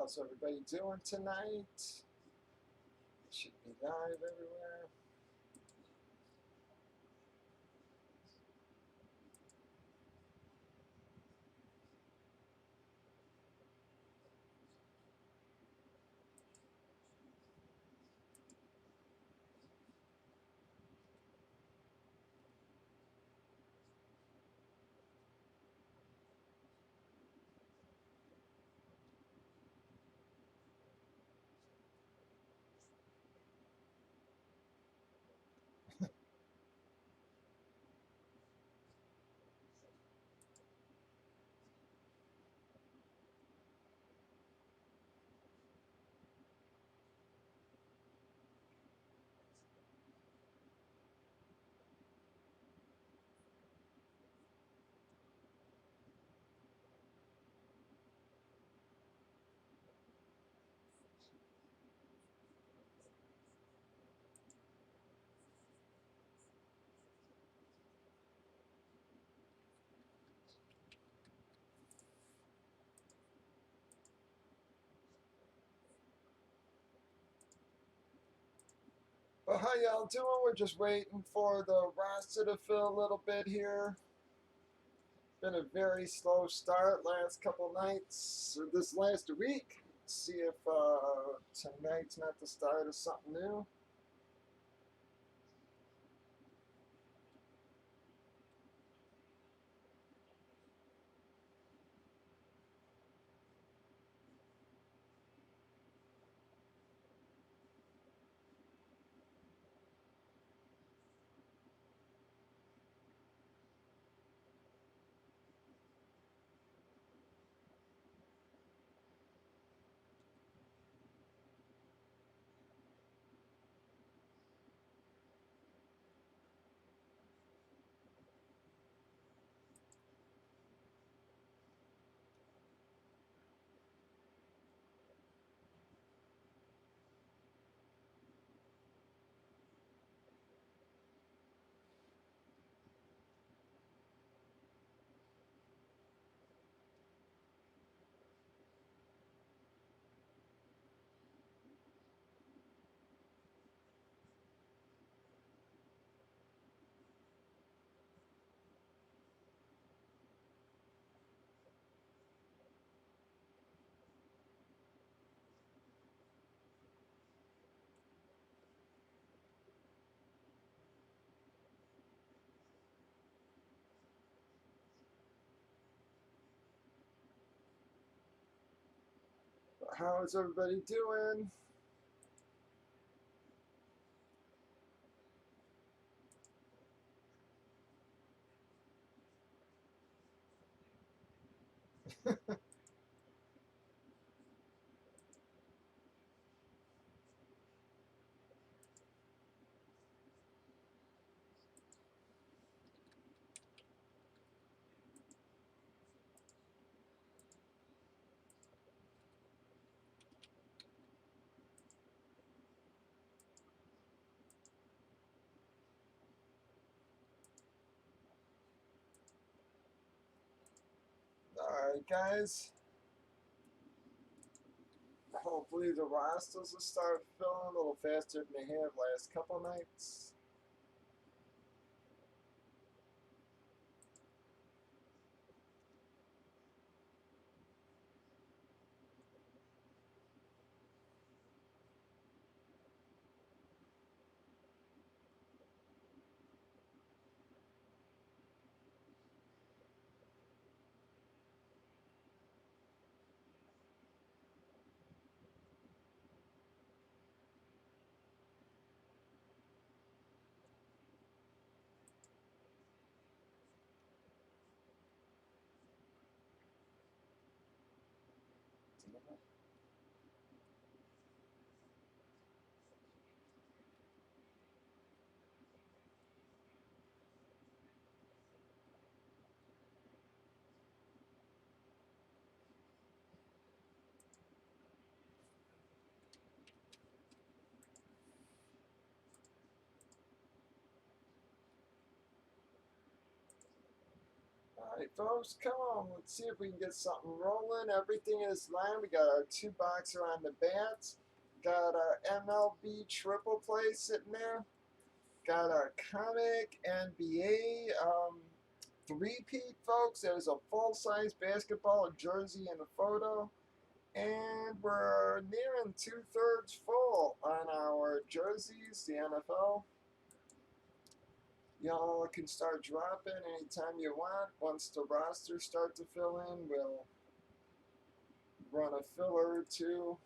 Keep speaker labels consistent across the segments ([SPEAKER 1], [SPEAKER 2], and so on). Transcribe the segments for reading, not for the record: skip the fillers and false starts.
[SPEAKER 1] How's everybody doing tonight? Should be live everywhere. Well, how y'all doing? We're just waiting for the roster to fill a little bit here. Been a very slow start last couple nights, or this last week. See if tonight's not the start of something new. How is everybody doing? Alright, guys. Hopefully the rosters will start filling a little faster than they have last couple nights. Alright folks, come on, let's see if we can get something rolling. Everything is lined. We got our 2-boxer on the bats. Got our MLB triple play sitting there. Got our comic NBA three-peat, folks. There's a full-size basketball jersey in the photo. And we're nearing 2/3 full on our jerseys, the NFL. Y'all can start dropping anytime you want. Once the rosters start to fill in, we'll run a filler or two.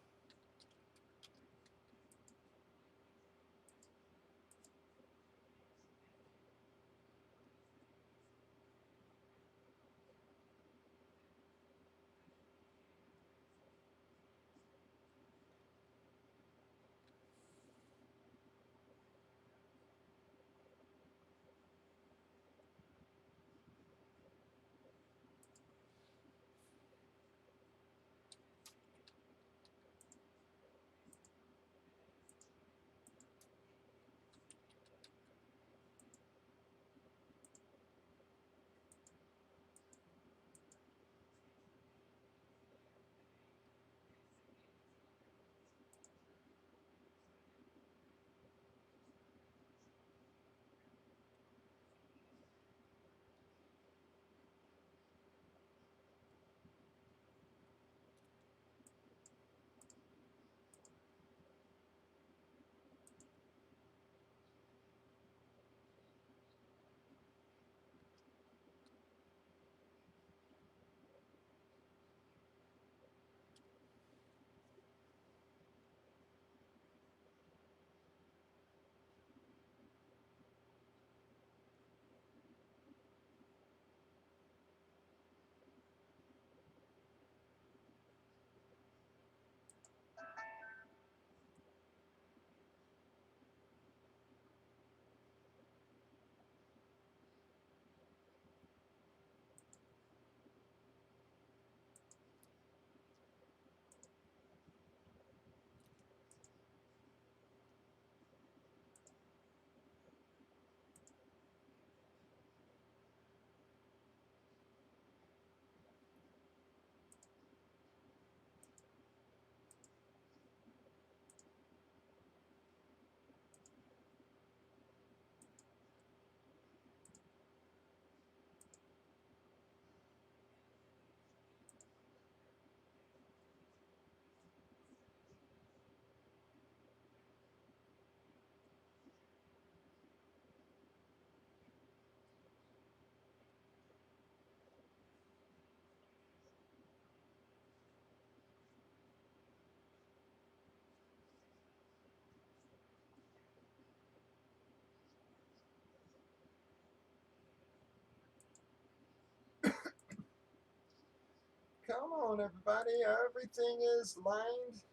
[SPEAKER 1] Come on, everybody. Everything is lined.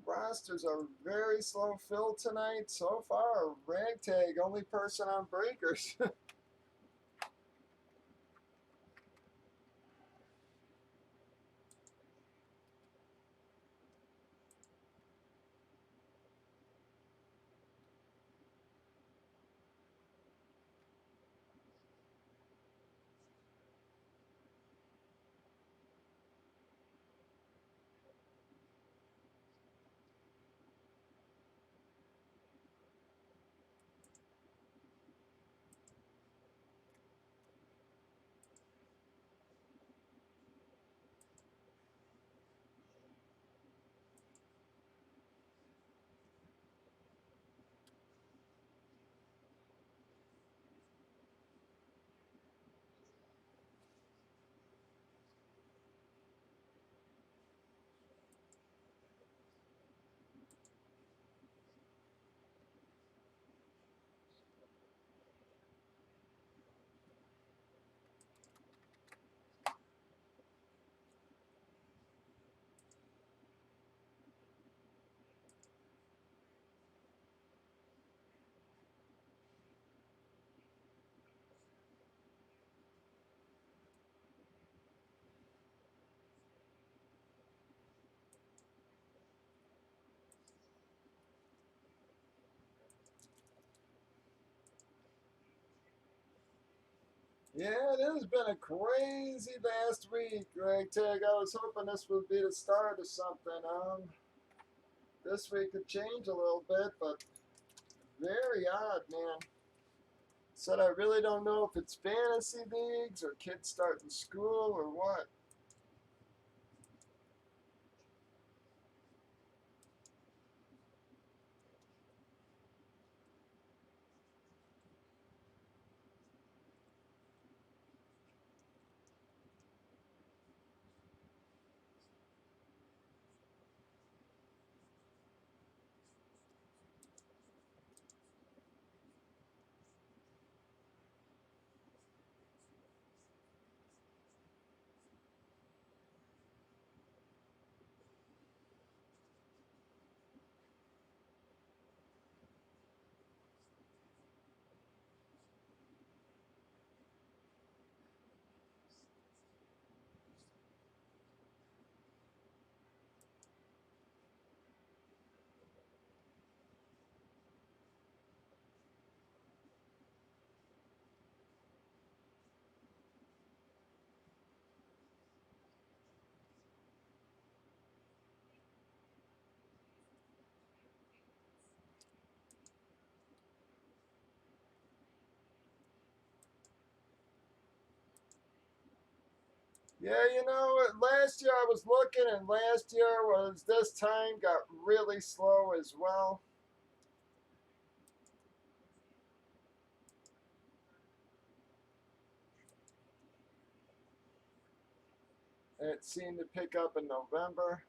[SPEAKER 1] Rosters are very slow filled tonight. So far, Ragtag, only person on breakers. Yeah, it has been a crazy last week, Greg Tag. I was hoping this would be the start of something. This week could change a little bit, but very odd, man. Said I really don't know if it's fantasy leagues or kids starting school or what. Yeah, last year I was looking, and last year was this time got really slow as well. And it seemed to pick up in November.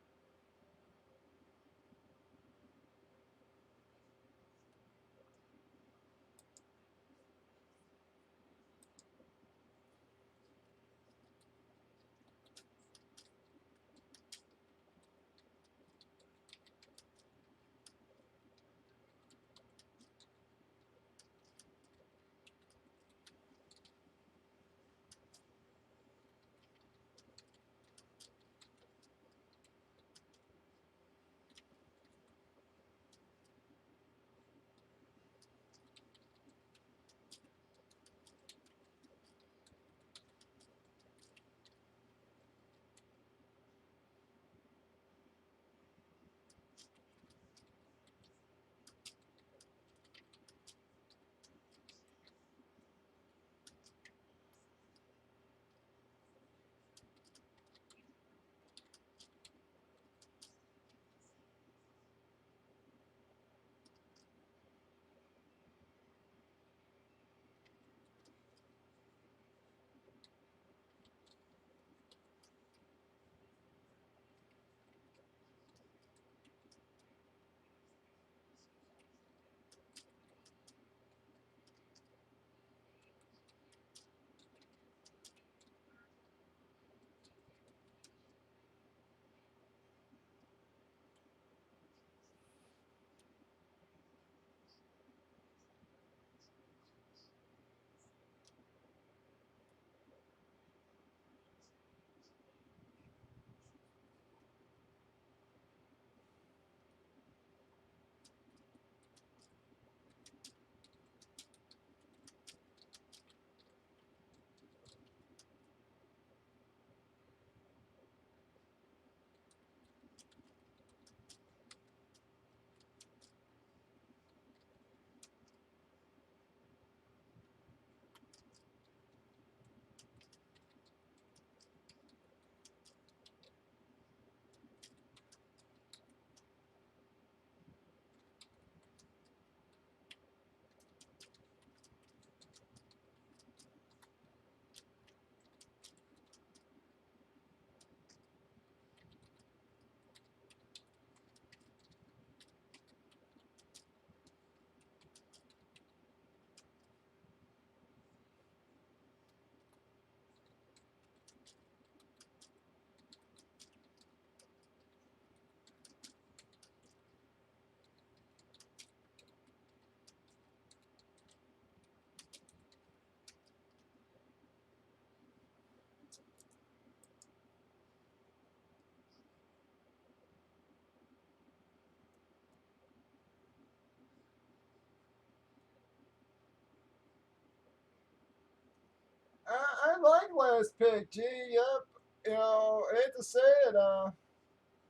[SPEAKER 1] like last pick. Gee, yep. You know, I hate to say it.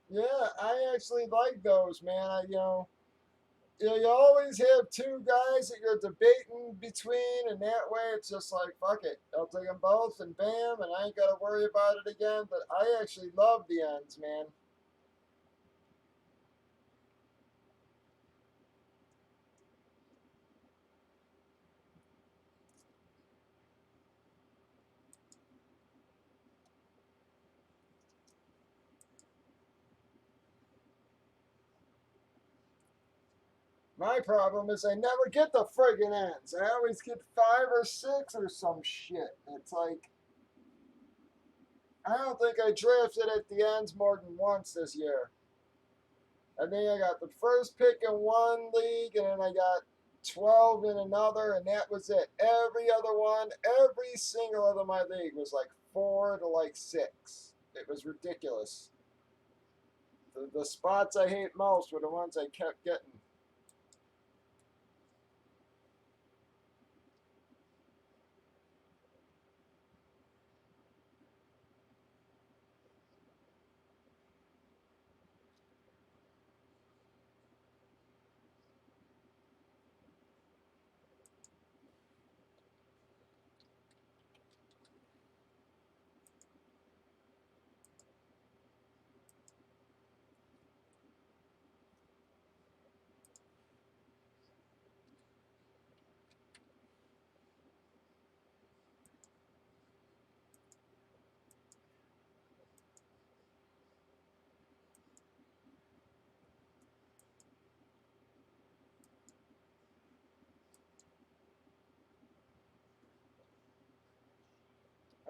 [SPEAKER 1] Yeah, I actually like those, man. You always have two guys that you're debating between, and that way it's just like, fuck it. I'll take them both, and bam, and I ain't got to worry about it again. But I actually love the ends, man. My problem is I never get the friggin' ends. I always get 5 or 6 or some shit. It's like, I don't think I drafted at the ends more than once this year. I think I got the first pick in one league, and then I got 12 in another, and that was it. Every other one, every single other my league was like 4 to 6. It was ridiculous. The spots I hate most were the ones I kept getting.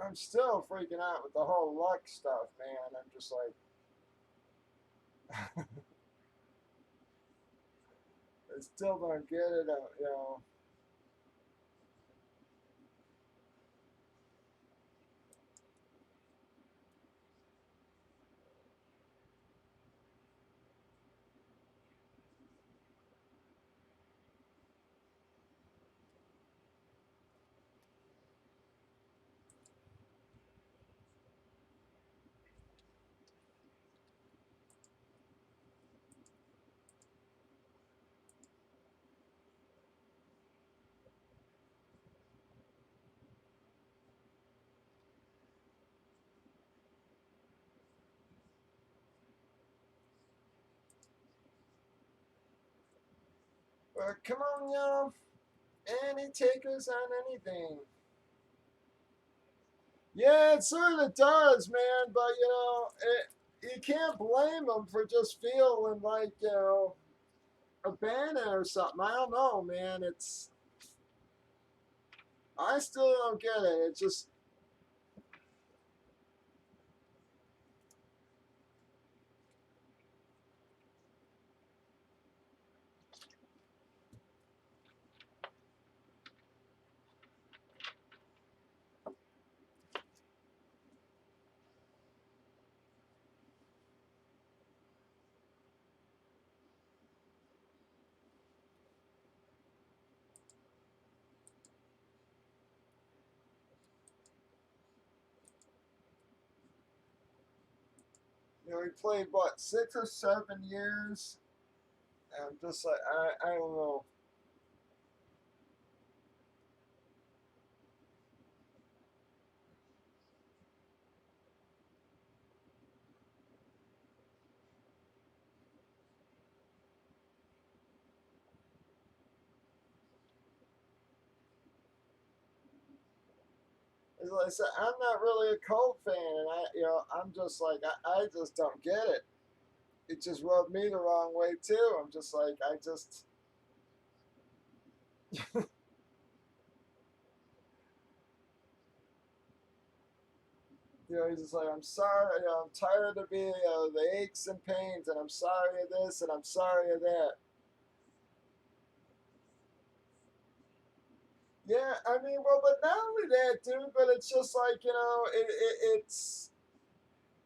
[SPEAKER 1] I'm still freaking out with the whole luck stuff, man. I'm just like, I still don't get it, you know. But come on, you know, any takers on anything? Yeah, it sort of does, man. But you can't blame them for just feeling like a banner or something. I don't know, man. I still don't get it. It's just we played what 6 or 7 years. And I'm just like I don't know. As I said, I'm not really a Colt fan, and I'm just like I just don't get it. It just rubbed me the wrong way too. I'm just like I just he's just like, I'm sorry, I'm tired of being the aches and pains, and I'm sorry of this, and I'm sorry of that. Yeah, I mean, well, but not only that, dude, but it's just like, it's,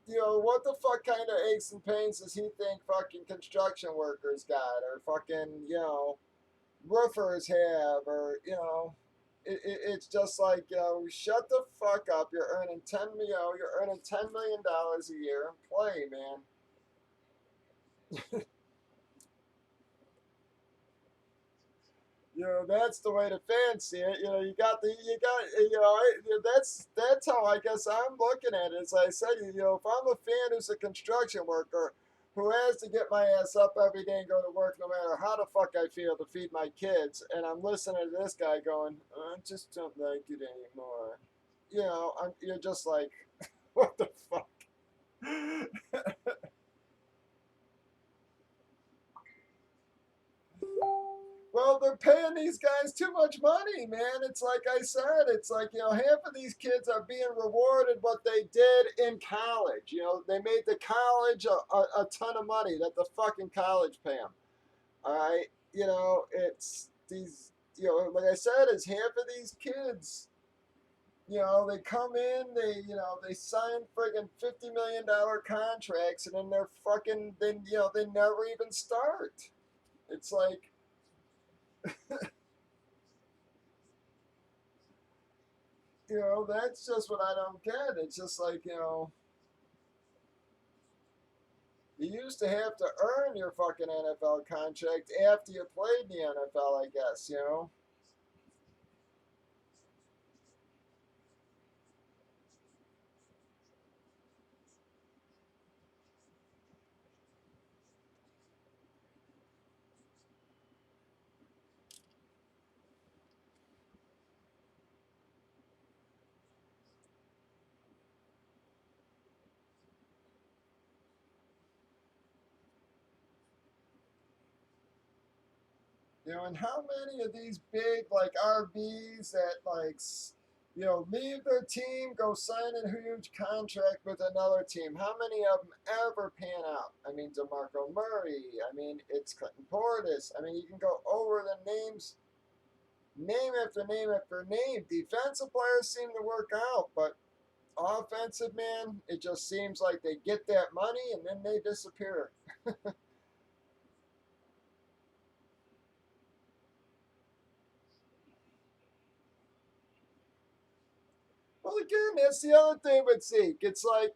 [SPEAKER 1] what the fuck kind of aches and pains does he think fucking construction workers got, or fucking, roofers have, or. it's just like, shut the fuck up. You're earning $10 million a year and play, man. That's the way the fans see it. That's how I guess I'm looking at it. As I said, if I'm a fan who's a construction worker who has to get my ass up every day and go to work no matter how the fuck I feel to feed my kids, and I'm listening to this guy going, I just don't like it anymore. You're just like, what the fuck? Well, they're paying these guys too much money, man. It's like I said, it's like, half of these kids are being rewarded what they did in college. They made the college a ton of money that the fucking college pay them. All right. It's these, like I said, it's half of these kids, they come in, they sign friggin' $50 million contracts and then they're fucking, they never even start. It's like, that's just what I don't get. It's just like, you used to have to earn your fucking NFL contract after you played in the NFL, I guess. And how many of these big, like, RBs that, like, leave their team, go sign a huge contract with another team? How many of them ever pan out? I mean, DeMarco Murray. I mean, it's Clinton Portis. I mean, you can go over the names, name after name after name. Defensive players seem to work out, but offensive, man, it just seems like they get that money and then they disappear. Well, again, that's the other thing with Zeke. It's like,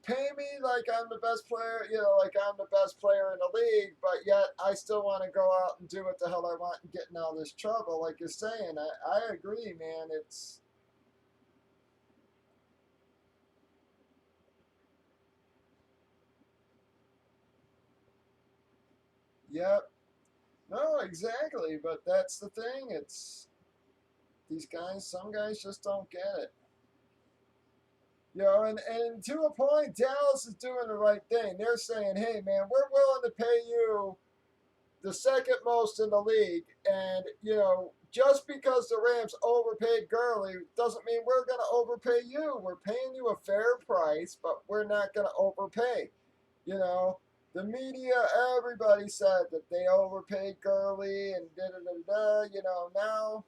[SPEAKER 1] pay me like I'm the best player, like I'm the best player in the league, but yet I still want to go out and do what the hell I want and get in all this trouble. Like you're saying, I agree, man. Yep. No, exactly. But that's the thing. It's these guys, some guys just don't get it. And to a point, Dallas is doing the right thing. They're saying, hey, man, we're willing to pay you the second most in the league. And, just because the Rams overpaid Gurley doesn't mean we're going to overpay you. We're paying you a fair price, but we're not going to overpay. You know, the media, everybody said that they overpaid Gurley and da da da da. Now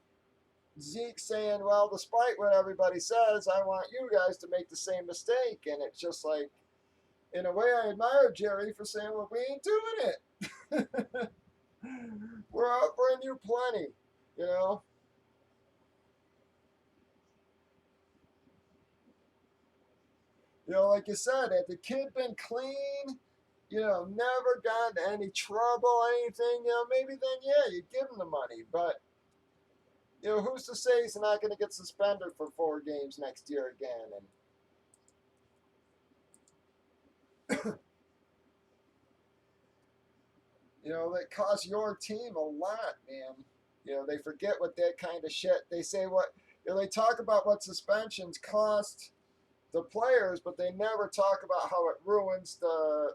[SPEAKER 1] Zeke saying, well, despite what everybody says, I want you guys to make the same mistake. And it's just like, in a way, I admire Jerry for saying, well, we ain't doing it. We're offering you plenty, you know. Like you said, had the kid been clean, never gotten any trouble, anything, maybe then, yeah, you give him the money. But, who's to say he's not going to get suspended for 4 games next year again? That costs your team a lot, man. They forget what that kind of shit, they say they talk about what suspensions cost the players, but they never talk about how it ruins the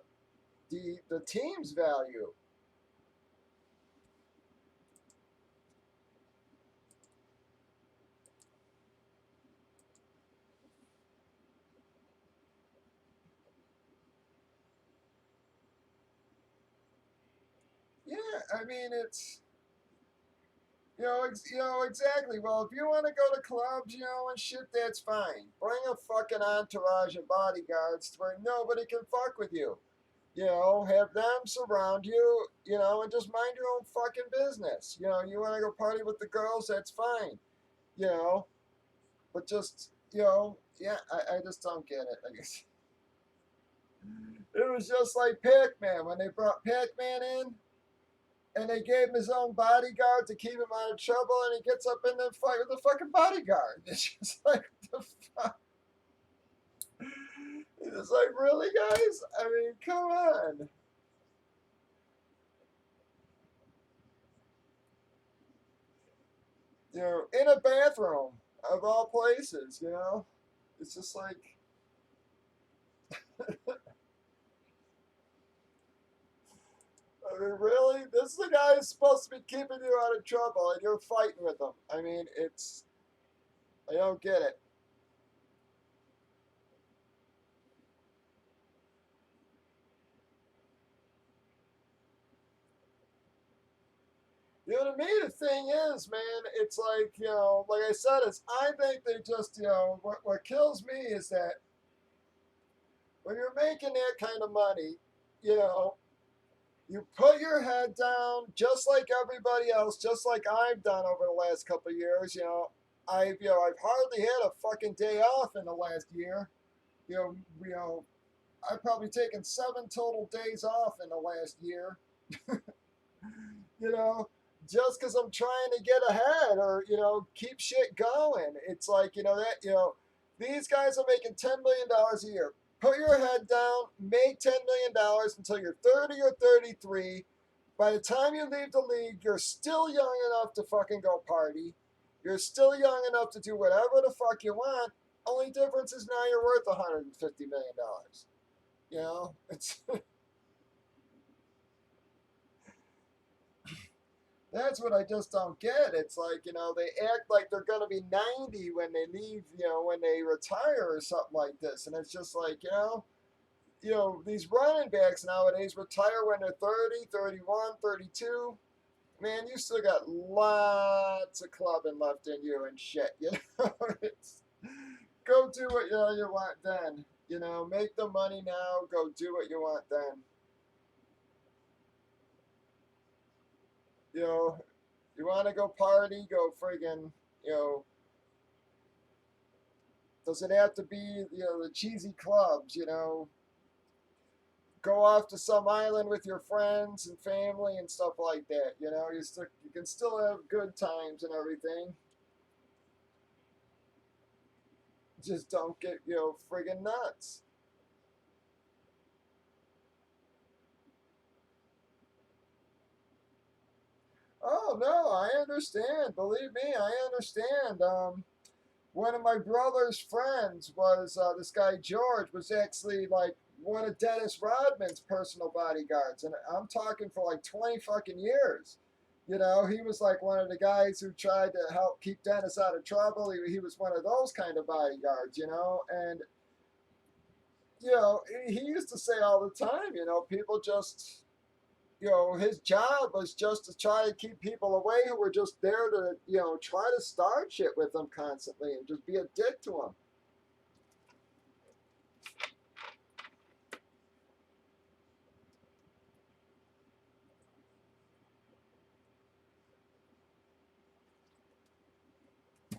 [SPEAKER 1] team's value. Yeah, I mean exactly. Well, if you want to go to clubs, and shit, that's fine. Bring a fucking entourage of bodyguards where nobody can fuck with you. You know, have them surround you, you know, and just mind your own fucking business. You know, you want to go party with the girls, that's fine, you know, but just, you know, yeah, I just don't get it. I guess it was just like Pac-Man when they brought Pac-Man in and they gave him his own bodyguard to keep him out of trouble, and he gets up in the fight with the fucking bodyguard. It's just like, the fuck? It's like, really, guys? I mean, come on. You know, in a bathroom of all places, you know? It's just like, I mean, really? This is the guy who's supposed to be keeping you out of trouble, and you're fighting with him. I mean, it's, I don't get it. You know, to me, the thing is, man, it's like, you know, like I said, it's, I think they just, you know, what kills me is that when you're making that kind of money, you know, you put your head down just like everybody else, just like I've done over the last couple of years. You know, I've hardly had a fucking day off in the last year. You know, I've probably taken 7 total days off in the last year. You know, just because I'm trying to get ahead or you know keep shit going. It's like you know that you know these guys are making $10 million a year. Put your head down, make $10 million until you're 30 or 33. By the time you leave the league, you're still young enough to fucking go party. You're still young enough to do whatever the fuck you want. Only difference is now you're worth $150 million. You know, it's that's what I just don't get. It's like, you know, they act like they're going to be 90 when they leave, you know, when they retire or something like this. And it's just like, you know, these running backs nowadays retire when they're 30, 31, 32. Man, you still got lots of clubbing left in you and shit, you know. It's, go do what you want then. You know, make the money now, go do what you want then. You know, you want to go party, go friggin', you know, does it have to be, you know, the cheesy clubs, you know? Go off to some island with your friends and family and stuff like that, you know? You can still have good times and everything. Just don't get, you know, friggin' nuts. Oh, no, I understand. Believe me, I understand. One of my brother's friends was this guy George was actually like one of Dennis Rodman's personal bodyguards, and I'm talking for like 20 fucking years. You know, he was like one of the guys who tried to help keep Dennis out of trouble. He was one of those kind of bodyguards, you know, and you know he used to say all the time, you know, people just you know, his job was just to try to keep people away who were just there to, you know, try to start shit with them constantly and just be a dick to them.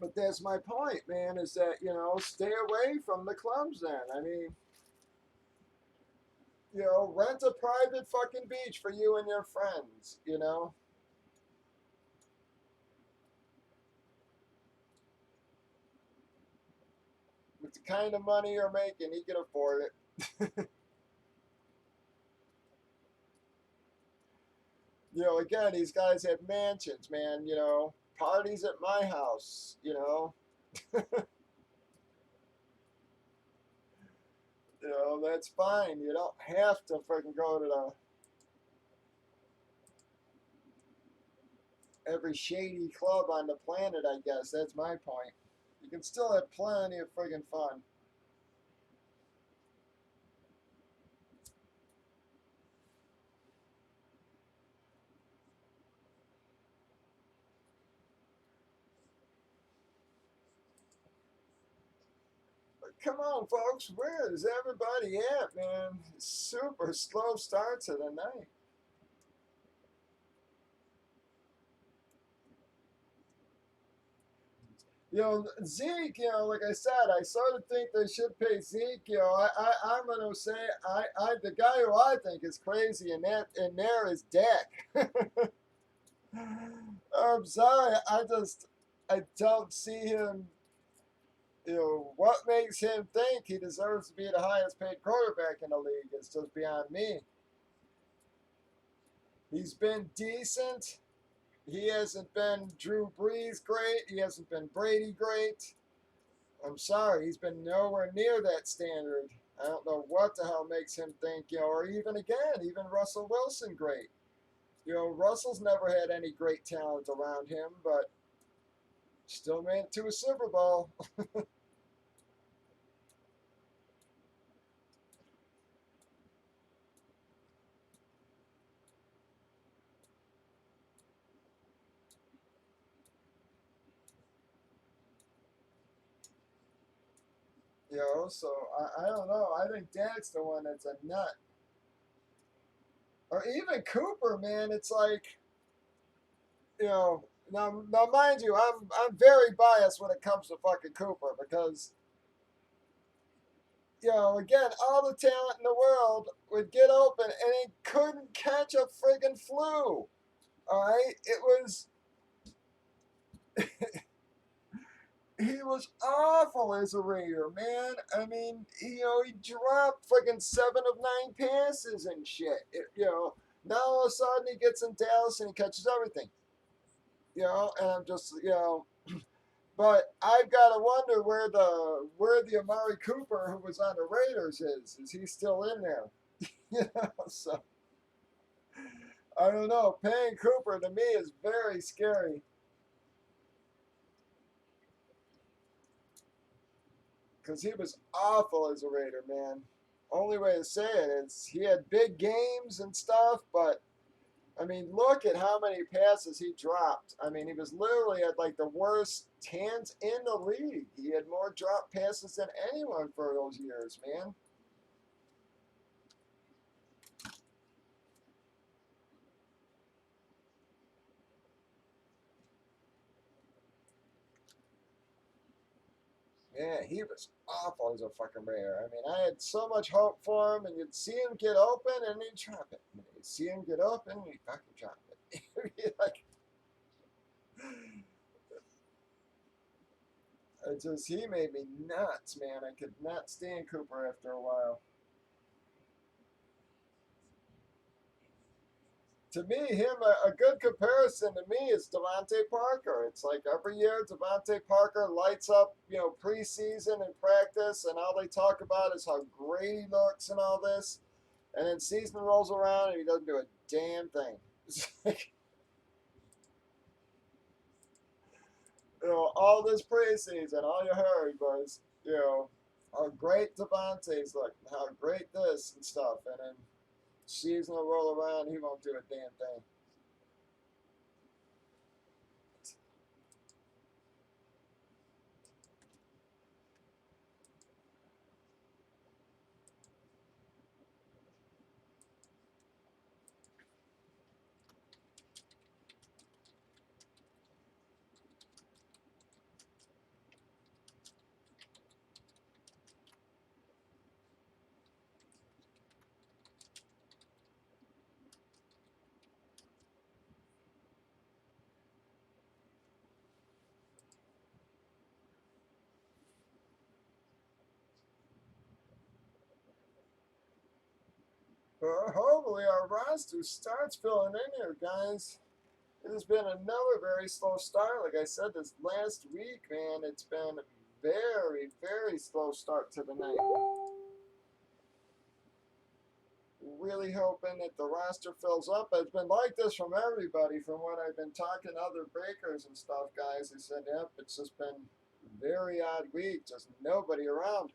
[SPEAKER 1] But that's my point, man, is that, you know, stay away from the clubs then. I mean, you know, rent a private fucking beach for you and your friends, you know? With the kind of money you're making, he can afford it. You know, again, these guys have mansions, man, you know, parties at my house, you know? You know, that's fine. You don't have to freaking go to every shady club on the planet, I guess. That's my point. You can still have plenty of friggin' fun. Come on, folks. Where is everybody at, man? Super slow start to the night. Zeke, like I said, I sort of think they should pay Zeke. I'm going to say the guy who I think is crazy in there is Dak. I'm sorry, I don't see him. What makes him think he deserves to be the highest paid quarterback in the league? It's just beyond me. He's been decent. He hasn't been Drew Brees great. He hasn't been Brady great. I'm sorry, he's been nowhere near that standard. I don't know what the hell makes him think, or even Russell Wilson great. Russell's never had any great talent around him, but still made it to a Super Bowl. So I don't know. I think Dak's the one that's a nut. Or even Cooper, man. It's like, now mind you, I'm very biased when it comes to fucking Cooper because again, all the talent in the world would get open and he couldn't catch a friggin' flu. All right, he was awful as a Raider, man. I mean, he dropped friggin' 7 of 9 passes and shit. Now all of a sudden he gets in Dallas and he catches everything. And I'm just, but I've got to wonder where the Amari Cooper who was on the Raiders is. Is he still in there? So I don't know. Paying Cooper to me is very scary because he was awful as a Raider, man. Only way to say it is he had big games and stuff, but I mean, look at how many passes he dropped. I mean, he was literally at like the worst hands in the league. He had more drop passes than anyone for those years, man. Yeah, he was awful as a fucking Raider. I mean, I had so much hope for him, and you'd see him get open, and he'd drop it. And you'd see him get open, and he'd fucking drop it. Like, he made me nuts, man. I could not stand Cooper after a while. To me, a good comparison to me is Devontae Parker. It's like every year Devontae Parker lights up, preseason and practice, and all they talk about is how great he looks and all this. And then season rolls around and he doesn't do a damn thing. It's like, all this preseason, all you heard was, how great Devontae's look, how great this and stuff. And then season will roll around, he won't do a damn thing. But hopefully our roster starts filling in here, guys. It has been another very slow start. Like I said, this last week, man, it's been very, very slow start to the night. Really hoping that the roster fills up. It's been like this from everybody, from what I've been talking to other breakers and stuff, guys. They said, yep, it's just been very odd week, just nobody around.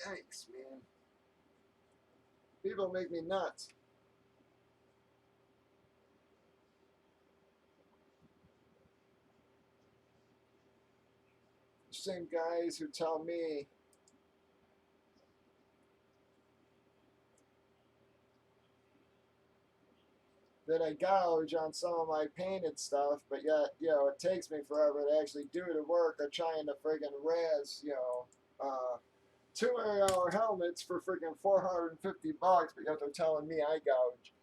[SPEAKER 1] Yikes, man. People make me nuts. Same guys who tell me that I gouge on some of my painted stuff, but yet, it takes me forever to actually do the work of trying to friggin' res, 200-hour helmets for friggin' $450, but yet they're telling me I gouge.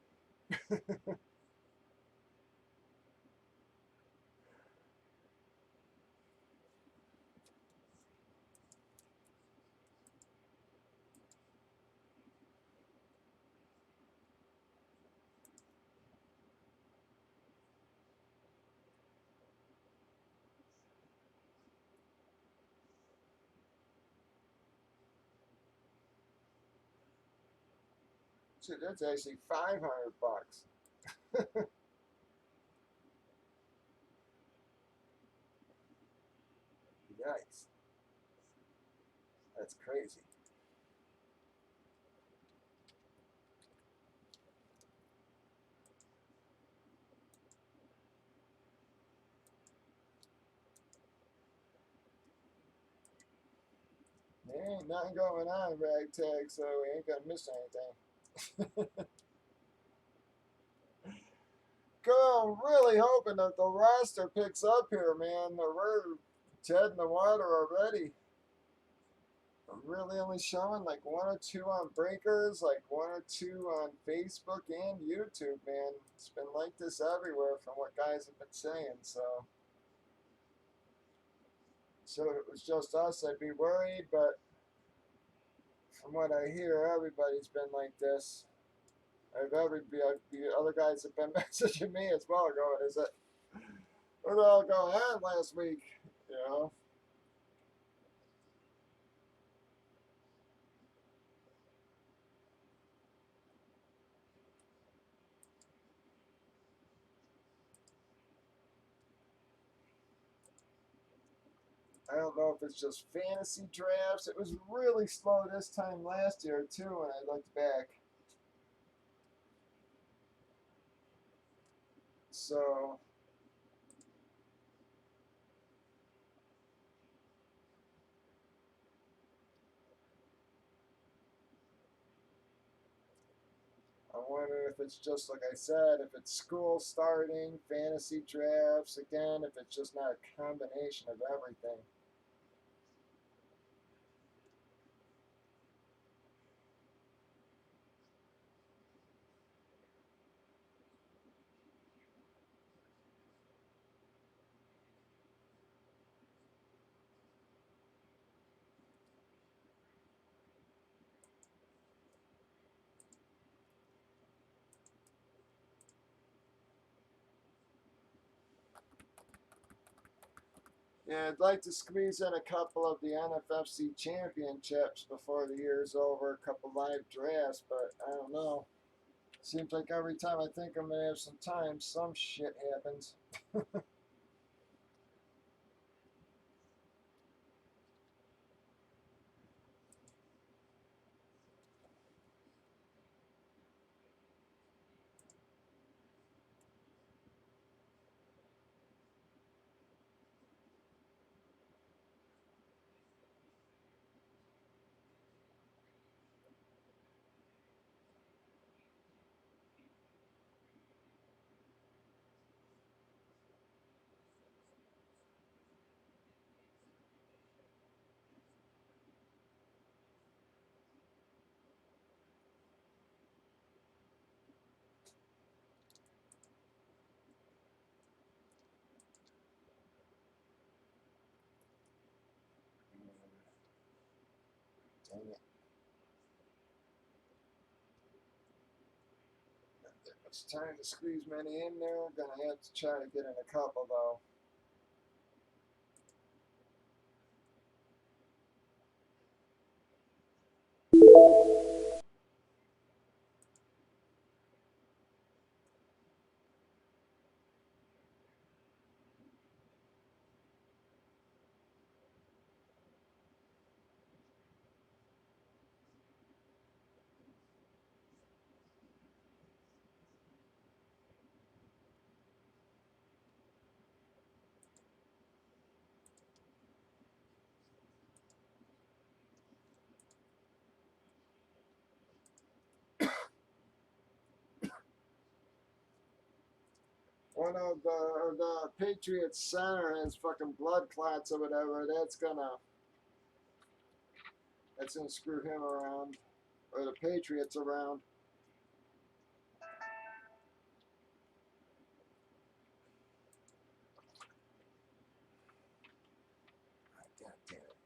[SPEAKER 1] So that's actually $500. Yikes. That's crazy. There ain't nothing going on, ragtag, so we ain't gonna miss anything. Girl, I'm really hoping that the roster picks up here, man. We're dead in the water already. I'm really only showing like one or two on Breakers, like one or two on Facebook and YouTube, man. It's been like this everywhere from what guys have been saying, so if it was just us, I'd be worried, but from what I hear, everybody's been like this. The other guys have been messaging me as well, going, "Is it what all going on last week?" You know. I don't know if it's just fantasy drafts. It was really slow this time last year too when I looked back. So I wonder if it's just like I said, if it's school starting, fantasy drafts again, if it's just not a combination of everything. Yeah, I'd like to squeeze in a couple of the NFFC championships before the year's over, a couple live drafts, but I don't know. Seems like every time I think I'm gonna have some time, some shit happens. Dang it. It's time to squeeze many in there. Gonna have to try to get in a couple though. one of the Patriots center has fucking blood clots or whatever, that's gonna screw him around, or the Patriots around. God damn it.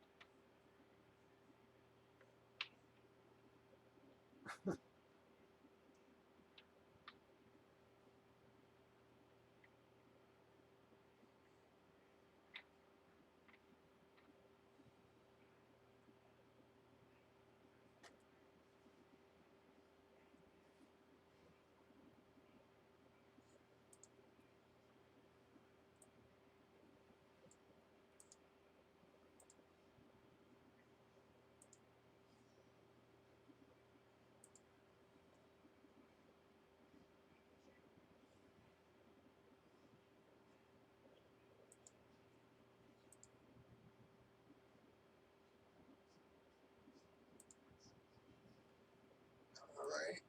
[SPEAKER 1] All right.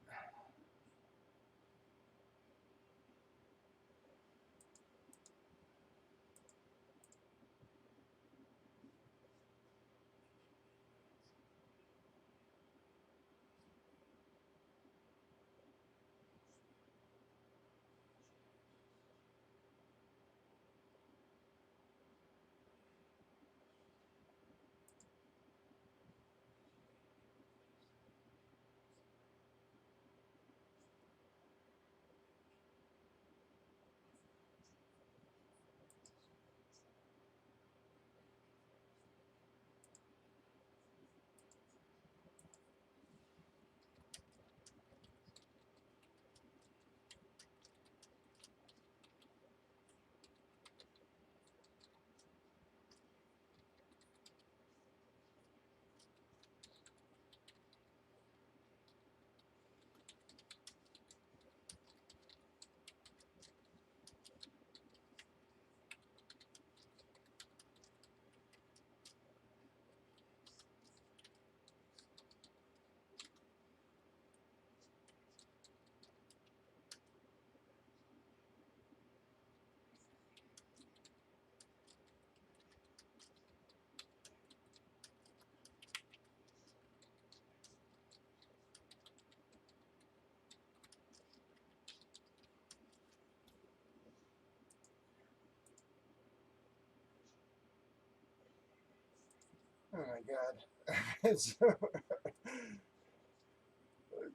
[SPEAKER 1] Oh my God. So,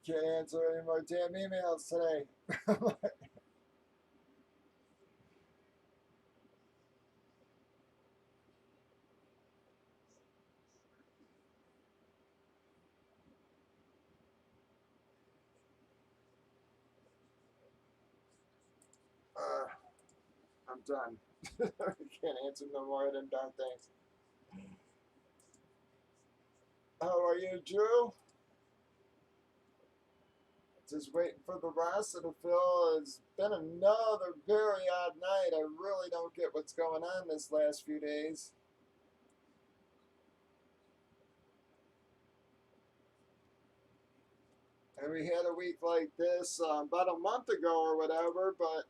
[SPEAKER 1] can't answer any more damn emails today. uh, I'm done. Can't answer no more than done things. How are you, Drew? Just waiting for the rest of the fill. It's been another very odd night. I really don't get what's going on this last few days. And we had a week like this about a month ago or whatever, but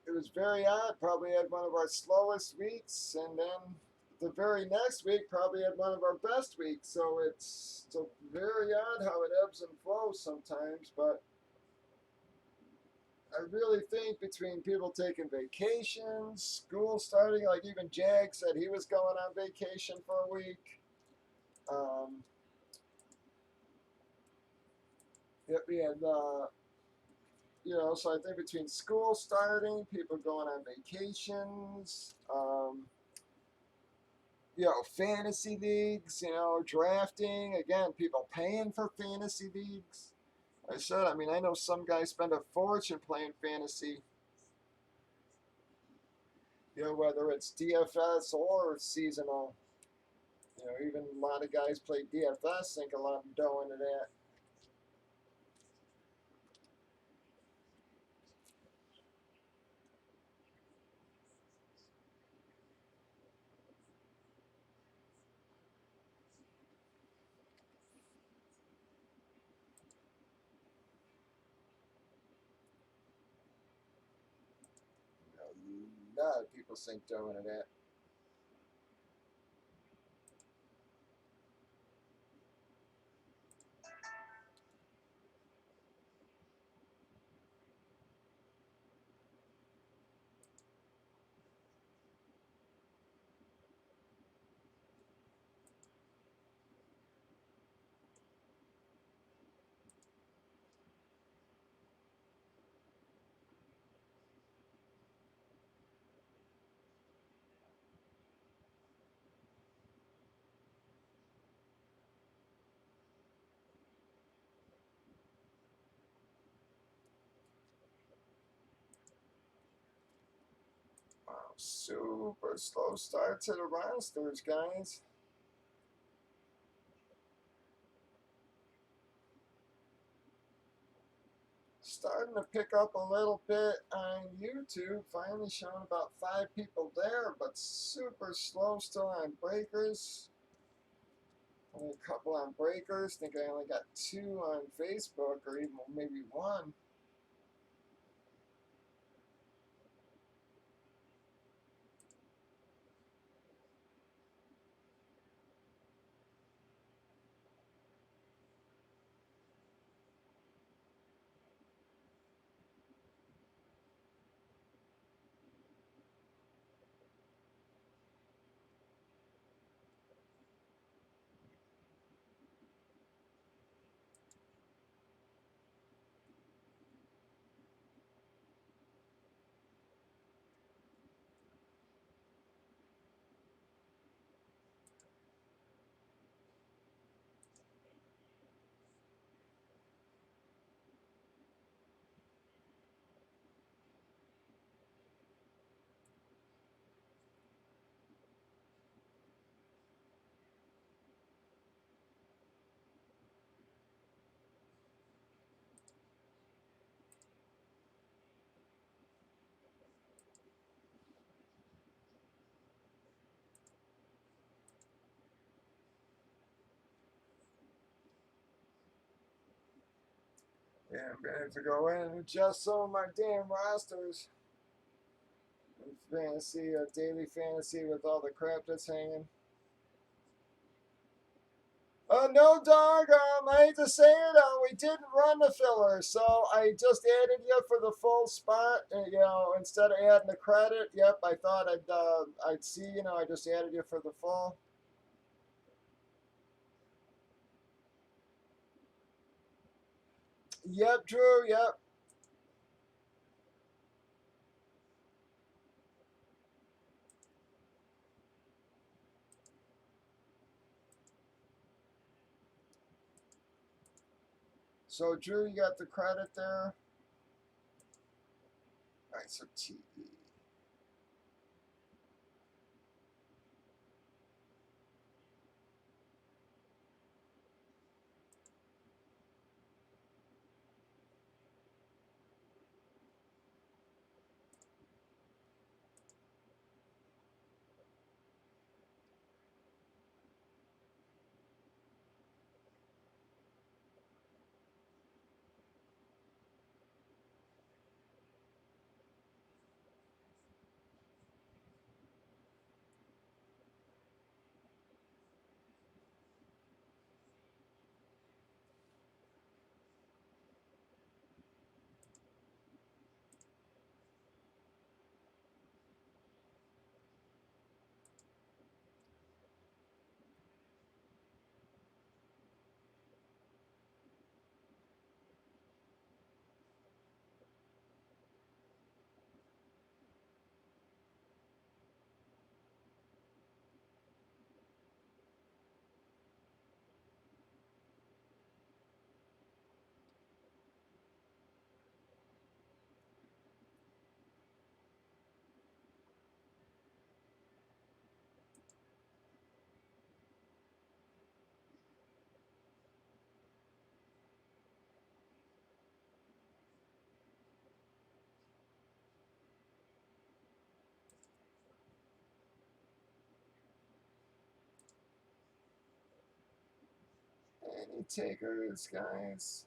[SPEAKER 1] it was very odd. Probably had one of our slowest weeks, and then the very next week probably had one of our best weeks. So it's very odd how it ebbs and flows sometimes, but I really think between people taking vacations, school starting, like even Jag said he was going on vacation for a week. Um, yep, and so I think between school starting, people going on vacations, fantasy leagues, drafting, again, people paying for fantasy leagues. I mean, I know some guys spend a fortune playing fantasy, whether it's DFS or seasonal. Even a lot of guys play DFS, sink a lot of dough into that. a lot of people sink dough into that. Wow, super slow start to the rosters, guys. Starting to pick up a little bit on YouTube. Finally showing about 5 people there, but super slow still on breakers. Only a couple on breakers. Think I only got 2 on Facebook, or even maybe 1. Yeah, I'm gonna have to go in and adjust some of my damn rosters. Fantasy, daily fantasy with all the crap that's hanging. No, dog. I hate to say it. We didn't run the filler, so I just added you for the full spot. You know, instead of adding the credit. Yep, I thought I'd see. You know, I just added you for the full. Yep, Drew. Yep. So Drew, you got the credit there. All right. So TE. Any takers, guys?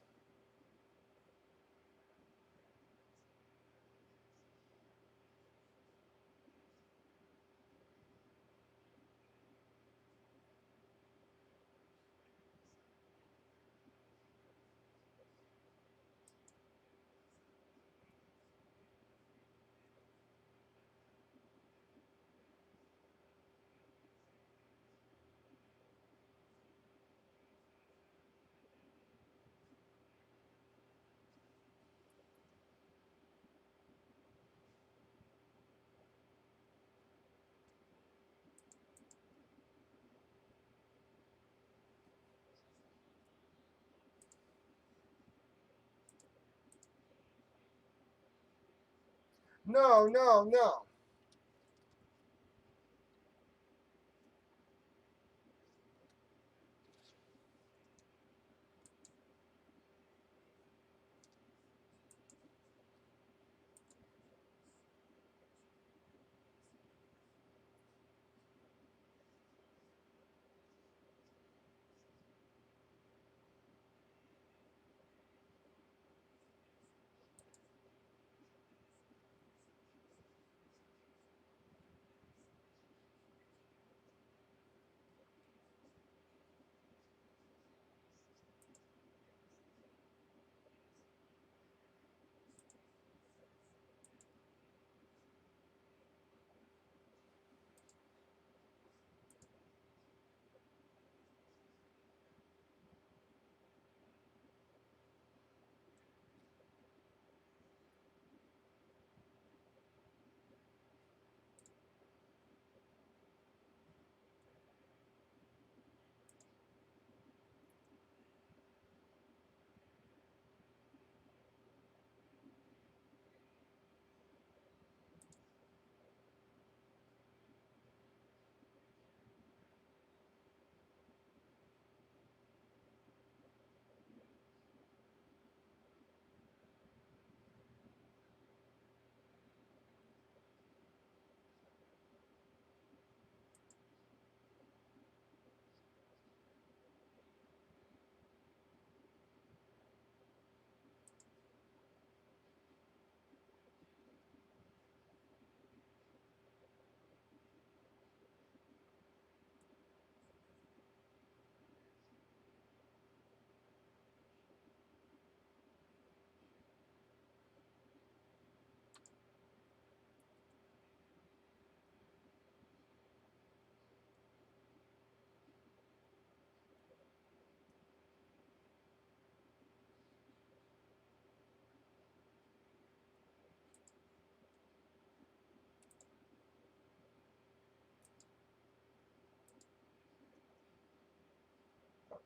[SPEAKER 1] No, no, no.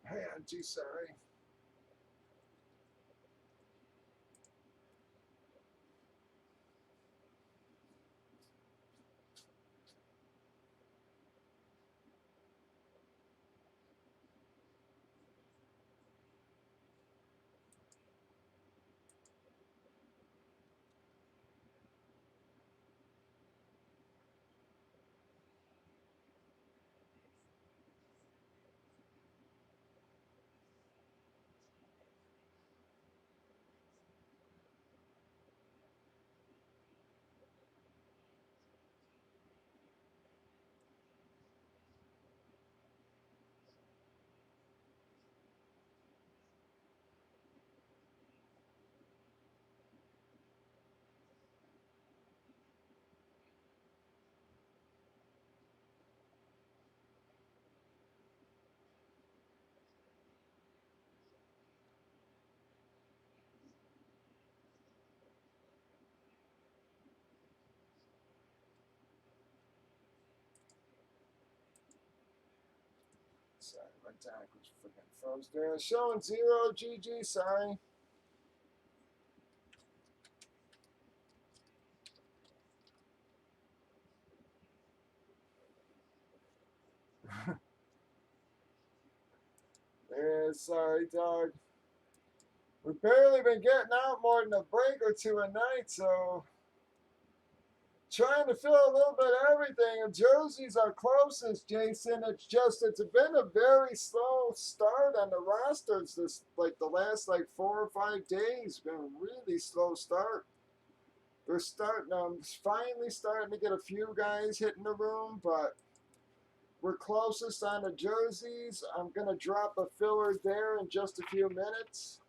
[SPEAKER 1] Hey, Auntie, sorry. Sorry, my deck was freaking froze there. Showing 0, GG, sorry. Yeah, sorry, dog. We've barely been getting out more than a break or two a night, so trying to fill a little bit of everything. And Jersey's our closest, Jason. It's been a very slow start on the rosters this like the last like 4 or 5 days. Been a really slow start. They're starting finally starting to get a few guys hitting the room, but we're closest on the jerseys. I'm gonna drop a filler there in just a few minutes.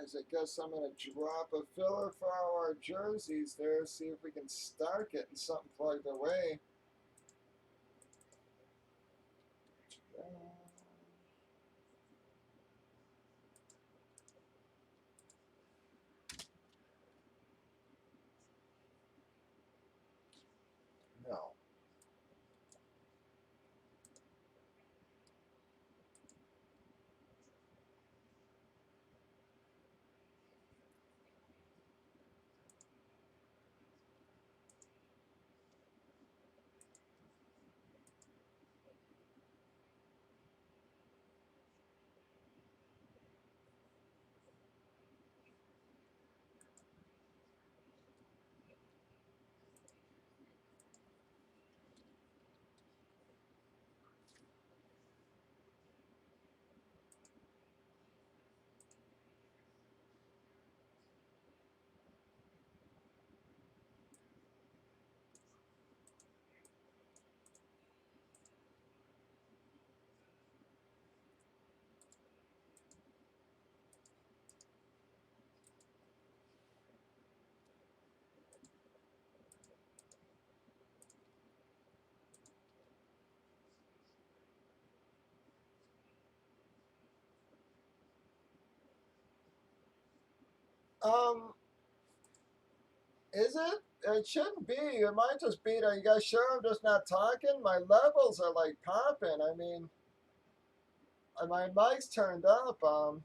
[SPEAKER 1] guys, I guess I'm going to drop a filler for our jerseys there, see if we can start getting something plugged away. No. Um, is it? It shouldn't be. It might just be. Are you guys sure I'm just not talking? My levels are like popping. I mean, my mic's turned up. All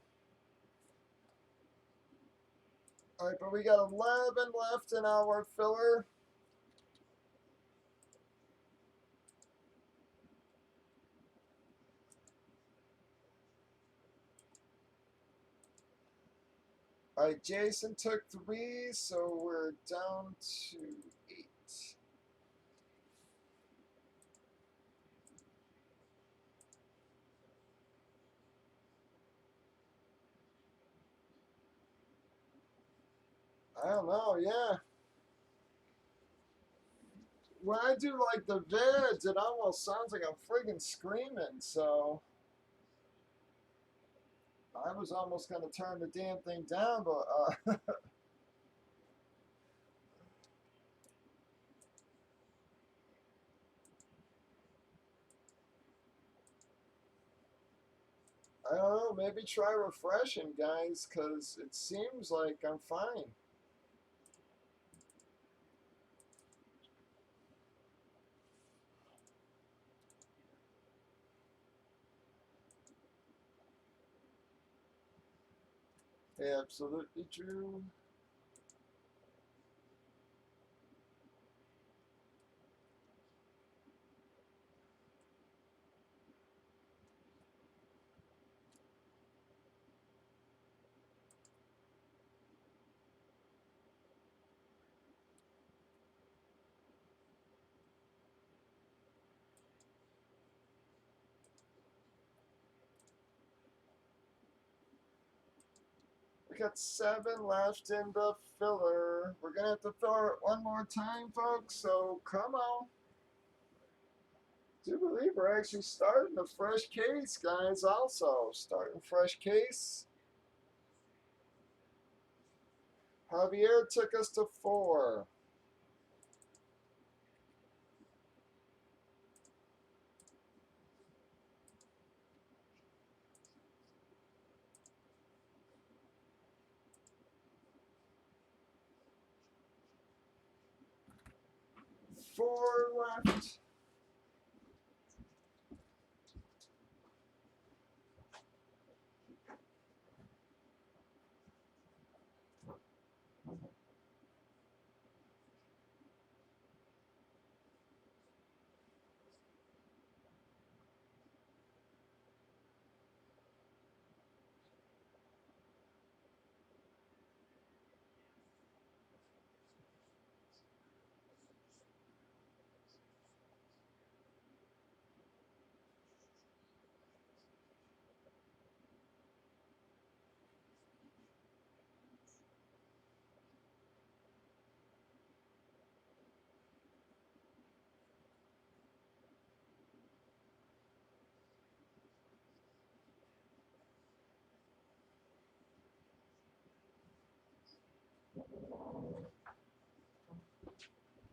[SPEAKER 1] right, but we got 11 left in our filler. All right, Jason took 3, so we're down to 8. I don't know, yeah. When I do like the vids, it almost sounds like I'm friggin' screaming, so I was almost gonna turn the damn thing down, but I don't know, maybe try refreshing, guys, because it seems like I'm fine. Absolutely true. We got 7 left in the filler. We're gonna have to fill it one more time, folks, so come on. Do believe we're actually starting a fresh case, guys, also. Starting fresh case. Javier took us to 4. Four left.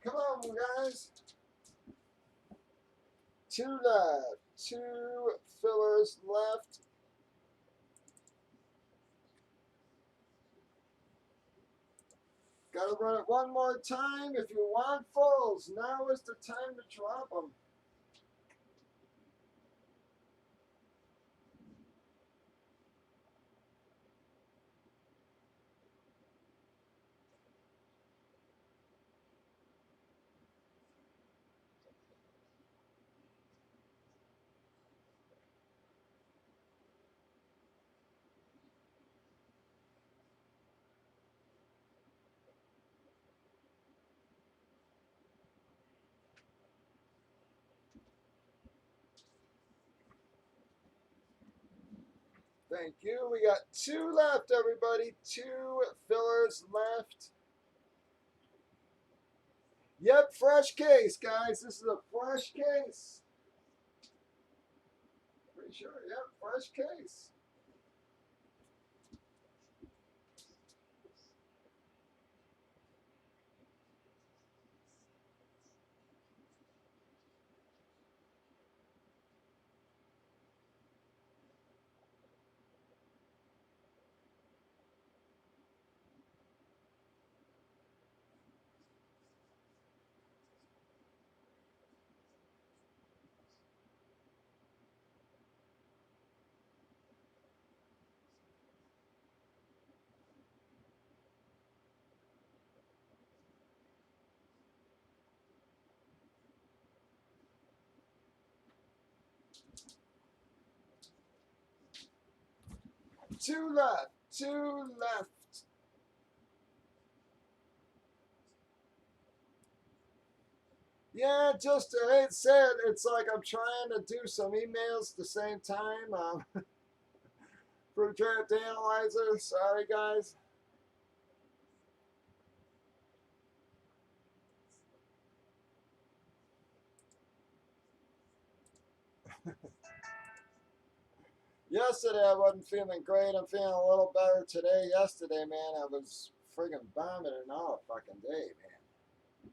[SPEAKER 1] Come on, guys. 2 left. 2 fillers left. Gotta run it one more time. If you want fulls, now is the time to drop them. Thank you. We got 2 left, everybody. 2 fillers left. Yep, fresh case, guys. This is a fresh case. Pretty sure, yep, fresh case. Two left. 2 left. Yeah, just it said it's like I'm trying to do some emails at the same time. For draft analyzer. Sorry, guys. Yesterday I wasn't feeling great. I'm feeling a little better today. Yesterday, man, I was friggin' vomiting all fucking day, man.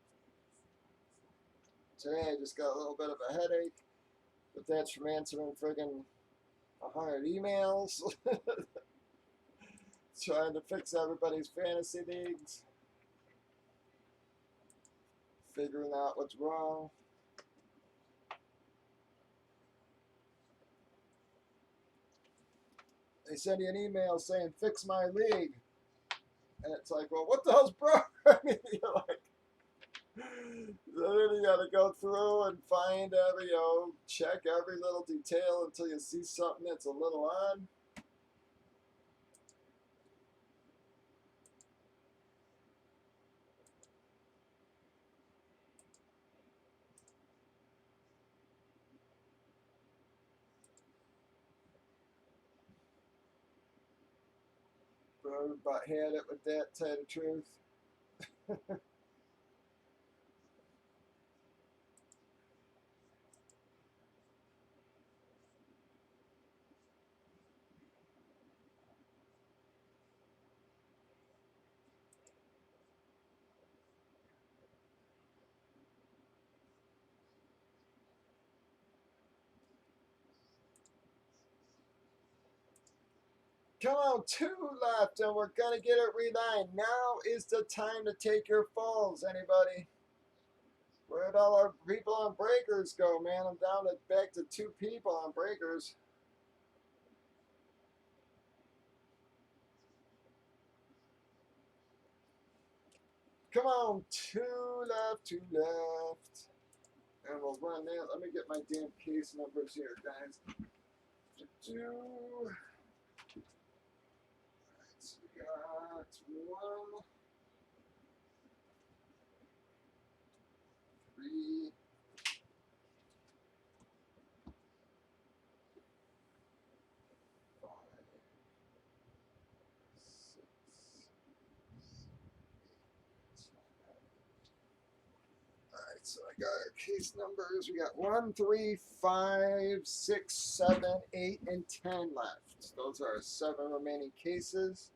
[SPEAKER 1] Today I just got a little bit of a headache, but that's from answering friggin' 100 emails, trying to fix everybody's fantasy leagues, figuring out what's wrong. They send you an email saying, fix my league. And it's like, well, what the hell's broke? I mean, you're like, then you gotta go through and find every, check every little detail until you see something that's a little odd. But about had it with that, tell you the truth. Come on, 2 left, and we're gonna get it relined. Now is the time to take your falls, anybody. Where'd all our people on breakers go, man? I'm down to back to 2 people on breakers. Come on, 2 left, 2 left. And we'll run that. Let me get my damn case numbers here, guys. So we got 1, 3, 5, 6, 7. Alright, so I got our case numbers. We got 1, 3, 5, 6, 7, 8, and 10 left. Those are our 7 remaining cases.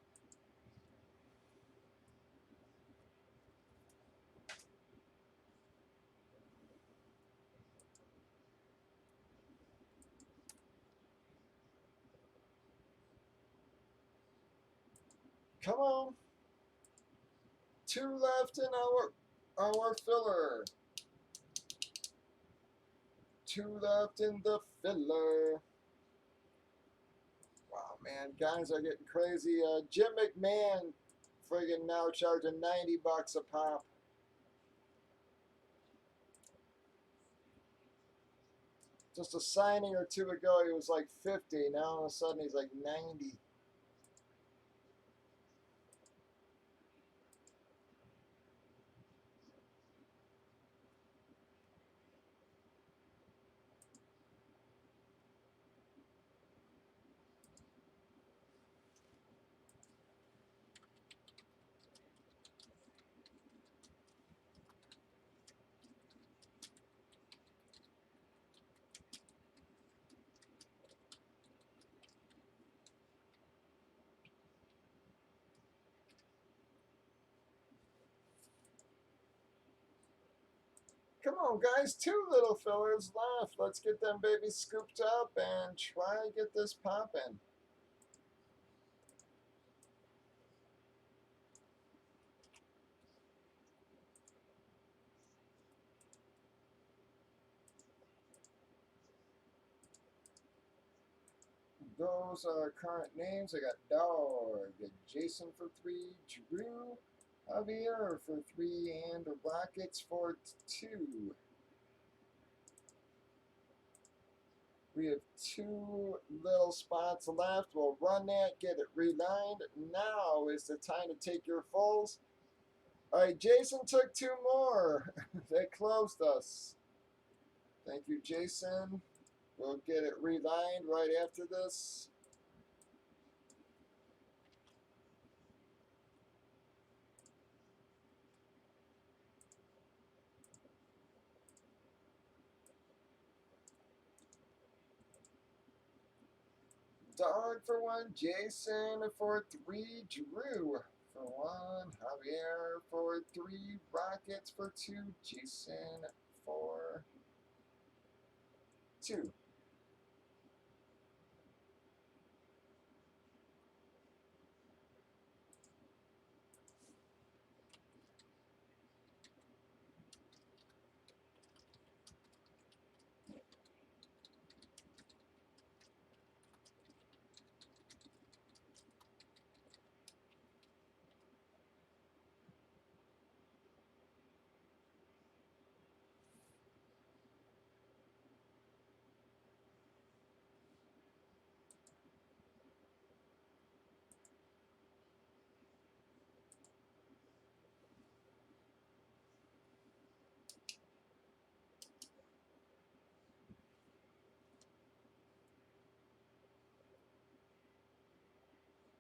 [SPEAKER 1] Come on. 2 left in our filler. 2 left in the filler. Wow, man, guys are getting crazy. Jim McMahon friggin' now charging $90 a pop. Just a signing or two ago, he was like 50. Now all of a sudden, he's like 90. Come on, guys, 2 little fillers left. Let's get them babies scooped up and try to get this popping. Those are current names. I got Dog, Jason for 3, Drew, Javier for 3, and Rockets for 2. We have 2 little spots left. We'll run that, get it relined. Now is the time to take your fulls. All right, Jason took 2 more. They closed us. Thank you, Jason. We'll get it relined right after this. Dog for 1, Jason for 3, Drew for 1, Javier for 3, Rockets for 2, Jason for 2.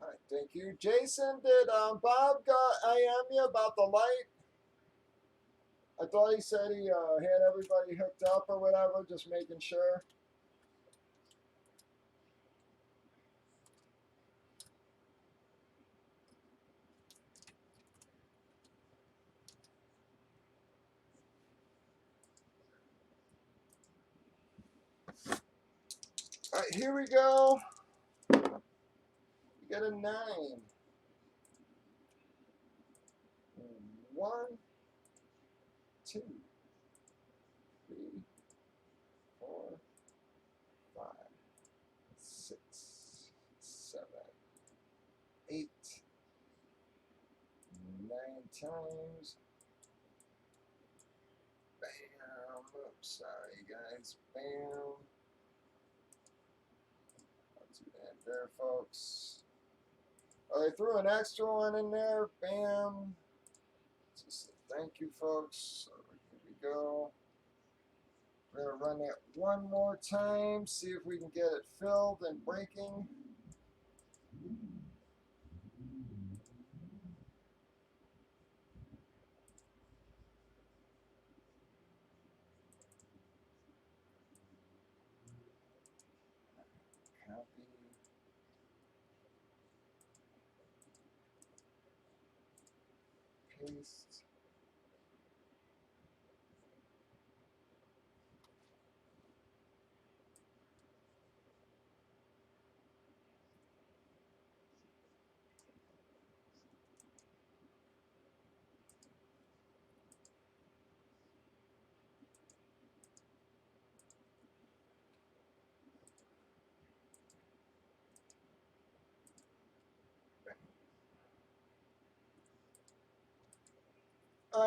[SPEAKER 1] All right, thank you. Jason, did Bob IM you about the light? I thought he said he had everybody hooked up or whatever, just making sure. All right, here we go. We got a 9. 1, 2, 3, 4, 5, 6, 7, 8, 9 times. Bam. Oops, sorry guys. Bam. I'll do that there, folks. Oh, I threw an extra one in there. Bam. Just say thank you, folks. So here we go. We're going to run that one more time, see if we can get it filled and breaking. Copy. Paste.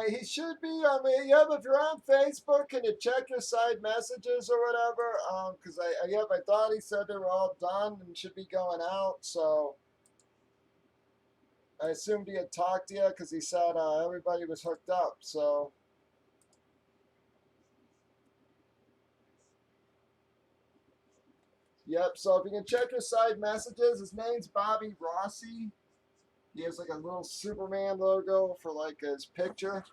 [SPEAKER 1] He should be. I mean, yep. If you're on Facebook, can you check your side messages or whatever? Because I thought he said they were all done and should be going out. So I assumed he had talked to you because he said everybody was hooked up. So yep. So if you can check your side messages, his name's Bobby Rossi. He has like a little Superman logo for like his picture.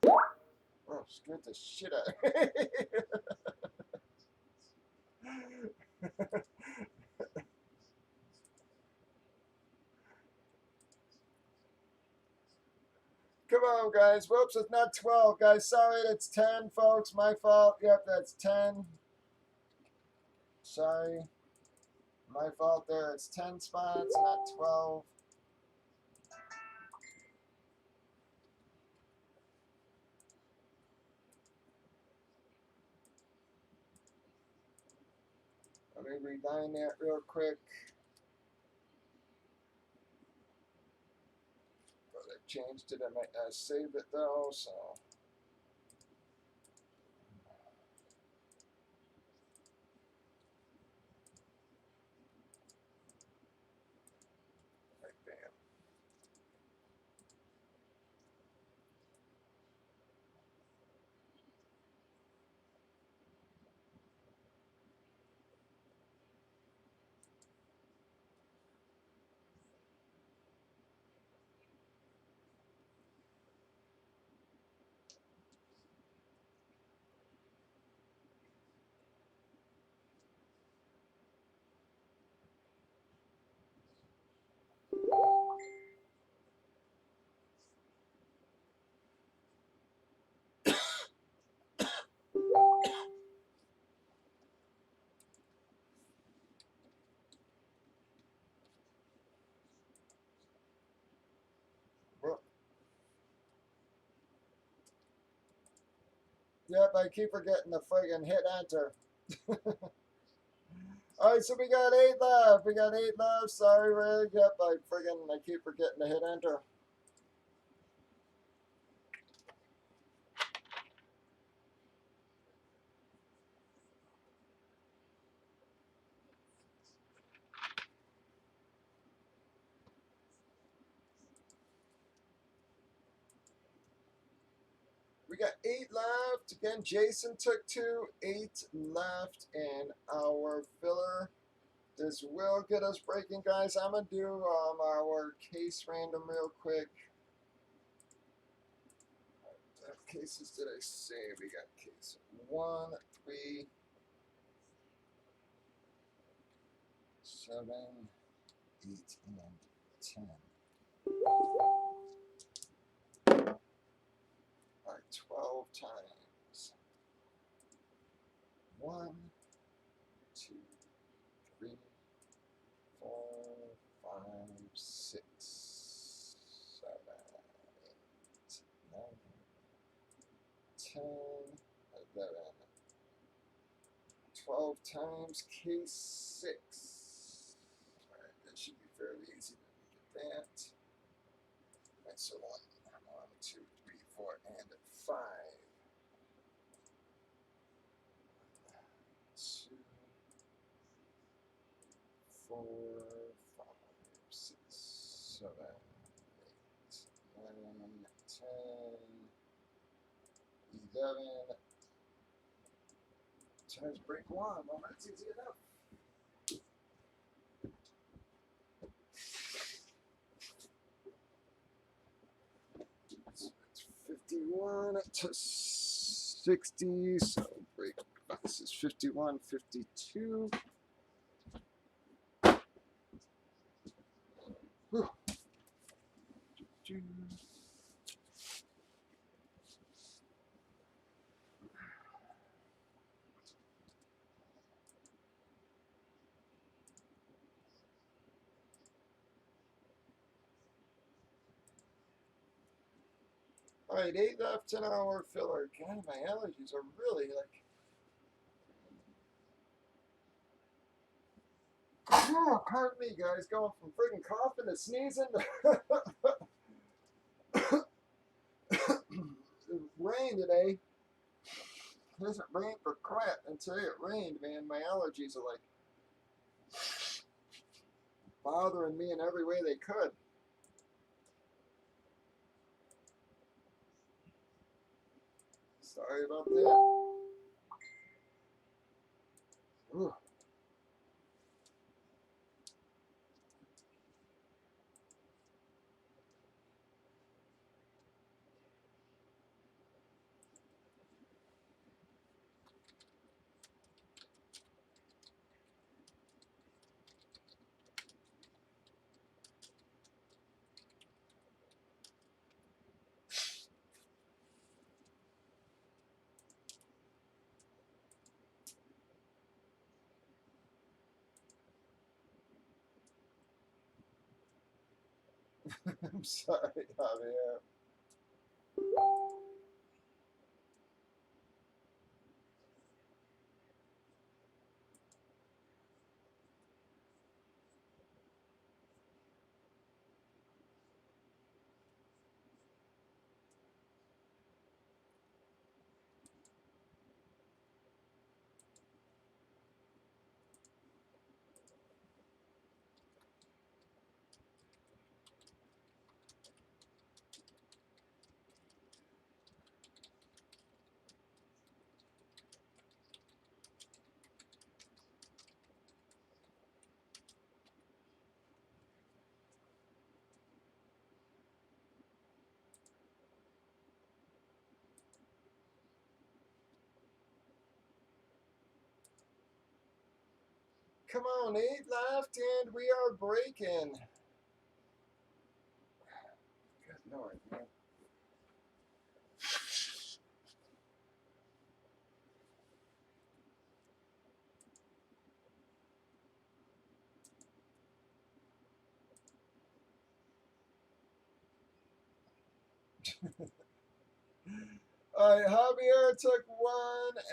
[SPEAKER 1] Oh, scared the shit out of me. Come on, guys. Whoops, it's not 12, guys. Sorry, that's 10, folks. My fault. Yep, that's 10. Sorry. My fault there. It's 10 spots, not 12. Let me rewind that real quick. But I changed it. I might not save it, though, so. Right, bam. Yep, I keep forgetting to friggin' hit enter. All right, so we got 8 left. We got 8 left. Sorry, Rig. Yep, I keep forgetting to hit enter. We got 8 left. Again, Jason took 2. 8 left in our filler. This will get us breaking, guys. I'm going to do our case random real quick. What cases did I say? We got case 1, 3, 7, 8, and 10. All right, 12 times. 1, 2, 3, 4, 5, 6, 7, 8, 9, 10, 11, 12 times case 6. All right, that should be fairly easy to get that. All right, so 1, 2, 3, 4, and 5. 2, 4, 5, 6, 7, 8, 9, 10, 11. Times break 1. Well, that's easy enough. So it's 51 to 60. So break. This is 51, 52. Whew. Alright, 8 left in our filler. God, my allergies are really like... Oh, pardon me, guys. Going from friggin' coughing to sneezing to... It rained today. It hasn't rained for crap. And today it rained, man. My allergies are like bothering me in every way they could. Sorry about that. Ooh. I'm sorry, Javier. Come on, 8 left, and we are breaking. Good Lord, man. Alright, Javier took 1,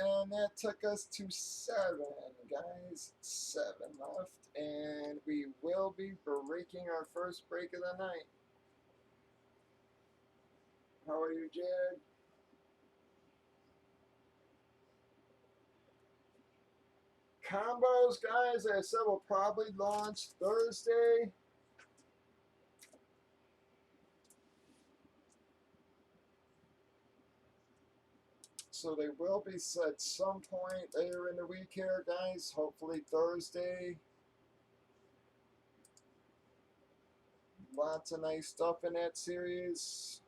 [SPEAKER 1] and that took us to 7, guys. 7 left, and we will be breaking our first break of the night. How are you, Jed? Combos, guys, I said will probably launch Thursday. So they will be at some point later in the week here, guys. Hopefully Thursday. Lots of nice stuff in that series.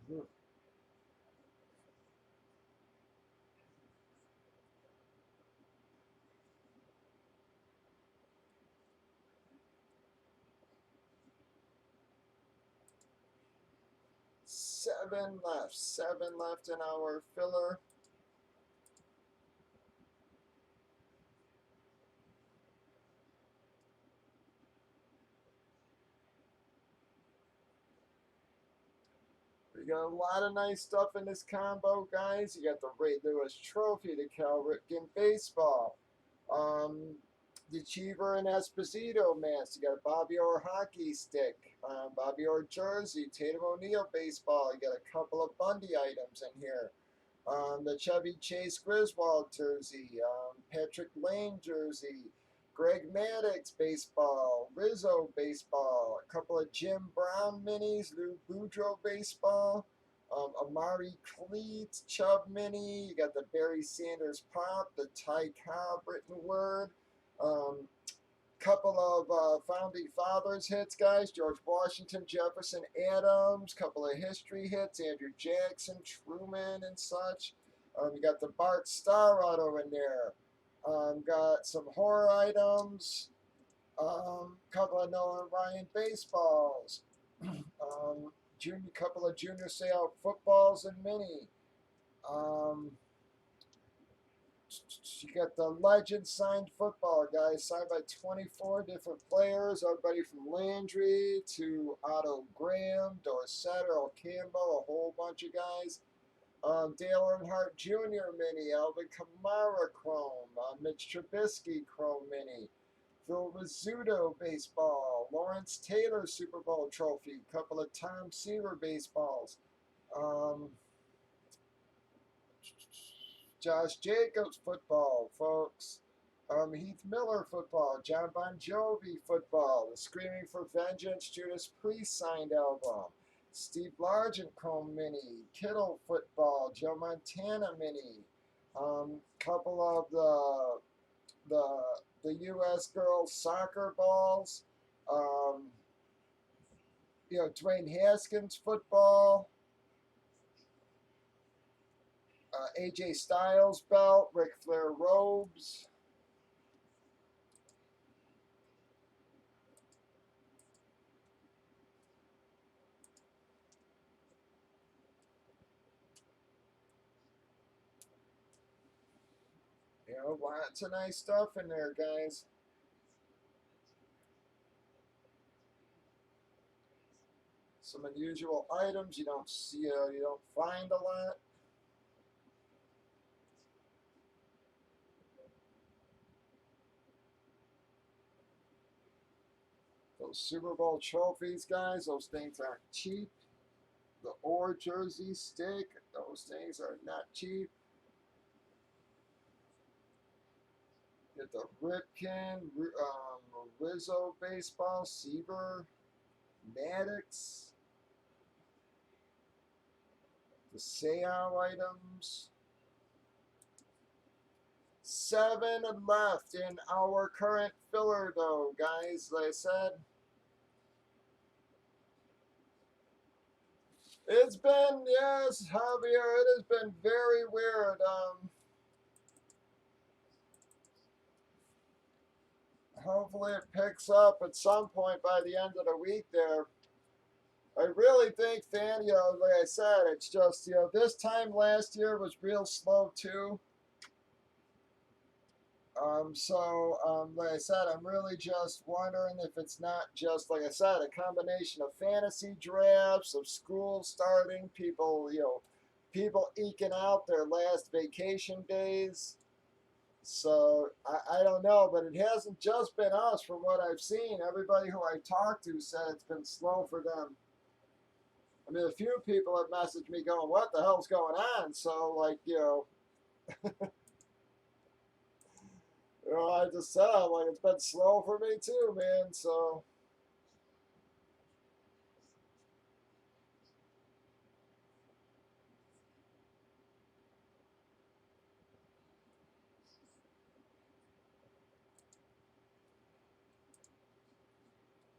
[SPEAKER 1] Hmm. 7 left. 7 left in our filler. We got a lot of nice stuff in this combo, guys. You got the Ray Lewis Trophy, the Cal Ripken Baseball, the Cheever and Esposito mask. You got a Bobby Orr hockey stick, Bobby Orr jersey, Tatum O'Neal baseball. You got a couple of Bundy items in here. The Chevy Chase Griswold jersey, Patrick Lane jersey, Greg Maddux baseball, Rizzo baseball, a couple of Jim Brown minis, Lou Boudreau baseball, Amari Cleats Chubb mini. You got the Barry Sanders pop, the Ty Cobb written word. Couple of founding fathers hits, guys. George Washington, Jefferson, Adams. Couple of history hits. Andrew Jackson, Truman, and such. You got the Bart Starr auto in there. Got some horror items. Couple of Nolan Ryan baseballs. Couple of junior sale footballs and mini. You got the Legend signed football, guys, signed by 24 different players, everybody from Landry to Otto Graham, Dorsett, Earl Campbell, a whole bunch of guys. Dale Earnhardt Jr. mini, Alvin Kamara chrome, Mitch Trubisky chrome mini, Phil Rizzuto baseball, Lawrence Taylor Super Bowl trophy, couple of Tom Seaver baseballs. Josh Jacobs football, folks. Heath Miller football, John Bon Jovi football, the Screaming for Vengeance Judas Priest signed album, Steve Largent chrome mini, Kittle football, Joe Montana mini, couple of the U.S. girls soccer balls, Dwayne Haskins football. AJ Styles belt, Ric Flair robes. Lots of nice stuff in there, guys. Some unusual items you don't see, you don't find a lot. Those Super Bowl trophies, guys, those things aren't cheap. The Orr jersey stick, those things are not cheap. Get the Ripken, Rizzo baseball, Seaver, Maddux, the Seau items. 7 left in our current filler, though, guys. Like I said, it's been, yes, Javier, it has been very weird. Hopefully it picks up at some point by the end of the week there. I really think, like I said, it's just, this time last year was real slow too. Like I said, I'm really just wondering if it's not just, like I said, a combination of fantasy drafts, of school starting, people eking out their last vacation days. So I don't know, but it hasn't just been us from what I've seen. Everybody who I've talked to said it's been slow for them. I mean, a few people have messaged me going, what the hell's going on? So, like, I just said, like, it's been slow for me too, man. So,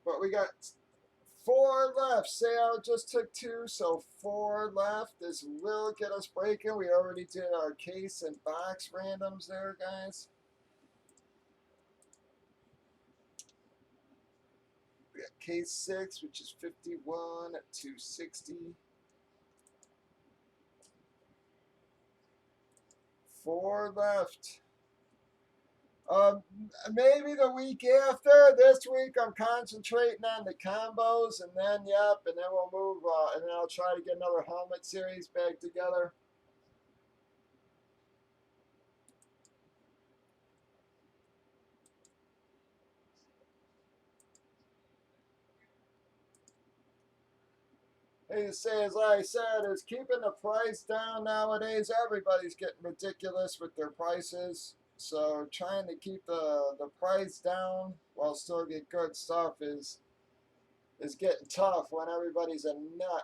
[SPEAKER 1] but we got 4 left. Sale just took 2, so 4 left. This will get us breaking. We already did our case and box randoms there, guys. We got case 6, which is 51 to 60. 4 left. Maybe the week after. This week I'm concentrating on the combos, and then and then we'll move. And then I'll try to get another helmet series back together. They say, as I said, is keeping the price down nowadays. Everybody's getting ridiculous with their prices. So trying to keep the price down while still get good stuff is getting tough when everybody's a nut.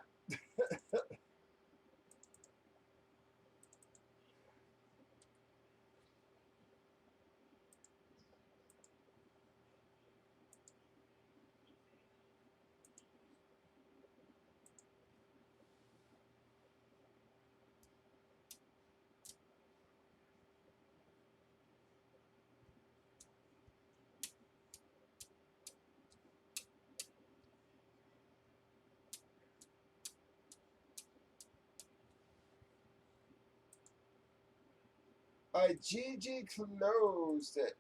[SPEAKER 1] GG closed it.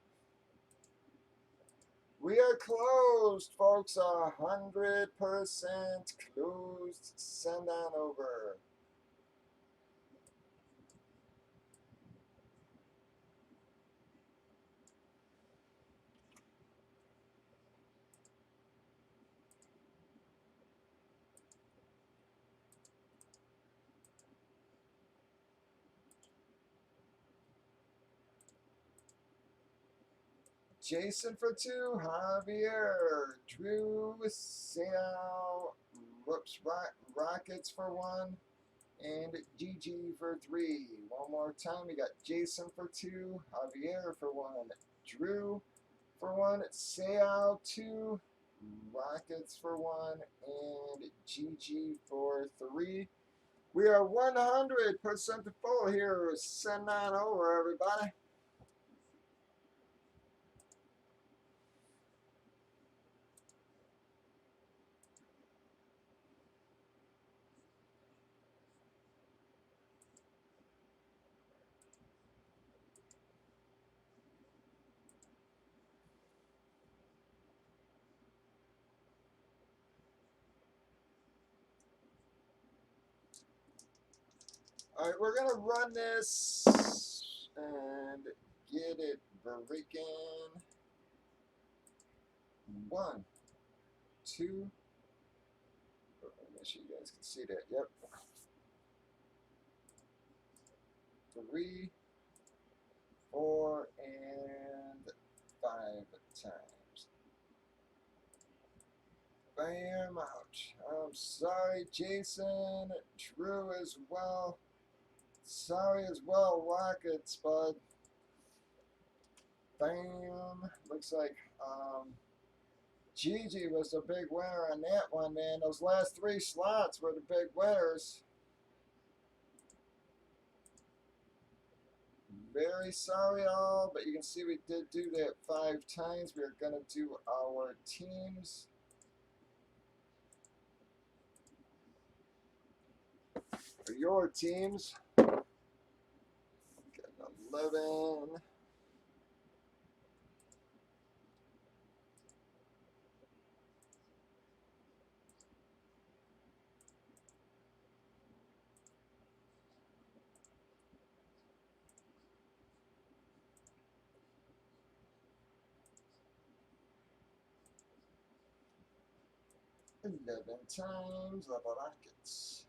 [SPEAKER 1] We are closed, folks. 100% closed. Send on over. Jason for 2, Javier, Drew, Sal, whoops, Rockets for 1, and GG for 3. One more time, we got Jason for 2, Javier for 1, Drew for 1, Sal 2, Rockets for 1, and GG for 3. We are 100% full here. Send on over, everybody. All right, we're gonna run this and get it breaking. 1, 2. Make sure you guys can see that. Yep. 3, 4, and 5 times. Bam, ouch. I'm sorry, Jason. Drew as well. Sorry as well, Rockets, bud. Bam. Looks like Gigi was the big winner on that one, man. Those last 3 slots were the big winners. Very sorry, all, but you can see we did do that 5 times. We're going to do our teams. For your teams, 11. Times the Rockets.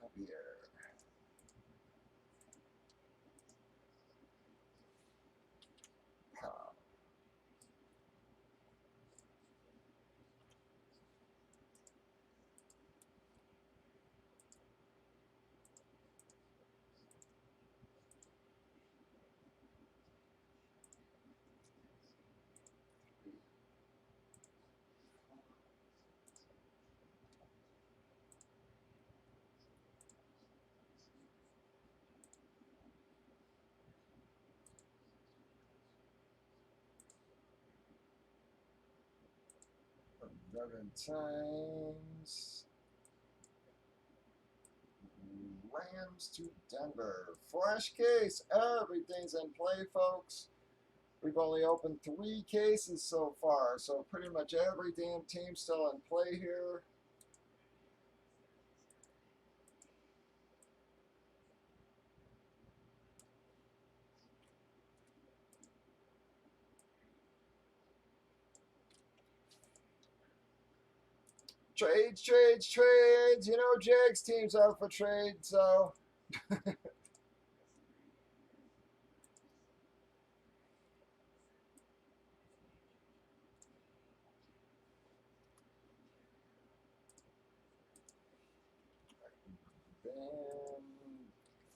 [SPEAKER 1] Javier. Pow. 11 times. Rams to Denver. Flash case. Everything's in play, folks. We've only opened 3 cases so far, so pretty much every damn team's still in play here. Trades. You know Jags team's out for trade, so. Bam.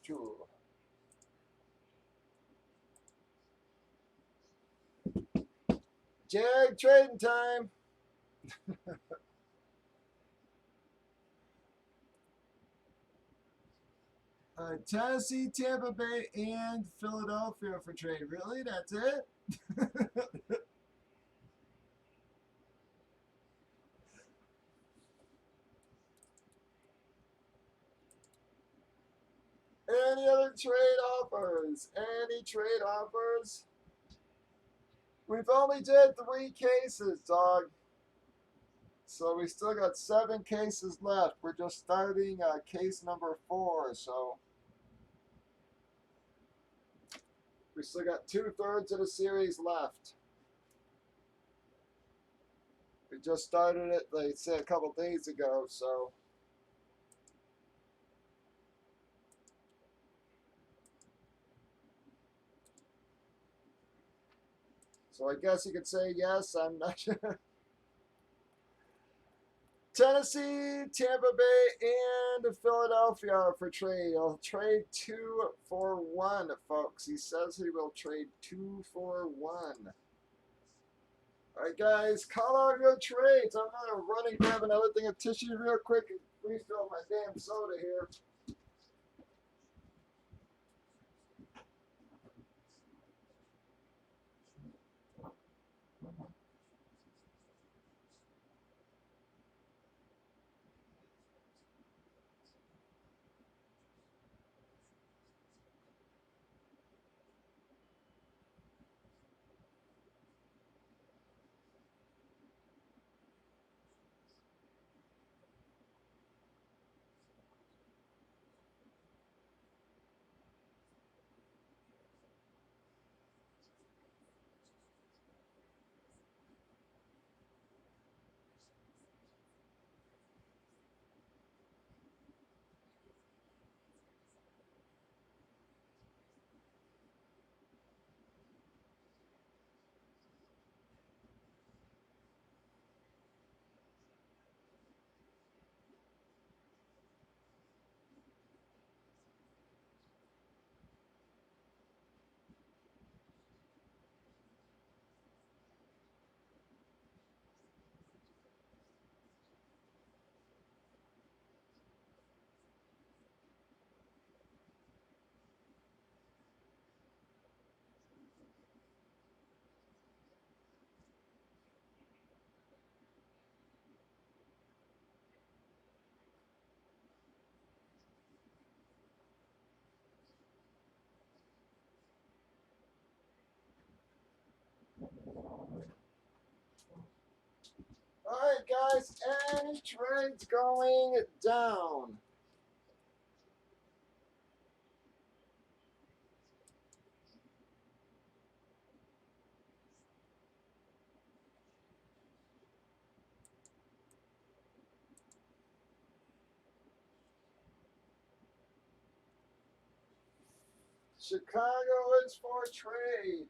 [SPEAKER 1] Two. Jag trading time. Tennessee, Tampa Bay, and Philadelphia for trade. Really? That's it? Any other trade offers? Any trade offers? We've only did 3 cases, dog. So we still got 7 cases left. We're just starting case number 4, so we still got 2/3 of the series left. We just started it, like I said, a couple days ago, so. So I guess you could say yes, I'm not sure. Tennessee, Tampa Bay, and Philadelphia for trade. I'll trade 2 for 1, folks. He says he will trade 2 for 1. All right, guys, call out your trades. I'm going to run and grab another thing of tissue real quick and refill my damn soda here. All right, guys, any trades going down? Chicago is for trade.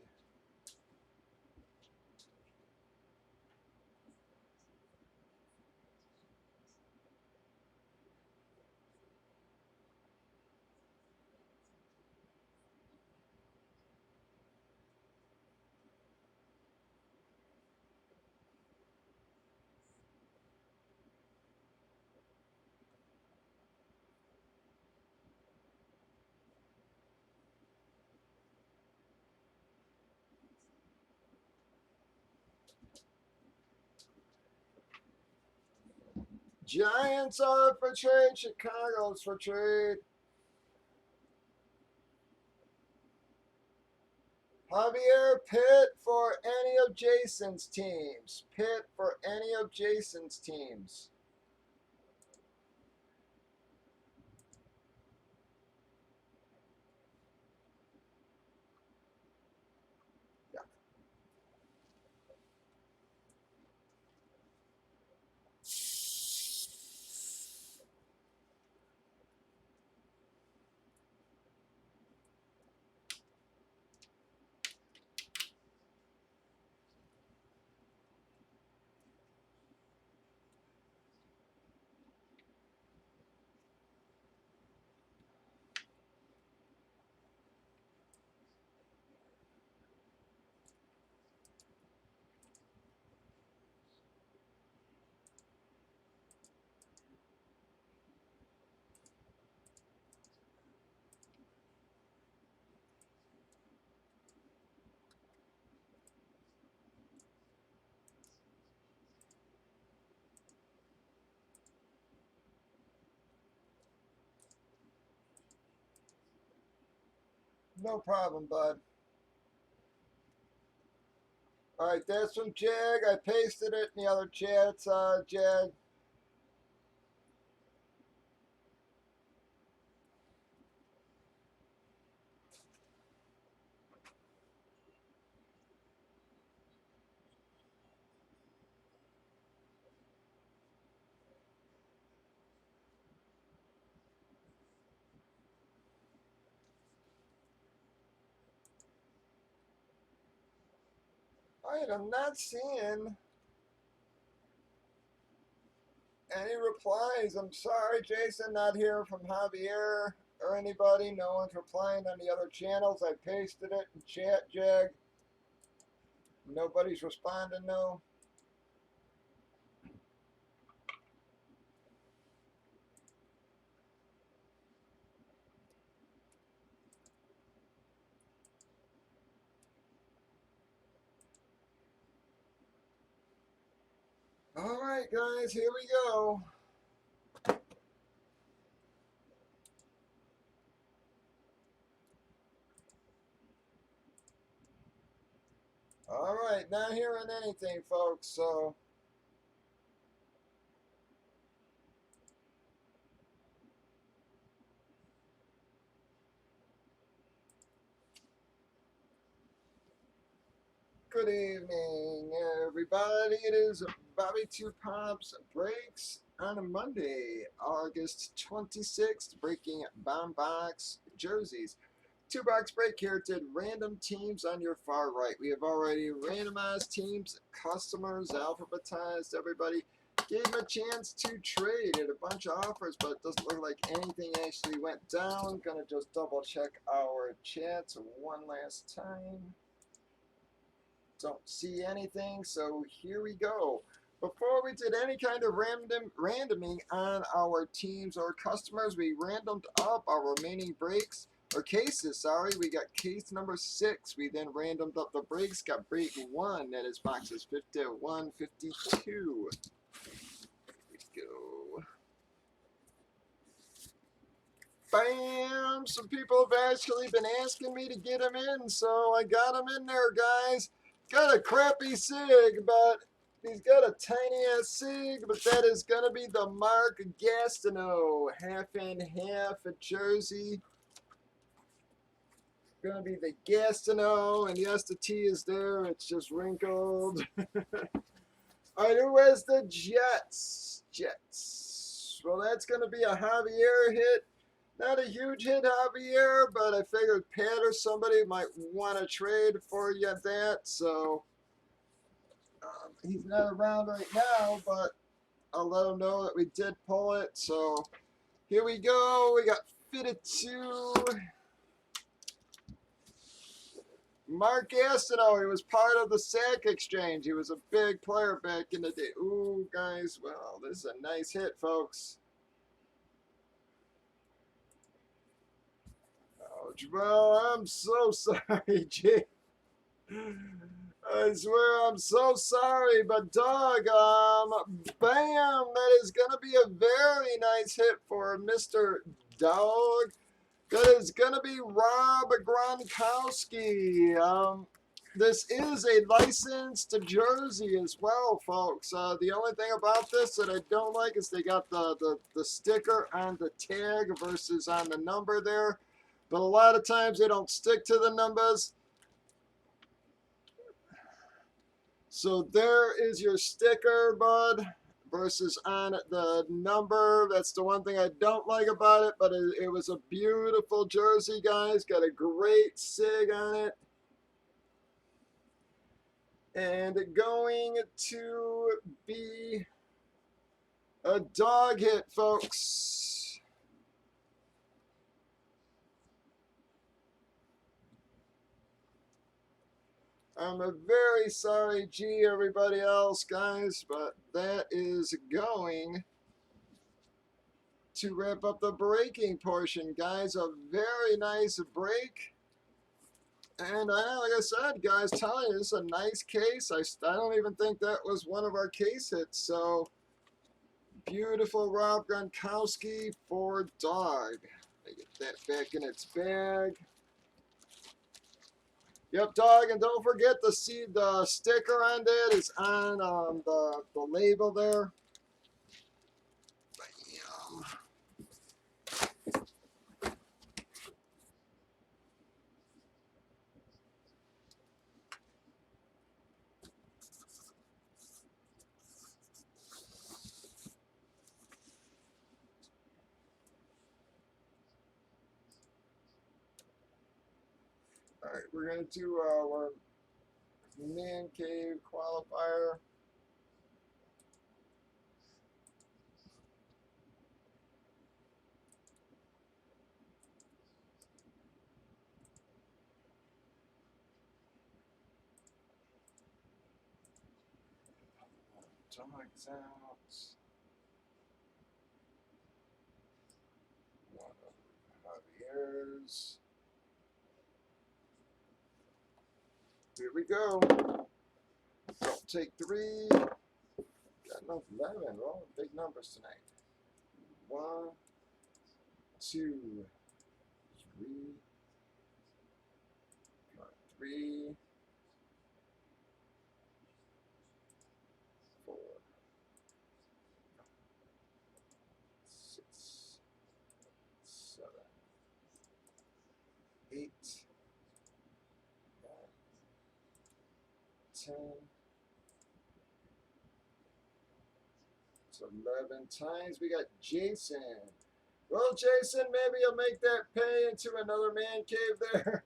[SPEAKER 1] Giants are for trade. Chicago's for trade. Javier Pitt for any of Jason's teams. Pitt for any of Jason's teams. Yeah. No problem, bud. All right, that's from Jag. I pasted it in the other chats, Jag. All right, I'm not seeing any replies. I'm sorry, Jason, not hearing from Javier or anybody. No one's replying on the other channels. I pasted it in chat, Jag. Nobody's responding, no. All right, guys, here we go. All right, not hearing anything, folks, so. Good evening, everybody. It is Bobby2popsbreaks on a Monday, August 26th, breaking bomb box jerseys. 2-box break here did random teams on your far right. We have already randomized teams, customers, alphabetized everybody. Gave them a chance to trade at a bunch of offers, but it doesn't look like anything actually went down. Gonna just double check our chats one last time. Don't see anything, so here we go. Before we did any kind of randoming on our teams or customers, we randomed up our remaining breaks, or cases, sorry. We got case number 6. We then randomed up the breaks, got break 1, that is boxes 51, 52. Here we go. Bam! Some people have actually been asking me to get them in, so I got them in there, guys. Got a crappy SIG, but he's got a tiny ass SIG, but that is going to be the Mark Gastineau. Half and half a jersey. Going to be the Gastineau, and yes, the T is there. It's just wrinkled. All right, who has the Jets? Jets. Well, that's going to be a Javier hit. Not a huge hit, Javier, but I figured Pat or somebody might want to trade for you at that. So he's not around right now, but I'll let him know that we did pull it. So here we go. We got fitted to Mark Gastineau. He was part of the sack exchange. He was a big player back in the day. Ooh, guys, well, this is a nice hit, folks. Well, I'm so sorry, Jay. I swear I'm so sorry, but dog, bam, that is gonna be a very nice hit for Mr. Dog. That is gonna be Rob Gronkowski. This is a licensed jersey as well, folks. The only thing about this that I don't like is they got the sticker on the tag versus on the number there. But a lot of times they don't stick to the numbers. So there is your sticker, bud, versus on the number. That's the one thing I don't like about it, but it was a beautiful jersey, guys. Got a great SIG on it. And going to be a dog hit, folks. I'm very sorry, G, everybody else, guys, but that is going to wrap up the breaking portion, guys. A very nice break. And like I said, guys, telling you, this is a nice case. I don't even think that was one of our case hits. So, beautiful Rob Gronkowski for dog. I get that back in its bag. Yep, dog, and don't forget to see the sticker on that is on the label there. Bam. All right, we're gonna do our man cave qualifier. Dogs out. One of Javier's. Here we go. Don't take three. Got enough 11. Rolling big numbers tonight. 1, 2, 3. 3, 4, 6, 7, 8, 9, 10. It's 11 times. We got Jason. Well, Jason, maybe you'll make that pay into another man cave there.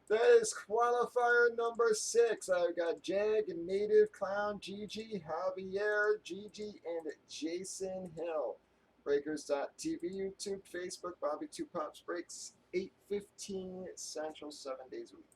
[SPEAKER 1] That is qualifier number 6. I've got Jag, Native, Clown, Gigi, Javier, Gigi, and Jason Hill. Breakers.tv, YouTube, Facebook, Bobby2popsbreaks, 8:15 Central, 7 days a week.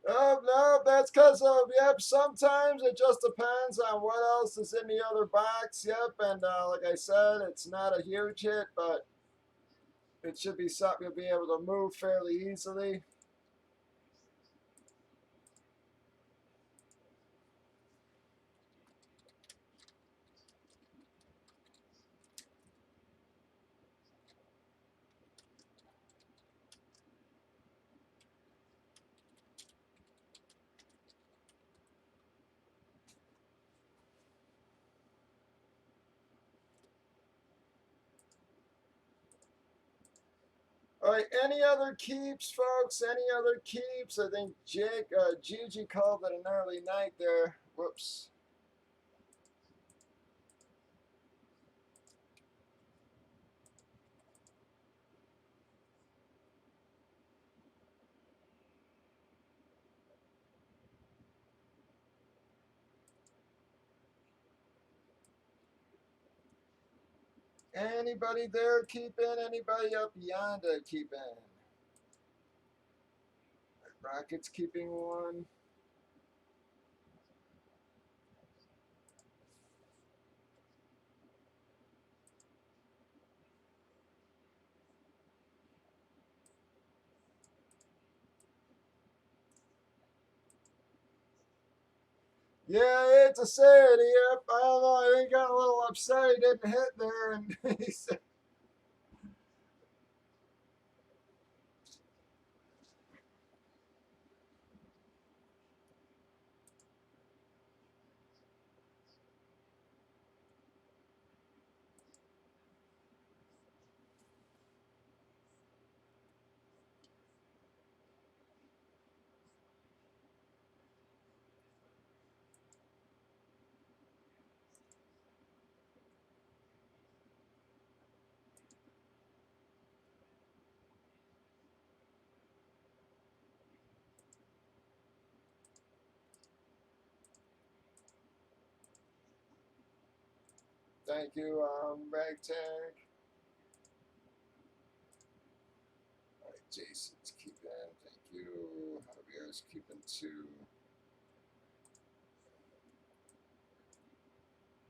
[SPEAKER 1] Oh, no, that's because of, yep, sometimes it just depends on what else is in the other box. Yep, and like I said, it's not a huge hit, but it should be something you'll be able to move fairly easily. All right, any other keeps, folks? Any other keeps? I think Gigi called it an early night there. Whoops. Anybody there keeping? Anybody up beyond keeping? Rockets keeping one. Yeah, I hate to say it. Yep, I don't know. He got a little upset. He didn't hit there, and he said, "Thank you, Ragtag." All right, Jason's keeping. Thank you. Javier's keeping 2.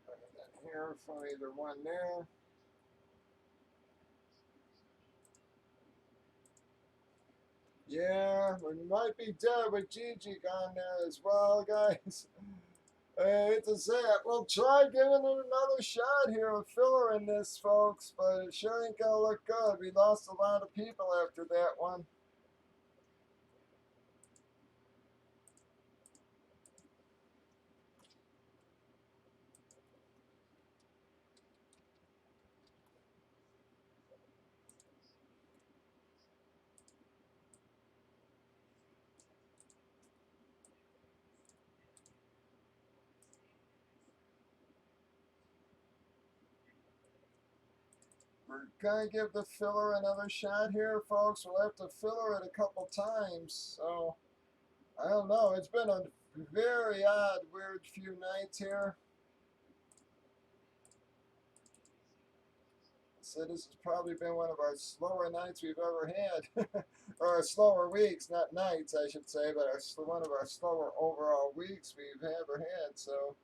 [SPEAKER 1] All right, then here for either one there. Yeah, we might be dead with Gigi gone there as well, guys. I hate to say it. We'll try giving it another shot here, a filler in this, folks, but it sure ain't gonna look good. We lost a lot of people after that one. We're gonna give the filler another shot here, folks. We'll have to filler it a couple times. So, I don't know. It's been a very odd, weird few nights here. So this has probably been one of our slower nights we've ever had. Or slower weeks, not nights, I should say, but one of our slower overall weeks we've ever had. So,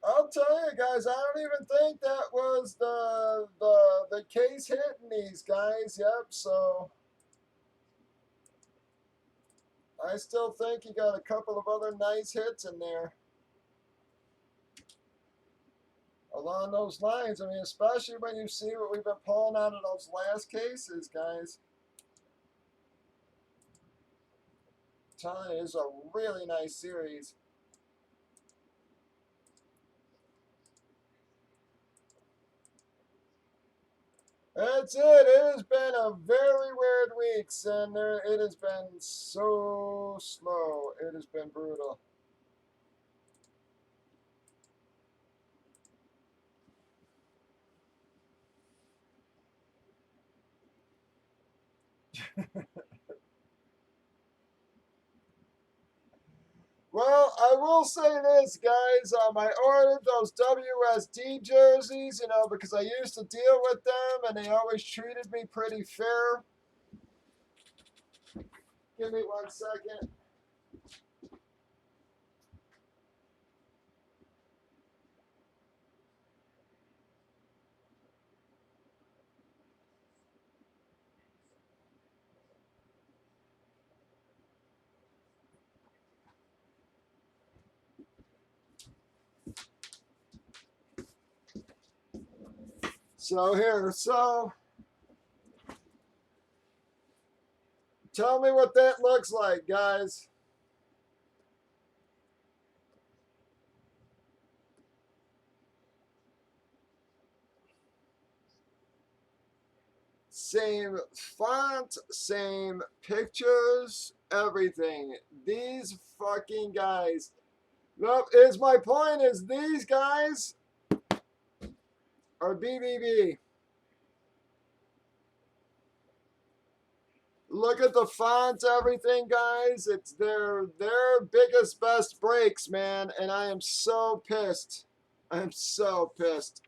[SPEAKER 1] I'll tell you guys, I don't even think that was the case hitting these guys. Yep. So I still think he got a couple of other nice hits in there along those lines. I mean, especially when you see what we've been pulling out of those last cases, guys. I'm telling you, it's a really nice series. That's it. It has been a very weird week, and it has been so slow. It has been brutal. Well, I will say this, guys. I ordered those WSD jerseys, because I used to deal with them, and they always treated me pretty fair. Give me 1 second. So tell me what that looks like, guys. Same font, same pictures, everything. These fucking guys. Nope, is my point is these guys are BBB. Look at the font, everything, guys. It's their biggest best breaks, man, and I am so pissed. I'm so pissed.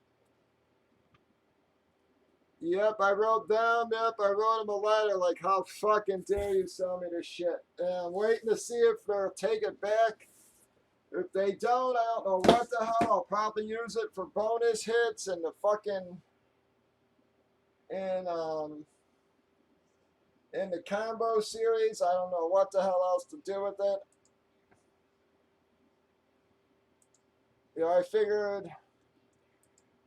[SPEAKER 1] Yep, I wrote them. Yep, I wrote them a letter like, how fucking dare you sell me this shit? And I'm waiting to see if they'll take it back. If they don't, I don't know what the hell. I'll probably use it for bonus hits and the fucking and in the combo series. I don't know what the hell else to do with it. I figured.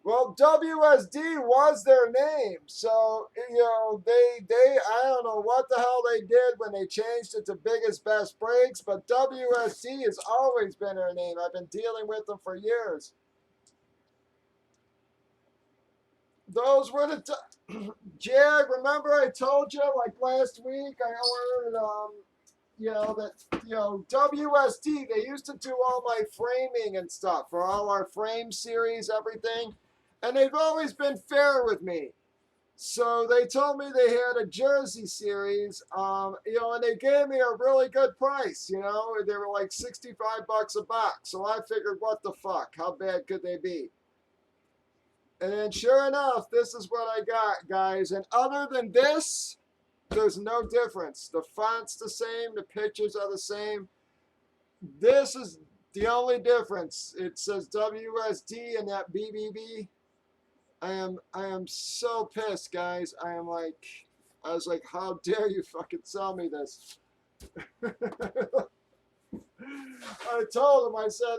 [SPEAKER 1] Well, WSD was their name, so they I don't know what the hell they did when they changed it to Biggest Best Breaks, but WSD has always been their name. I've been dealing with them for years. Those were the Jag. Remember I told you like last week I ordered WSD. They used to do all my framing and stuff for all our frame series, everything. And they've always been fair with me. So they told me they had a jersey series, and they gave me a really good price. They were like $65 a box. So I figured, what the fuck? How bad could they be? And then sure enough, this is what I got, guys. And other than this, there's no difference. The font's the same. The pictures are the same. This is the only difference. It says WSD and that BBB. I am so pissed, guys. I was like, how dare you fucking sell me this? I told him, I said,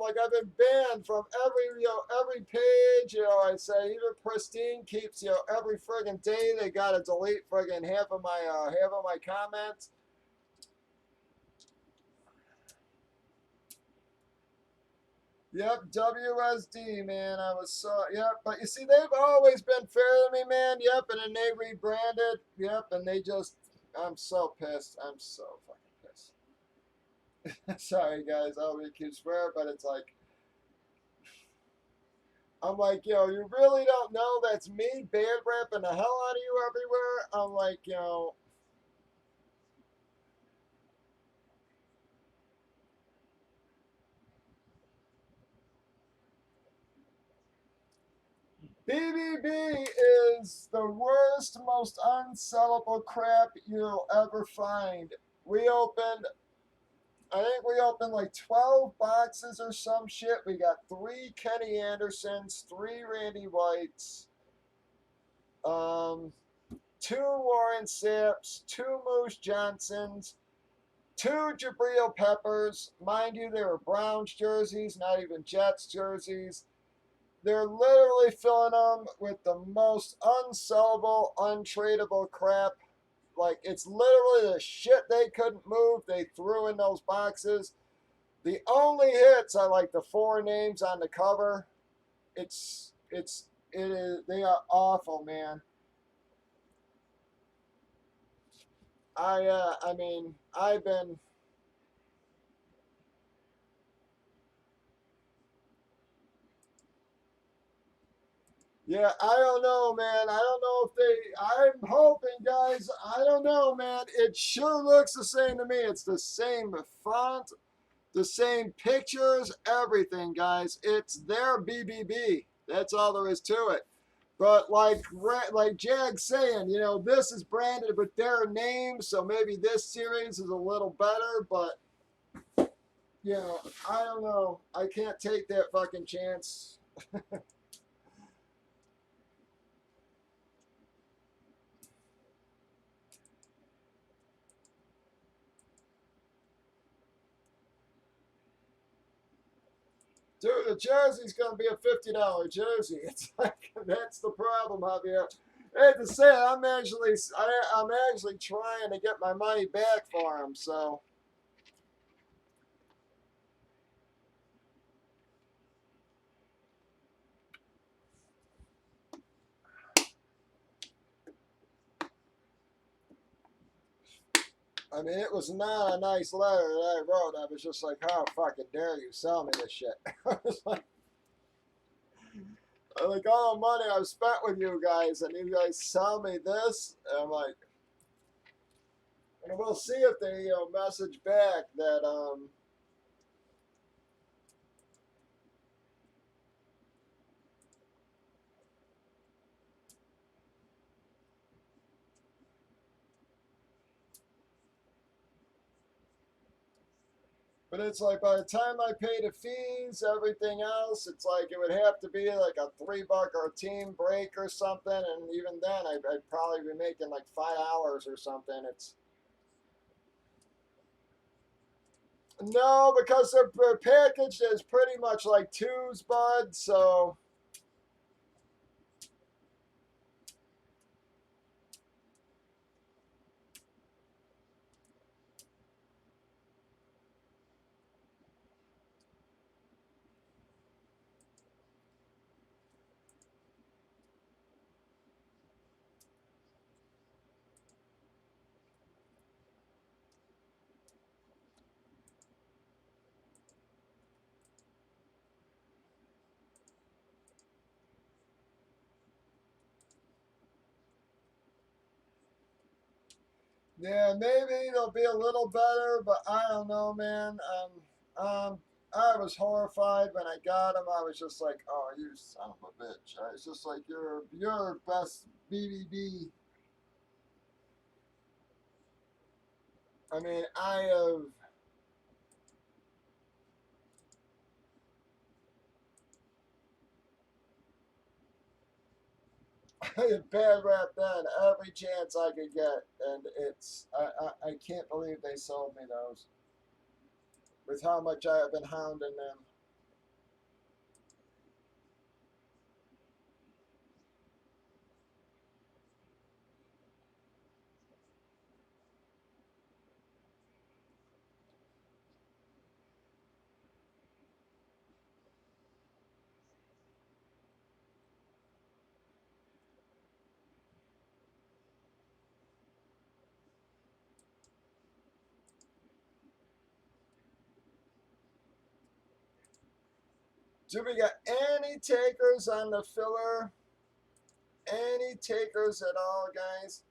[SPEAKER 1] like I've been banned from every page. I say even Pristine keeps, every friggin' day they gotta delete friggin' half of my comments. Yep, WSD, man. I was so, yep. But you see, they've always been fair to me, man. Yep, and then they rebranded. Yep, and they just, I'm so pissed. I'm so fucking pissed. Sorry, guys. I'll keep swearing, but it's like, I'm like, you really don't know that's me bad rapping the hell out of you everywhere. I'm like, BBB is the worst, most unsellable crap you'll ever find. We opened, I think we opened like 12 boxes or some shit. We got 3 Kenny Andersons, 3 Randy Whites, um, 2 Warren Saps, 2 Moose Johnsons, 2 Jabril Peppers. Mind you, they were Browns jerseys, not even Jets jerseys. They're literally filling them with the most unsellable, untradeable crap. Like, it's literally the shit they couldn't move, they threw in those boxes. The only hits are like the 4 names on the cover. They are awful, man. I mean, I've been, yeah, I don't know, man. I don't know if I'm hoping, guys. I don't know, man. It sure looks the same to me. It's the same font, the same pictures, everything, guys. It's their BBB. That's all there is to it. But like Jag's saying, this is branded with their name, so maybe this series is a little better. But I don't know. I can't take that fucking chance. Dude, the jersey's gonna be a $50 jersey. It's like that's the problem, Javier. I hate to say it, I'm actually trying to get my money back for him. So I mean, it was not a nice letter that I wrote. I was just like, how fucking dare you sell me this shit? I was like all the money I've spent with you guys, and you guys sell me this. And I'm like, and we'll see if they message back that But it's like by the time I pay the fees, everything else, it's like it would have to be like a $3 or a team break or something, and even then, I'd probably be making like $5 or something. It's no, because their package is pretty much like twos, bud. So yeah, maybe they'll be a little better, but I don't know, man. I was horrified when I got them. I was just like, "Oh, you son of a bitch!" It's just like your best BBB. I mean, I have. bad rap then every chance I could get, and I can't believe they sold me those with how much I have been hounding them. Do we got any takers on the filler? Any takers at all, guys?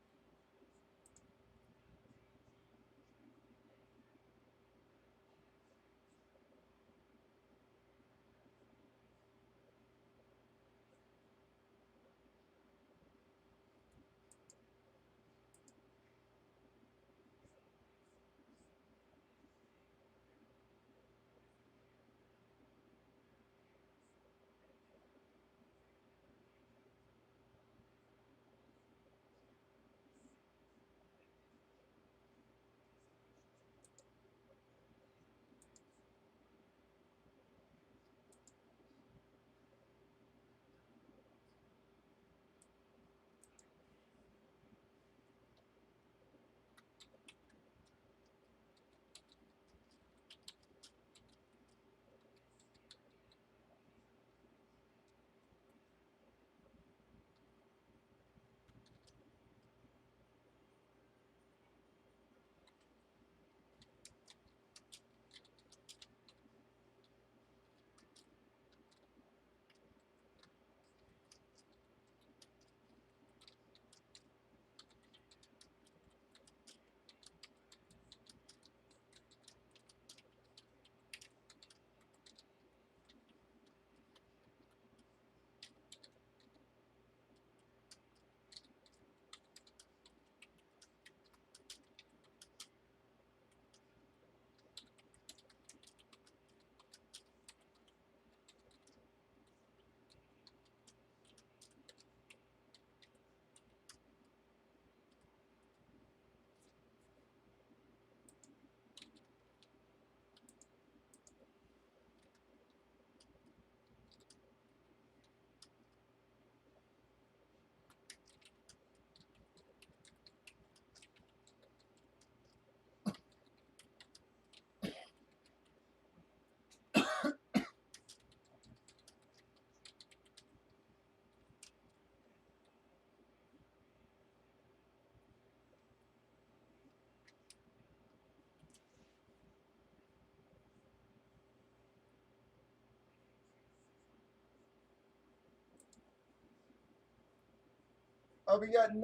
[SPEAKER 1] Oh, we got 9.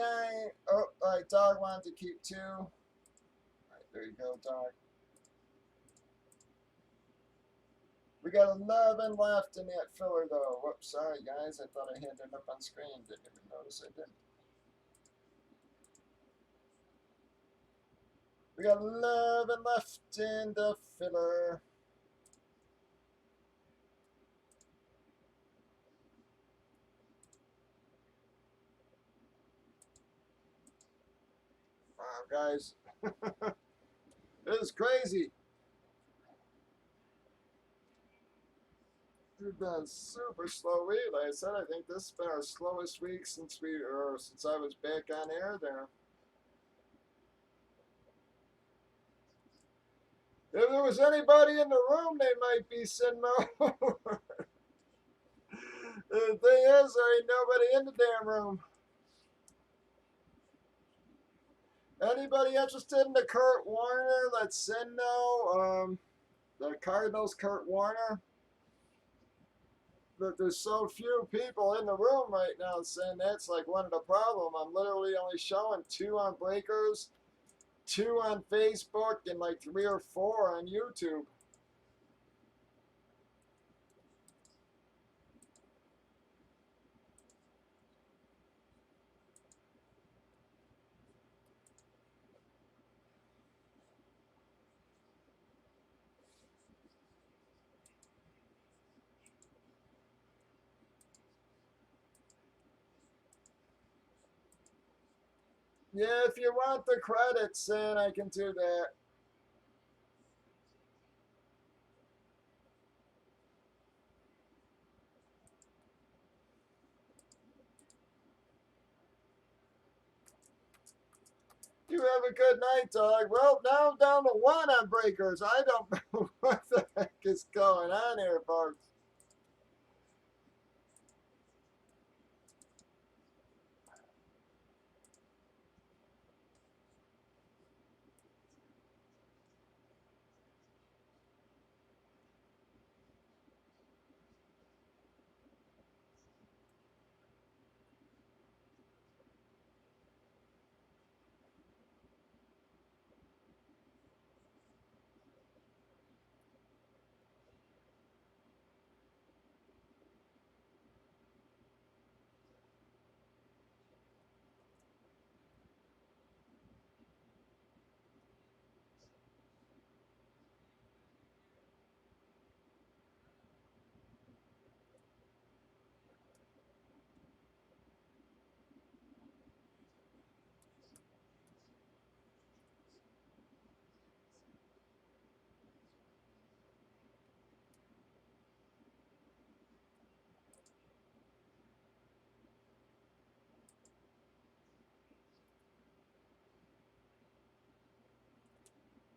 [SPEAKER 1] Oh, all right, dog wanted to keep 2. All right, there you go, dog. We got 11 left in that filler, though. Whoops, sorry, guys. I thought I had it up on screen. Didn't even notice I didn't. We got 11 left in the filler. Wow, guys. It is crazy. It's been a super slow week. Like I said, I think this has been our slowest week since since I was back on air there. If there was anybody in the room, they might be sitting over. The thing is, there ain't nobody in the damn room. Anybody interested in the Kurt Warner? Let's send no. The Cardinals, Kurt Warner. But there's so few people in the room right now saying that's like one of the problem. I'm literally only showing 2 on Breakers, 2 on Facebook, and like 3 or 4 on YouTube. Yeah, if you want the credits, then I can do that. You have a good night, dog. Well, now I'm down to one on breakers. I don't know what the heck is going on here, folks.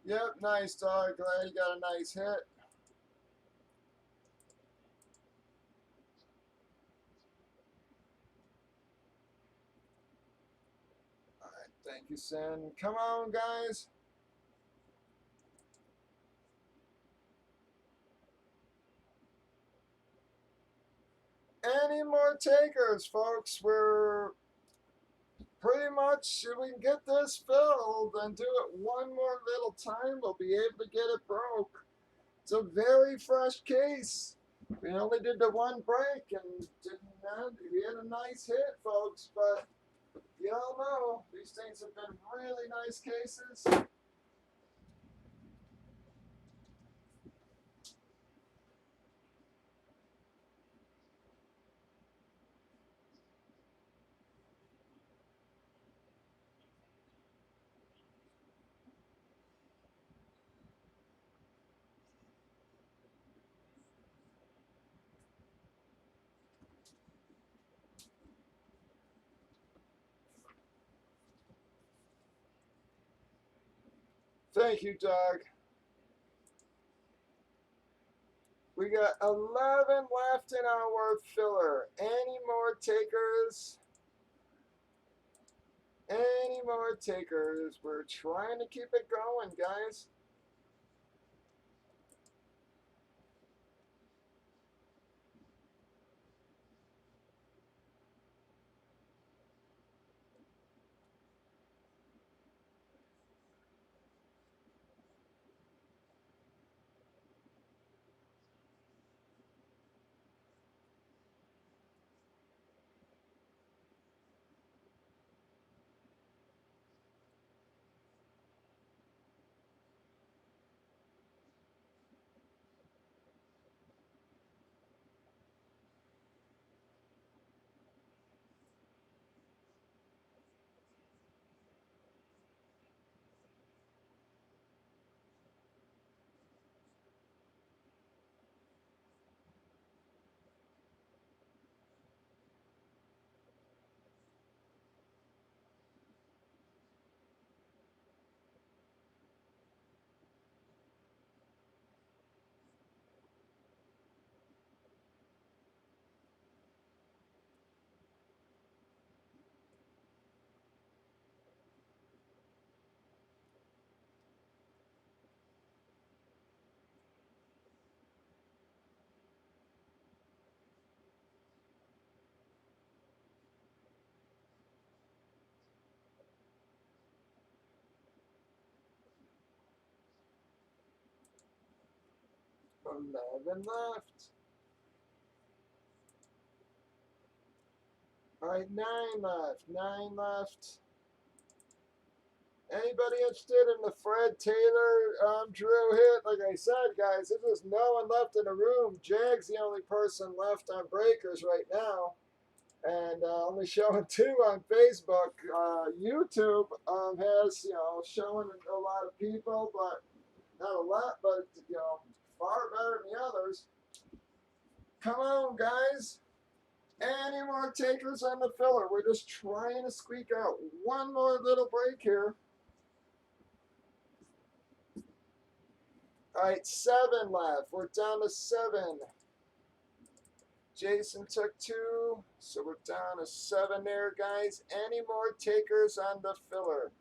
[SPEAKER 1] Yep, nice, dog. Glad you got a nice hit. All right, thank you, Sin. Come on, guys. Any more takers, folks? We're pretty much, if we can get this filled and do it one more little time, we'll be able to get it broke. It's a very fresh case. We only did the one break and we had a nice hit, folks, but you all know these things have been really nice cases. Thank you, Doug. We got 11 left in our filler. Any more takers? Any more takers? We're trying to keep it going, guys. Eleven left. All right, nine left. Nine left. Anybody interested in the Fred Taylor Drew hit? Like I said, guys, there's no one left in the room. Jag's the only person left on breakers right now. and only showing 2 on Facebook. YouTube has, showing a lot of people, but not a lot, but, far better than the others. Come on, guys. Any more takers on the filler? We're just trying to squeak out one more little break here. All right, 7 left. We're down to 7. Jason took 2, so we're down to 7 there, guys. Any more takers on the filler?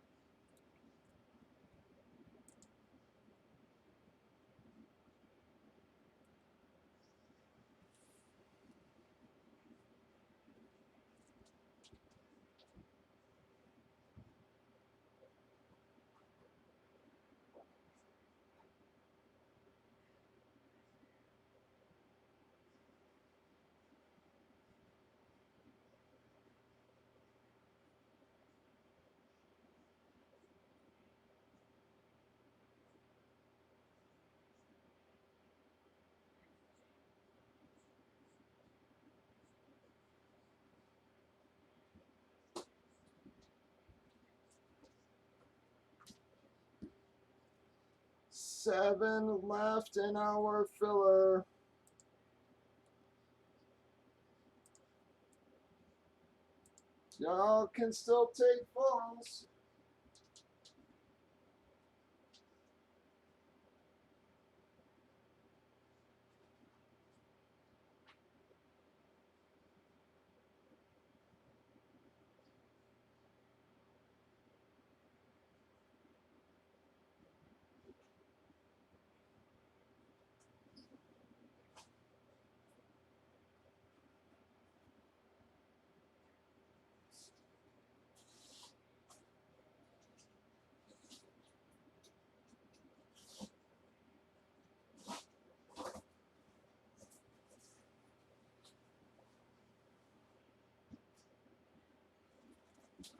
[SPEAKER 1] Seven left in our filler. Y'all can still take falls.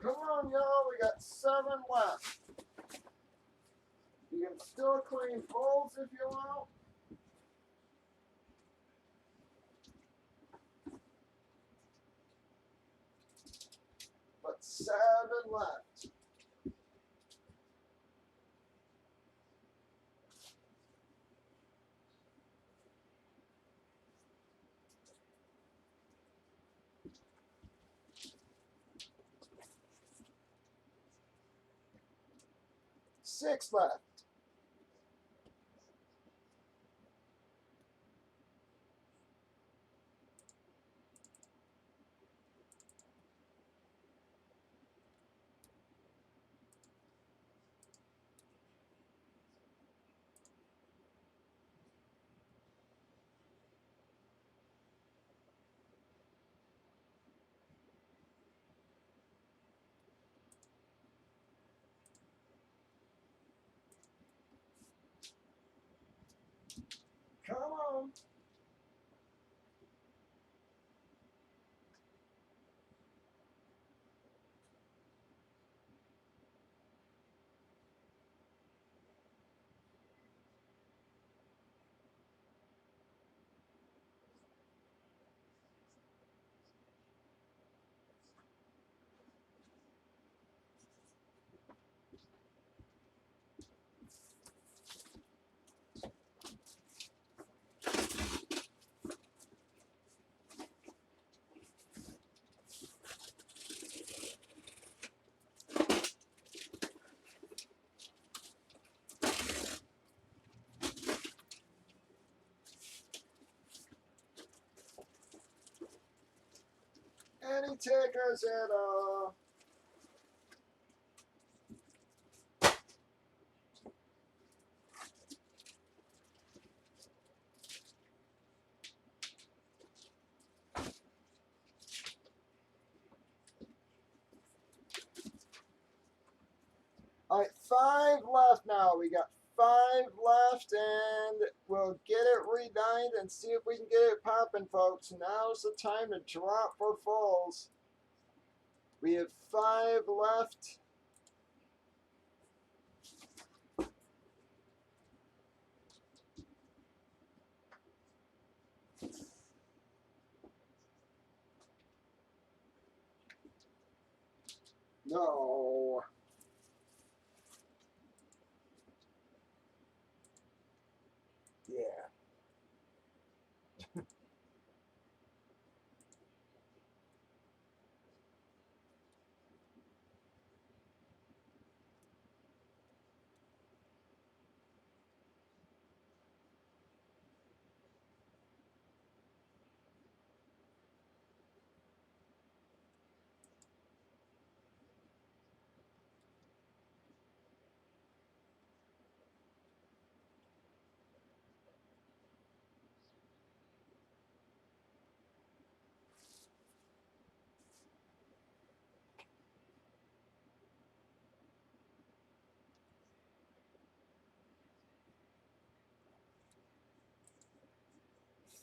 [SPEAKER 1] Come on, y'all. We got 7 left. You can still claim falls if you want. But 7 left. Six left. Come on. Any takers at all? All right, 5 left now. We got 5 left, and we'll get it redined and see if we can get it popping, folks. Now's the time to drop for falls. We have 5 left. No. Yeah.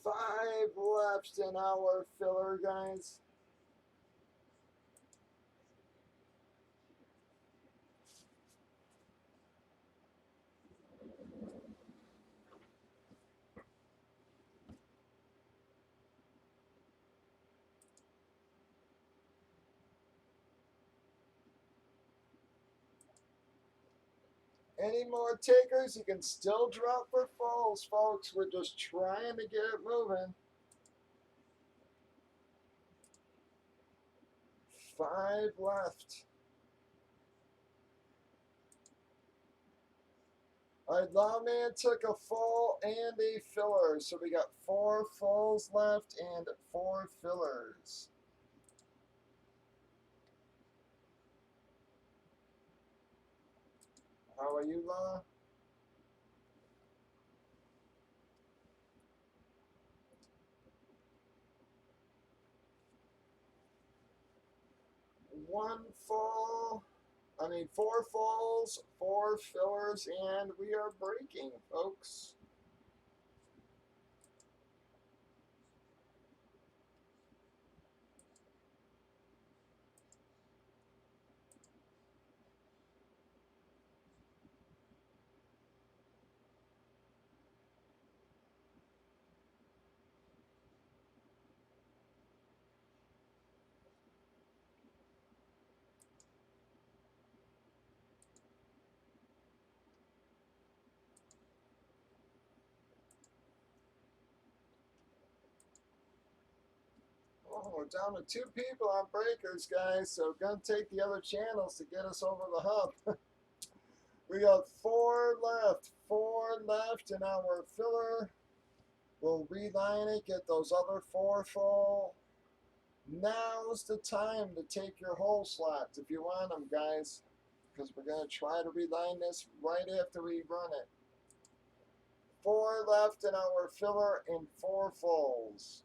[SPEAKER 1] 5 left in our filler, guys. Any more takers? You can still drop for falls, folks. We're just trying to get it moving. 5 left. All right, Lawman took a full and a filler. So we got 4 fulls left and 4 fillers. How are you, Law? One full. 4 fulls, 4 fillers, and we are breaking, folks. Oh, we're down to 2 people on breakers, guys. So gonna take the other channels to get us over the hump. We got 4 left. 4 left in our filler. We'll reline it, get those other 4 full. Now's the time to take your hole slots if you want them, guys. Because we're going to try to reline this right after we run it. 4 left in our filler and 4 fulls.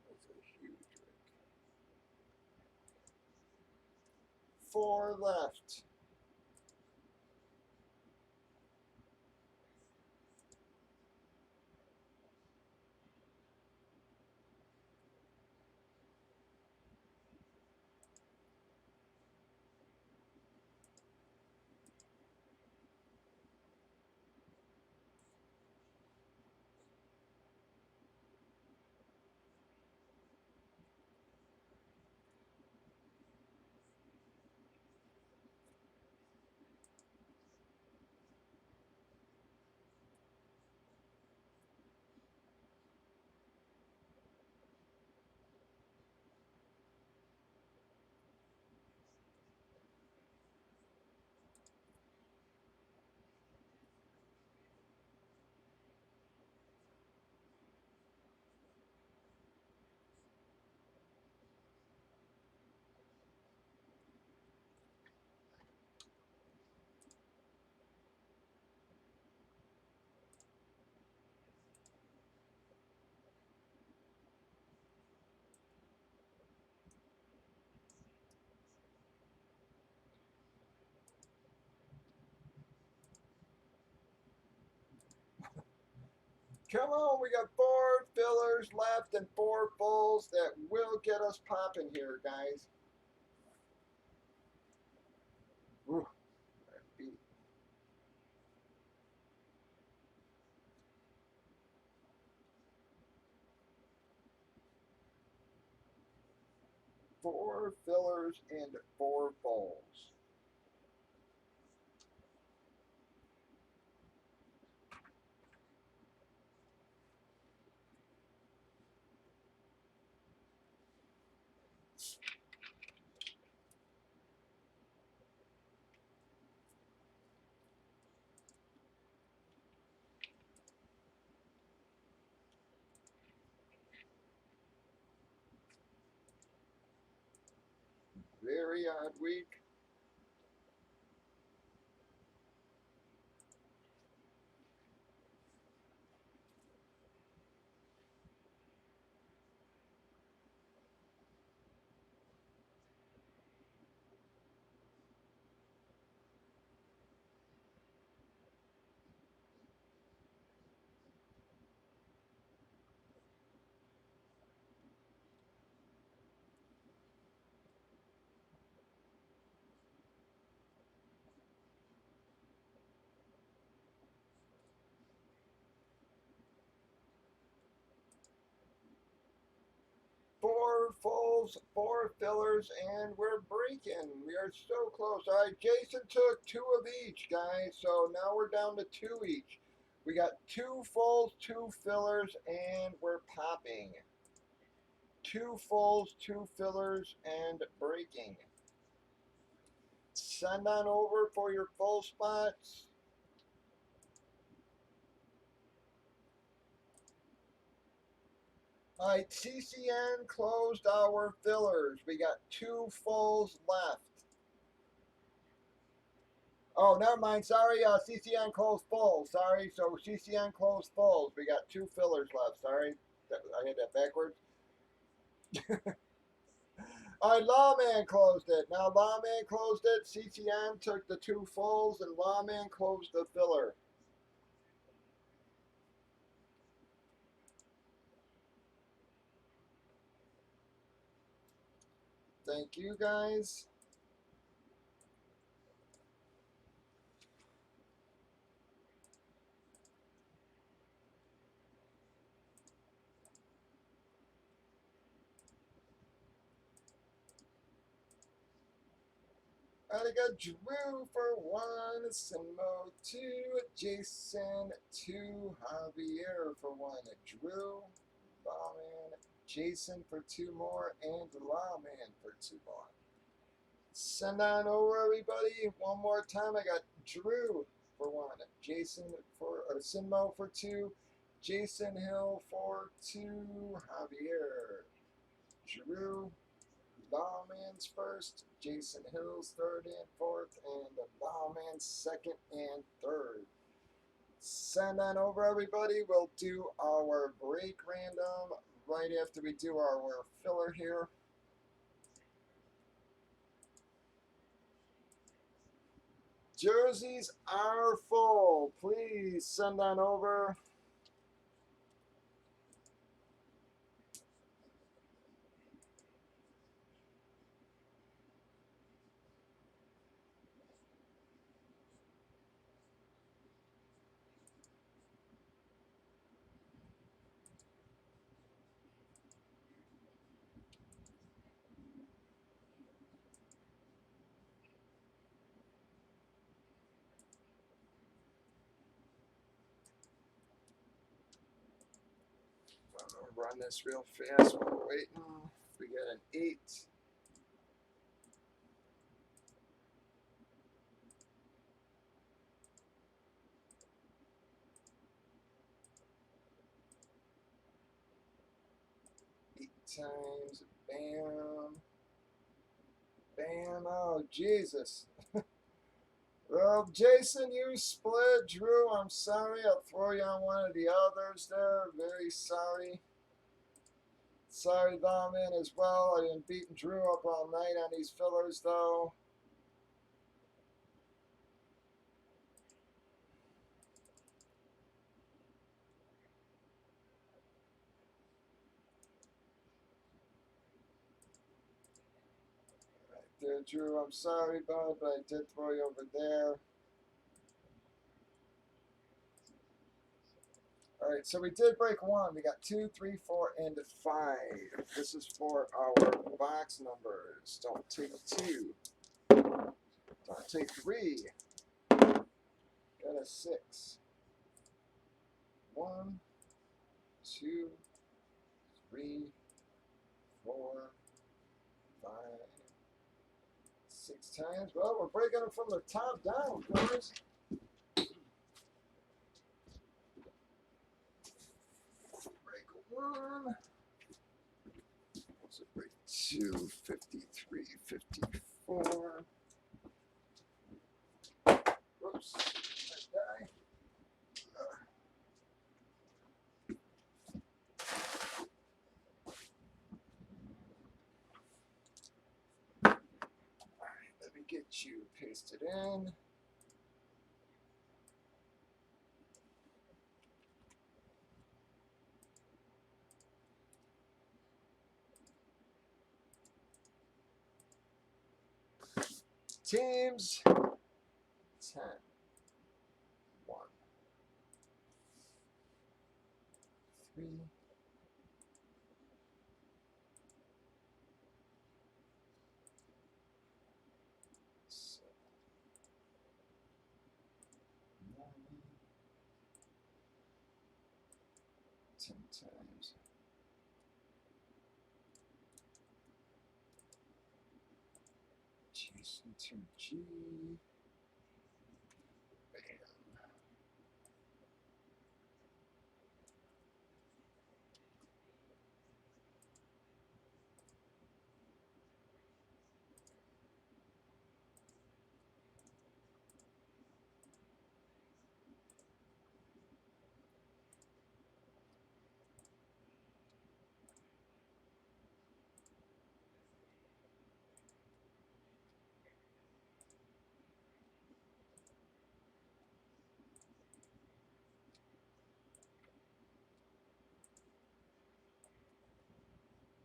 [SPEAKER 1] That's a huge drink. 4 left. Come on, we got 4 fillers left and 4 fulls that will get us popping here, guys. Ooh, that beat. 4 fillers and 4 fulls. Very odd week. Four fulls, 4 fillers, and we're breaking. We are so close. All right, Jason took 2 of each, guys. So now we're down to 2 each. We got 2 fulls, 2 fillers, and we're popping. 2 fulls, 2 fillers, and breaking. Send on over for your full spots. All right, CCN closed our fillers. We got 2 fulls left. Oh, never mind. Sorry, CCN closed full. Sorry, so CCN closed fulls. We got 2 fillers left. Sorry, I had that backwards. All right, Lawman closed it. Now Lawman closed it. CCN took the 2 fulls, and Lawman closed the filler. Thank you, guys. I got Drew for 1, Simo 2, Jason 2, Javier for 1, Drew, Lawman, Jason for 2 more, and Lawman for 2 more. Send on over, everybody. One more time. I got Drew for 1, Jason for Sinmo for 2, Jason Hill for 2, Javier, Drew, Lawman's first, Jason Hill's third and fourth, and the Lawman's second and third. Send on over, everybody. We'll do our break random right after we do our filler here. Jerseys are full. Please send on over. I'm gonna run this real fast while we're waiting. We got an 8. 8 times. Bam. Bam. Oh, Jesus. Well, Jason, you split. Drew, I'm sorry. I'll throw you on one of the others there. Very sorry. Sorry, Lawman, as well. I've been beating Drew up all night on these fillers, though. good, Drew. I'm sorry, bud, but I did throw you over there. All right, so we did break one. We got 2, 3, 4, and 5. This is for our box numbers. Don't take 2. Don't take 3. Got a 6. 1, 2, 3, 4, 5, 6 times. Well, we're breaking them from the top down, boys. Break 1. So break 2, 53, 54. Whoops, I die. Let me get you pasted in. Teams, 10, 1, 3, 7, 9, 10 times. Jason to G. Bam.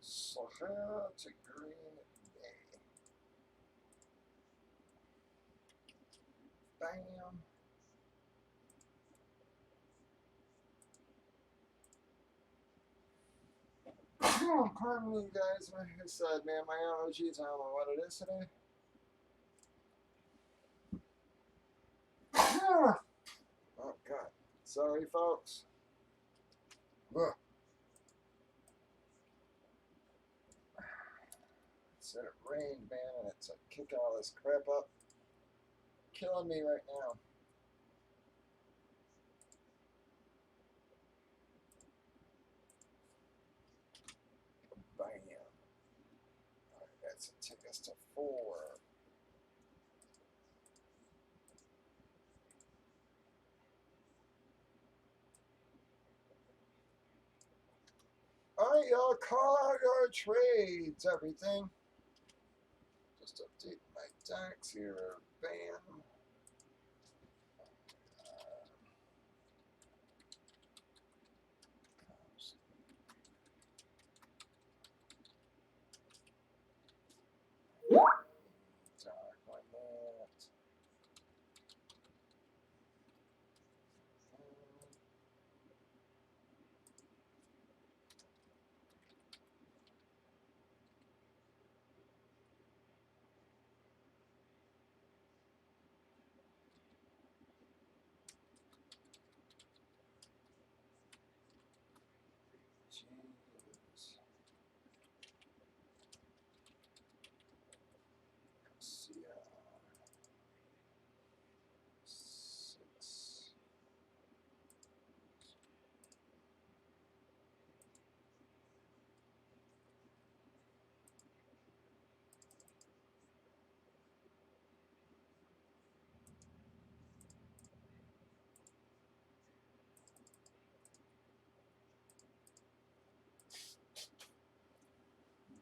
[SPEAKER 1] Sahara to Green Bay. Bam. Oh, pardon me, guys. Like I said, man, my allergies, I don't know what it is today. Oh, God. Sorry, folks. Ugh. Said it rained, man, and it's like kick all this crap up. Killing me right now. Bam. Alright, that's a take us to 4. Alright, y'all, call out your trades, everything. Just update my decks here. Bam. Dark like that. Jeez. See, 6.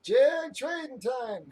[SPEAKER 1] Jag trading time.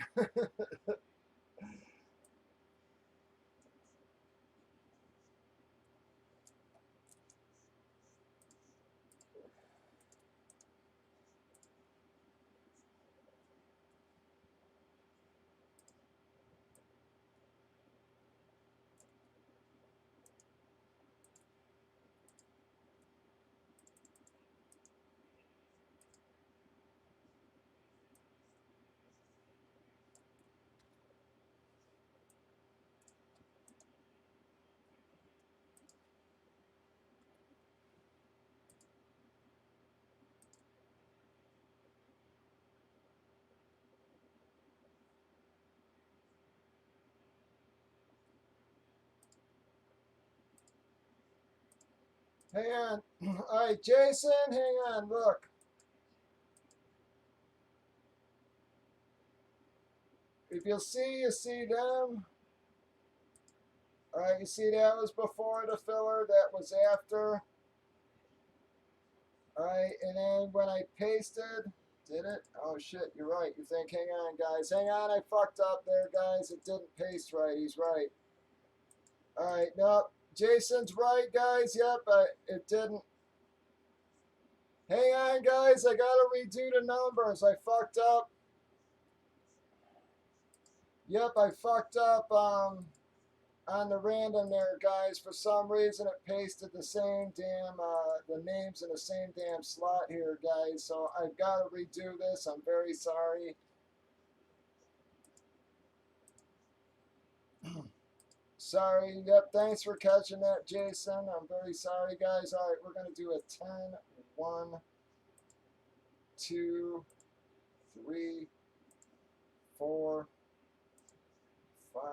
[SPEAKER 1] Hang on. All right, Jason, hang on. Look. If you see them. All right, you see that was before the filler. That was after. All right, and then when I pasted, did it? Oh shit, you're right. You think, hang on, guys. Hang on, I fucked up there, guys. It didn't paste right. He's right. All right, nope. Jason's right, guys. Yep, it didn't. Hang on, guys. I gotta redo the numbers. I fucked up. Yep, I fucked up on the random there, guys. For some reason, it pasted the same damn the names in the same damn slot here, guys. So I've got to redo this. I'm very sorry. Sorry. Yep. Thanks for catching that, Jason. I'm very sorry, guys. All right, we're gonna do a 10, 1, 2, 3, 4, 5,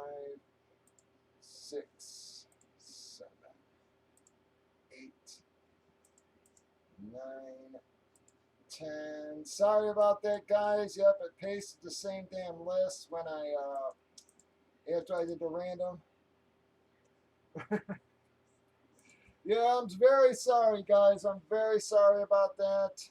[SPEAKER 1] 6, 7, 8, 9, 10. Sorry about that, guys. Yep, it pasted the same damn list when after I did the random. Yeah, I'm very sorry, guys. I'm very sorry about that.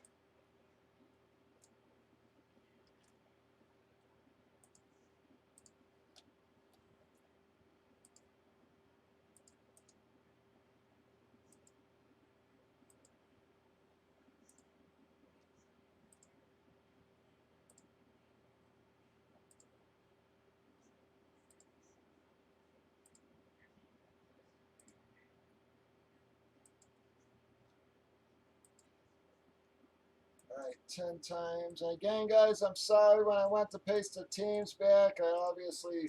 [SPEAKER 1] All right, 10 times. And again, guys, I'm sorry when I went to paste the teams back. I obviously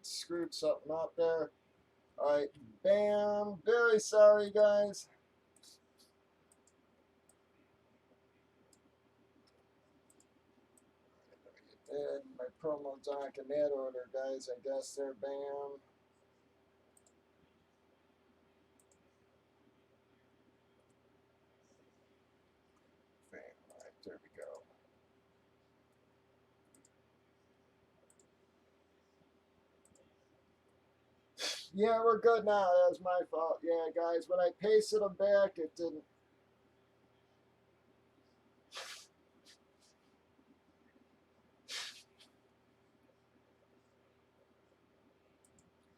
[SPEAKER 1] screwed something up there. All right, bam. Very sorry, guys. And my promo doc in that order, guys. I guess there, bam. Bam. All right, there we go. Yeah, we're good now. That was my fault. Yeah, guys, when I pasted them back, it didn't.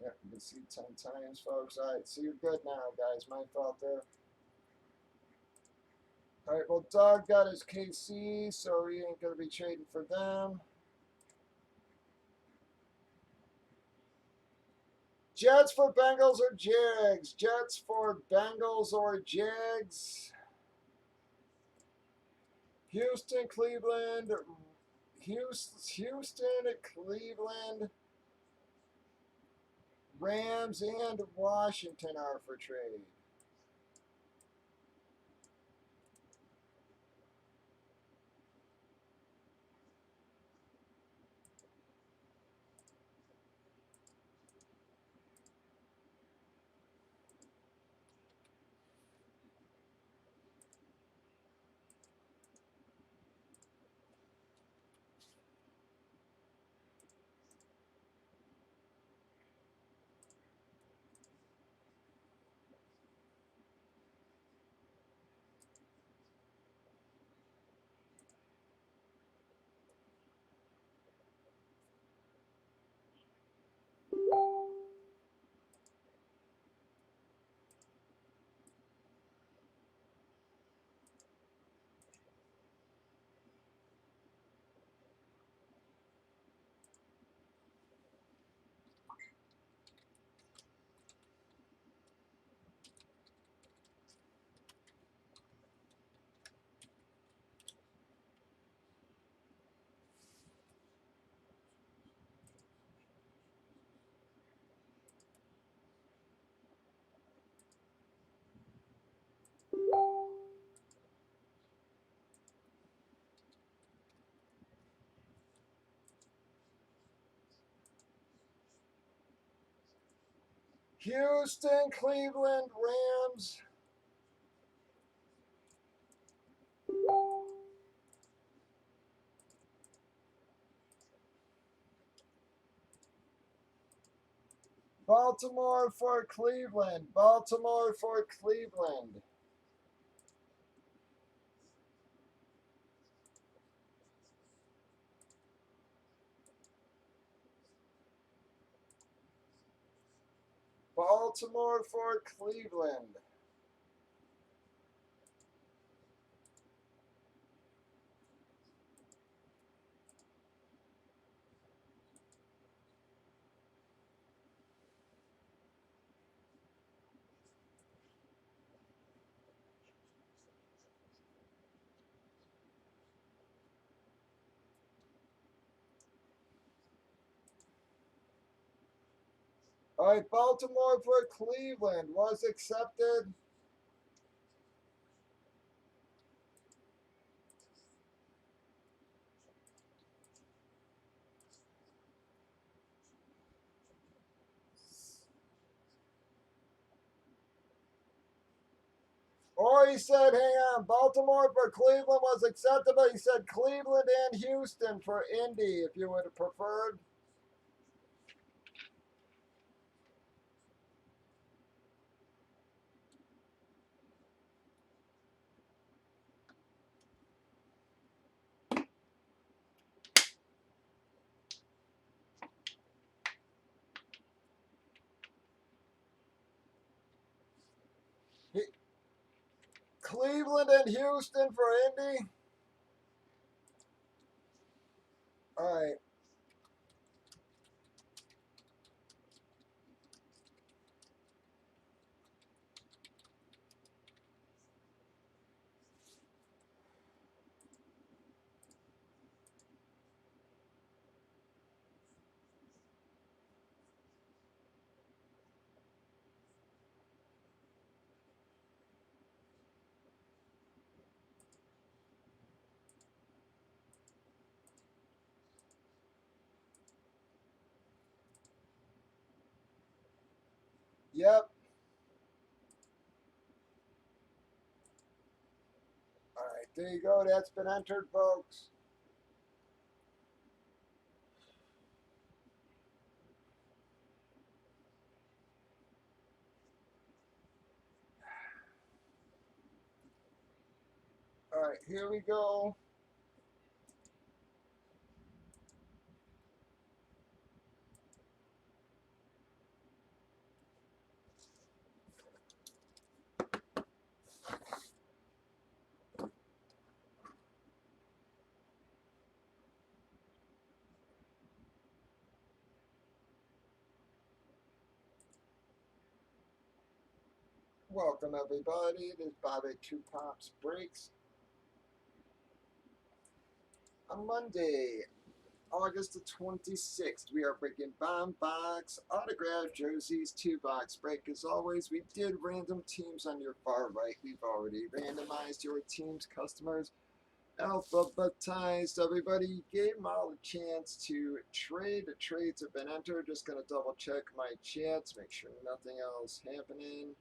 [SPEAKER 1] Yeah, you can see 10 times, folks. All right, so you're good now, guys. My fault there. All right, well, Doug got his KC, so he ain't going to be trading for them. Jets for Bengals or Jags? Jets for Bengals or Jags? Houston, Cleveland. Houston, Cleveland, Rams, and Washington are for trade. Houston, Cleveland, Rams. Baltimore for Cleveland. Baltimore for Cleveland. Baltimore for Cleveland. All right, Baltimore for Cleveland was accepted. Or he said, hang on, Baltimore for Cleveland was accepted, but he said Cleveland and Houston for Indy, if you would have preferred. Cleveland and Houston for Indy. All right. Yep. All right, there you go. That's been entered, folks. All right, here we go. Welcome, everybody. This is bobby2popsbreaks. On Monday, August the 26th, we are breaking bomb box autograph jerseys, 2-box break. As always, we did random teams on your far right. We've already randomized your team's customers, alphabetized everybody, gave them all a chance to trade. The trades have been entered. Just going to double check my chats, make sure nothing else happening.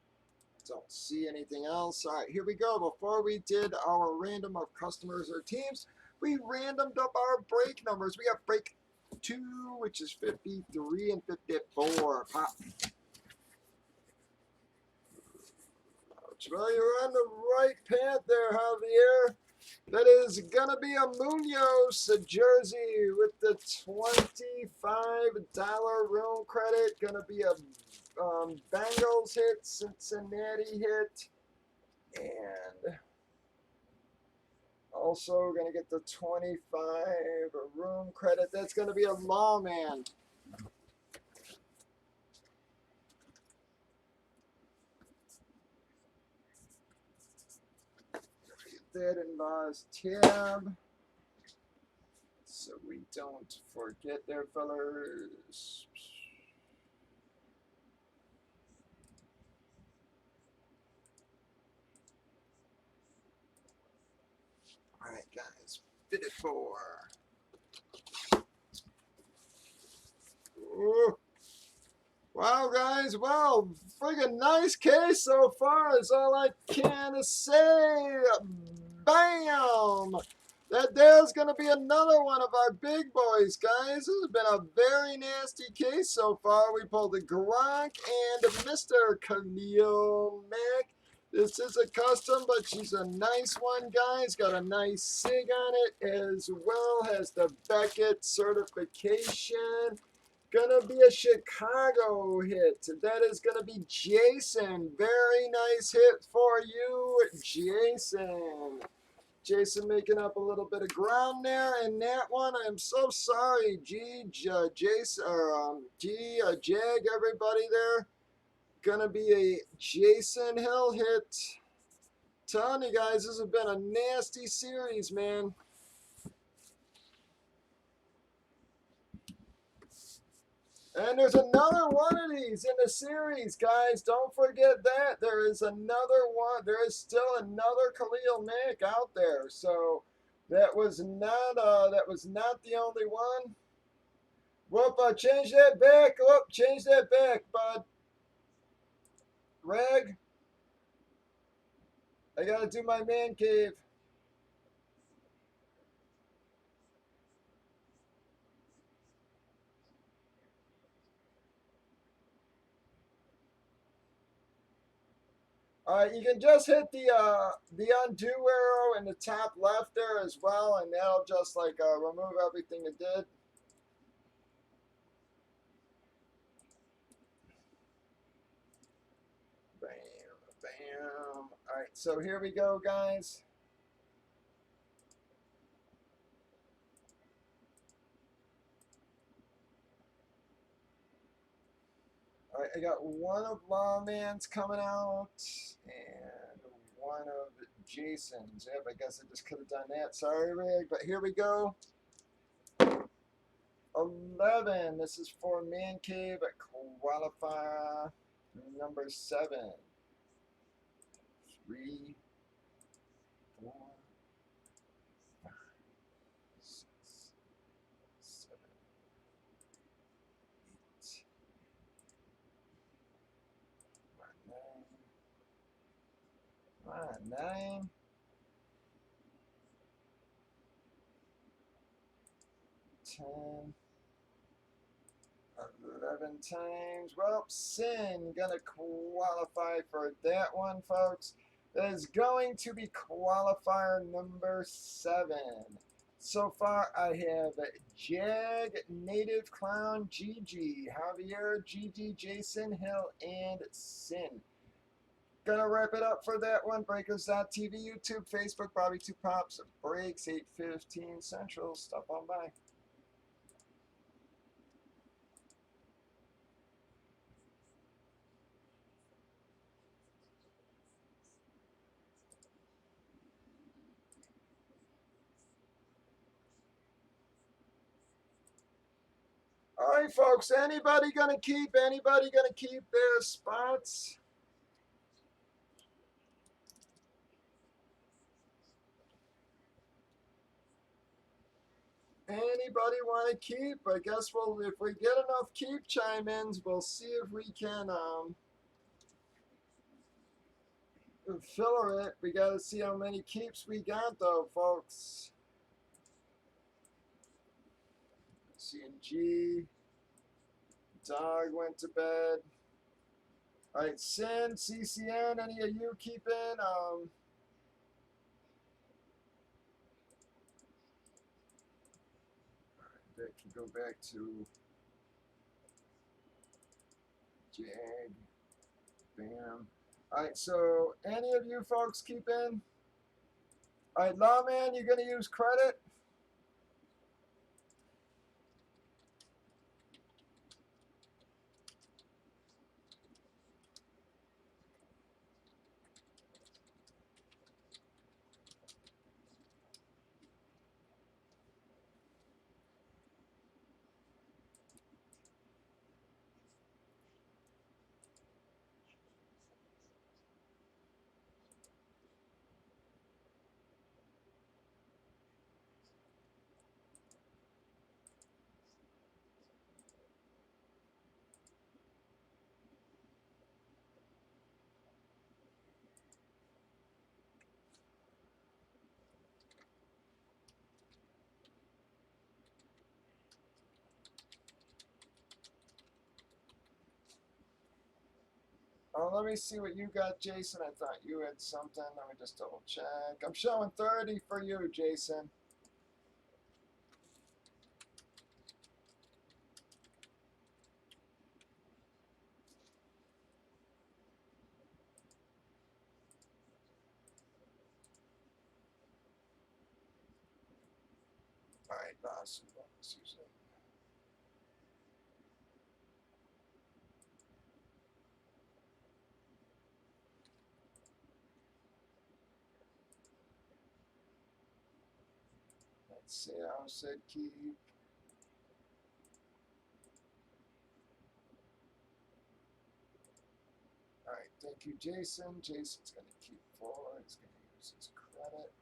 [SPEAKER 1] Don't see anything else. All right, here we go. Before we did our random of customers or teams, we randomed up our break numbers. We have break 2, which is 53 and 54. Pop. Well, you're on the right path there, Javier. That is going to be a Munoz jersey with the $25 room credit. Going to be a Bengals hit, Cincinnati hit. And also going to get the 25 room credit. That's going to be a lawman. That in Law's tab. So we don't forget there, fellers. All right, guys. 54. Ooh. Wow, guys. Well, friggin' nice case so far is all I can say. Bam! That there's going to be another one of our big boys, guys. This has been a very nasty case so far. We pulled a Gronk and Mr. Khalil Mack. This is a custom, but she's a nice one, guys. Got a nice SIG on it, as well as the Beckett certification. Gonna be a Chicago hit. That is gonna be Jason. Very nice hit for you, Jason. Jason making up a little bit of ground there, and that one, I'm so sorry, Jason, or Jag, everybody there. Gonna be a Jason Hill hit. Telling you guys, this has been a nasty series, man. And there's another one of these in the series, guys. Don't forget that. There is another one. There is still another Khalil Mack out there. So that was not the only one. Whoop, change that back. Whoop, change that back, bud. Rag, I gotta do my man cave. You can just hit the undo arrow in the top left there as well, and that'll just like remove everything it did. Bam, bam. All right, so here we go, guys. All right, I got one of Lawman's coming out and one of Jason's. Yep, I guess I just could have done that. Sorry, Rig, but here we go. 11. This is for Man Cave at qualifier number 7. 3, 4, 5, 6, 7, 8, 9, 9, 10, 11 times. Well, Sin gonna qualify for that one, folks. That is going to be qualifier number 7. So far, I have Jag, Native Clown, Gigi, Javier, Gigi, Jason, Hill, and Sin. Gonna wrap it up for that one. Breakers.tv, YouTube, Facebook, Bobby2Pops, Breaks, 8:15 Central. Stop on by. All right, folks. Anybody gonna keep their spots? Anybody want to keep? I guess if we get enough keep chime-ins, we'll see if we can filler it. We got to see how many keeps we got, though, folks. Seeing G. Dog went to bed. All right, Sin, CCN, any of you keeping? That can go back to Jag. Bam. All right, so any of you folks keeping? All right, Lawman, you're going to use credit? Oh, let me see what you got, Jason. I thought you had something. Let me just double check. I'm showing 30 for you, Jason. All right, awesome. Susan. Let's see how I said keep. All right, thank you, Jason. Jason's going to keep 4. He's going to use his credit.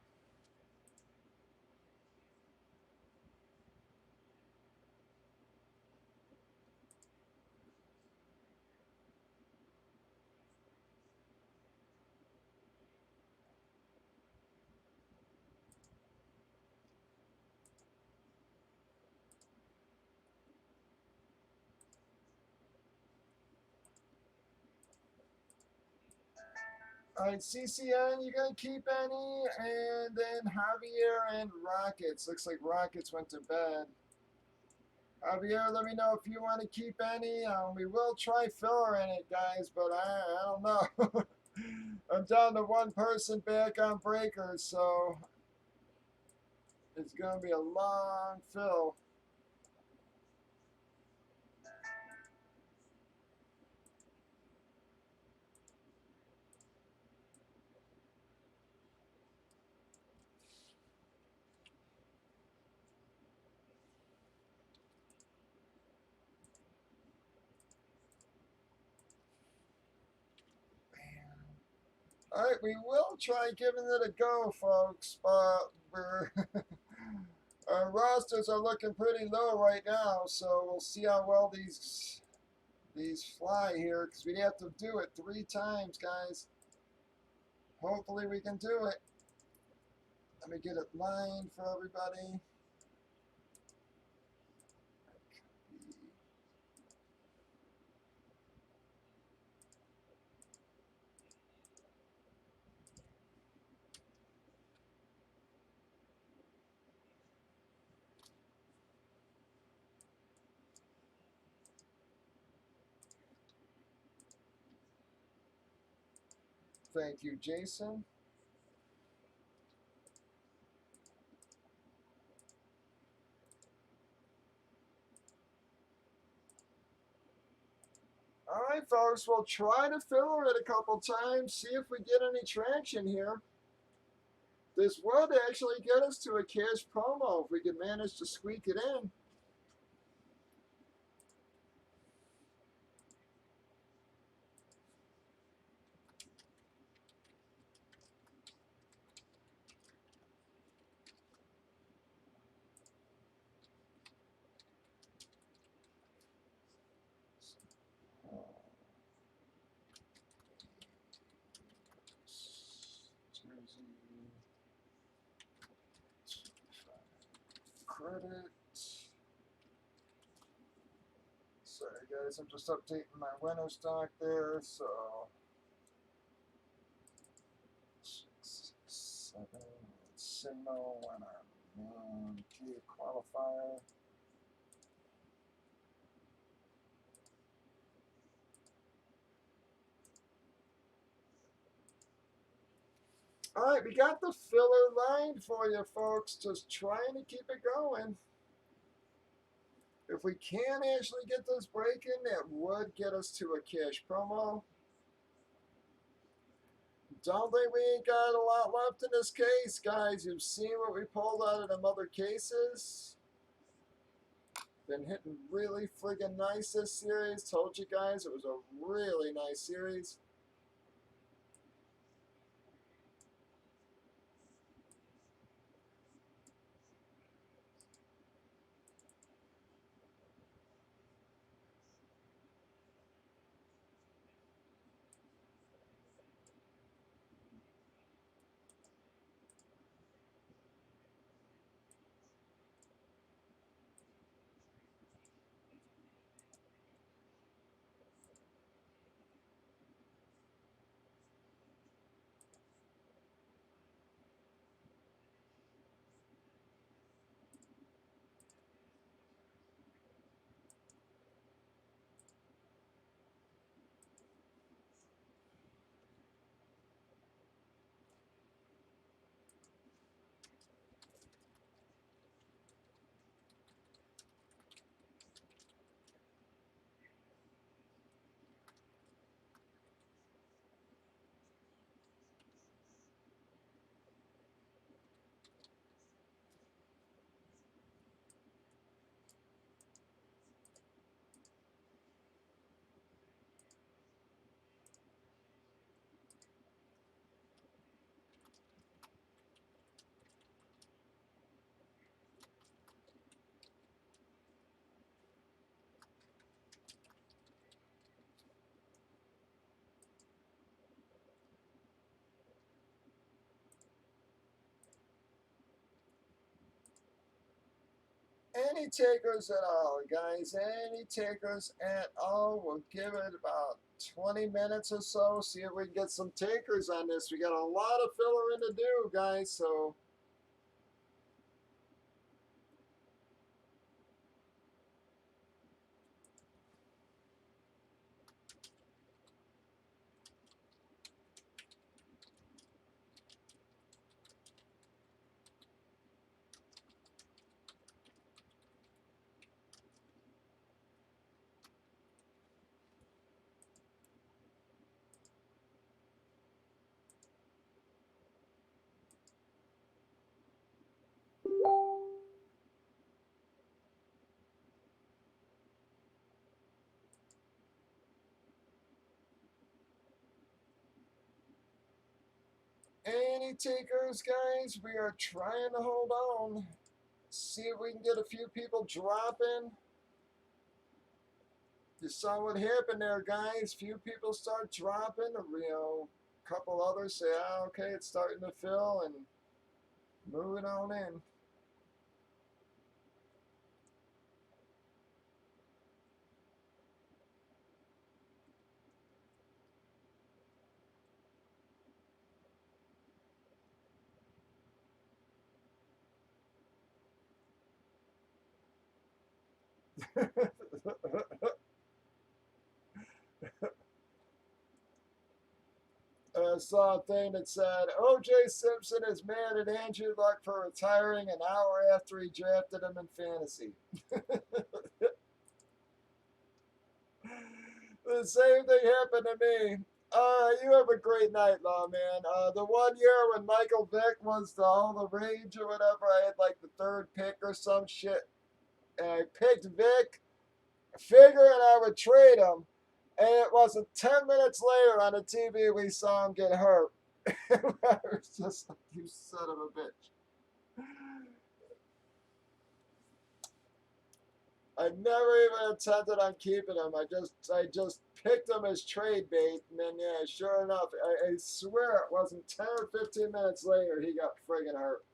[SPEAKER 1] All right, CCN, you going to keep any? And then Javier and Rockets. Looks like Rockets went to bed. Javier, let me know if you want to keep any. We will try filler in it, guys, but I don't know. I'm down to one person back on breakers, so it's going to be a long fill. All right, we will try giving it a go, folks, but we're our rosters are looking pretty low right now, so we'll see how well these fly here, because we have to do it 3 times, guys. Hopefully we can do it. Let me get it lined for everybody. Thank you, Jason. All right, folks, we'll try to fill it a couple times, see if we get any traction here. This would actually get us to a cash promo if we could manage to squeak it in. Credit. Sorry, guys, I'm just updating my winner stock there. So 6, 7, signal winner. Key qualifier. All right, we got the filler line for you, folks. Just trying to keep it going. If we can actually get this break in, that would get us to a cash promo. Don't think we ain't got a lot left in this case, guys. You've seen what we pulled out of them other cases. Been hitting really friggin' nice this series. Told you guys it was a really nice series. Any takers at all, guys? Any takers at all? We'll give it about 20 minutes or so. See if we can get some takers on this. We got a lot of filler in to do, guys. So any takers, guys? We are trying to hold on. See if we can get a few people dropping. You saw what happened there, guys. Few people start dropping. A couple others say, okay, it's starting to fill, and moving on in. I saw a thing that said O.J. Simpson is mad at Andrew Luck for retiring an hour after he drafted him in fantasy. The same thing happened to me. You have a great night, lawman. The one year when Michael Vick was all the rage or whatever, I had like the third pick or some shit, and I picked Vick, figuring I would trade him. And it wasn't 10 minutes later on the TV we saw him get hurt. I was just like, you son of a bitch. I never even intended on keeping him. I just picked him as trade bait, and then yeah, sure enough, I swear it wasn't 10 or 15 minutes later he got friggin' hurt.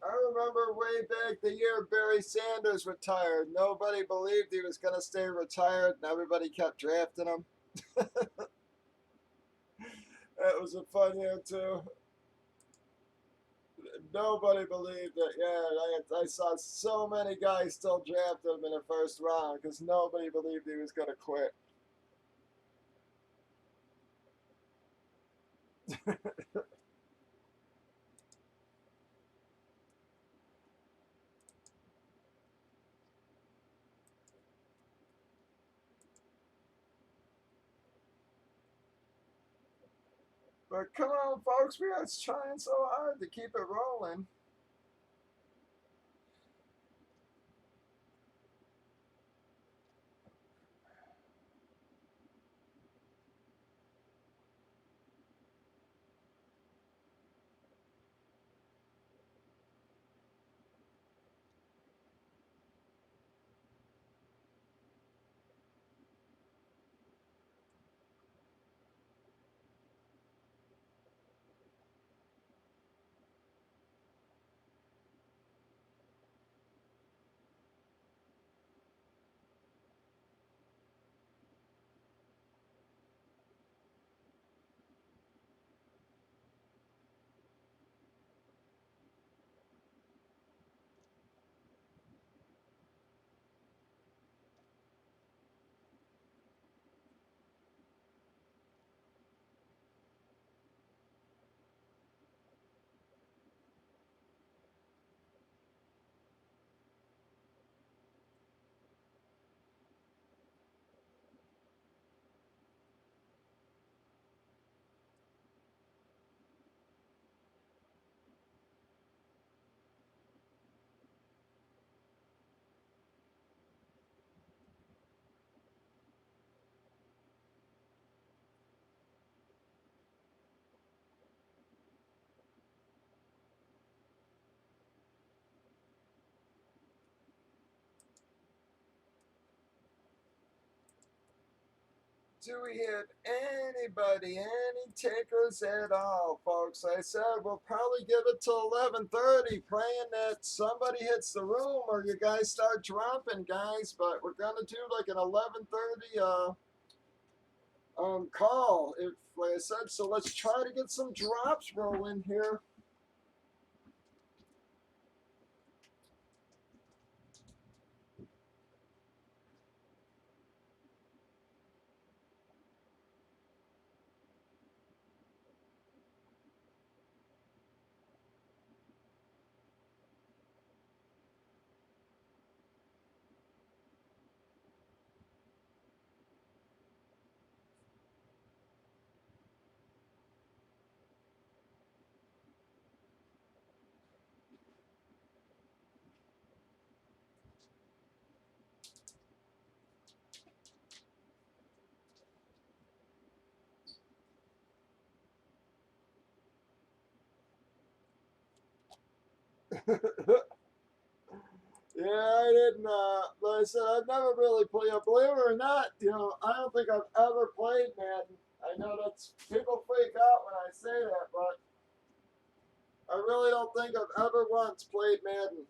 [SPEAKER 1] I remember way back the year Barry Sanders retired. Nobody believed he was going to stay retired, and everybody kept drafting him. That was a fun year, too. Nobody believed it. Yeah, I saw so many guys still draft him in the first round because nobody believed he was going to quit. But come on, folks, we are trying so hard to keep it rolling. Do we have anybody, any takers at all, folks? I said we'll probably give it till 11:30, praying that somebody hits the room or you guys start dropping, guys. But we're gonna do like an 11:30 call, if like I said. So let's try to get some drops rolling here. Yeah, I didn't. Like I said, I've never really played. Believe it or not, I don't think I've ever played Madden. I know that's people freak out when I say that, but I really don't think I've ever once played Madden.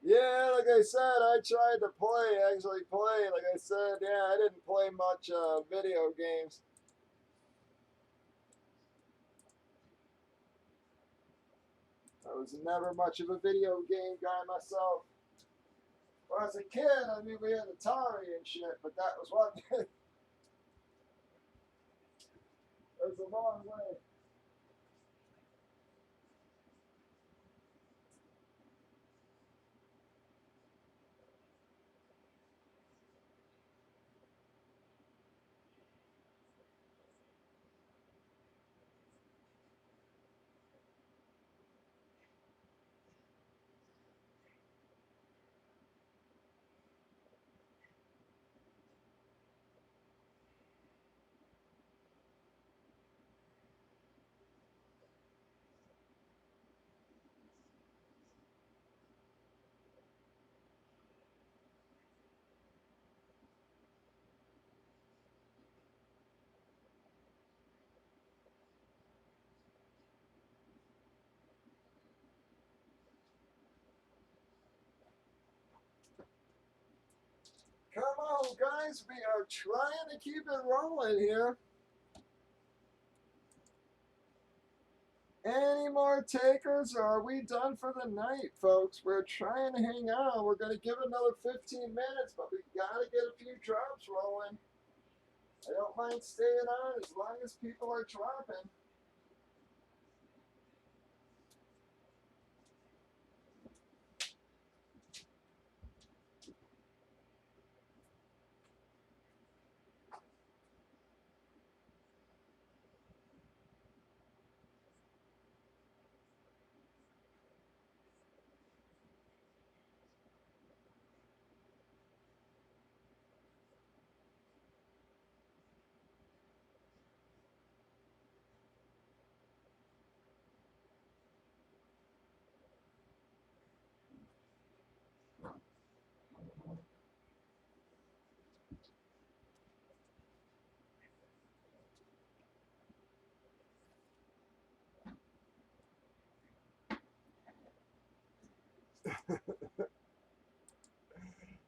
[SPEAKER 1] Yeah, like I said, I tried to actually play. Like I said, yeah, I didn't play much video games. I was never much of a video game guy myself. When I was a kid, I mean, we had Atari and shit, but that was one. It was a long way. Come on, guys, we are trying to keep it rolling here. Any more takers, or are we done for the night, folks? We're trying to hang on. We're going to give another 15 minutes, but we got to get a few drops rolling. I don't mind staying on as long as people are dropping.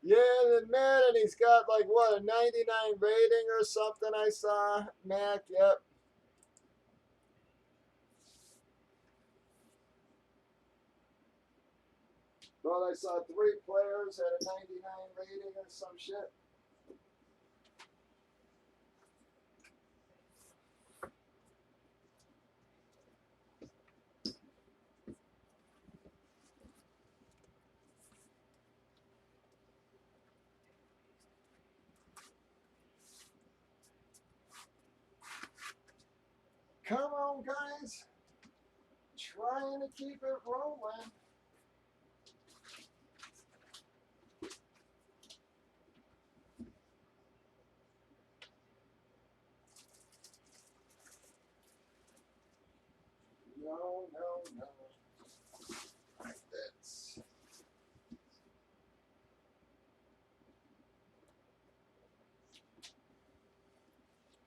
[SPEAKER 1] Yeah, and Madden, he's got like what, a 99 rating or something I saw. Mac, yep. But I saw 3 players at a 99 rating or some shit. Come on, guys. Trying to keep it rolling. No, no, no. Like this.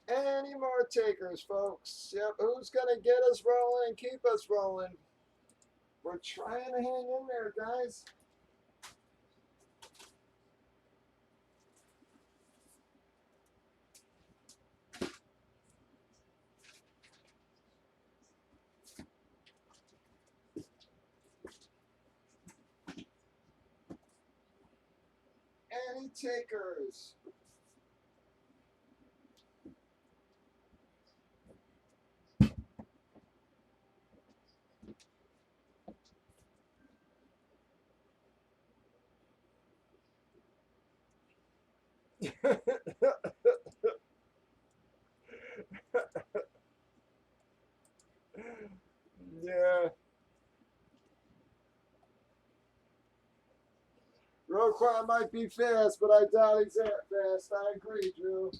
[SPEAKER 1] Any more takers, folks? Yep, who's going to get us rolling and keep us rolling? We're trying to hang in there, guys. Any takers? Yeah. Roquan might be fast, but I doubt he's that fast. I agree, Drew.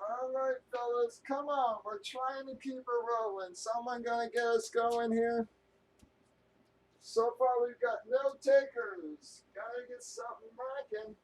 [SPEAKER 1] All right, fellas, come on. We're trying to keep it rolling. Someone gonna get us going here? So far, we've got no takers. Gotta get something rocking.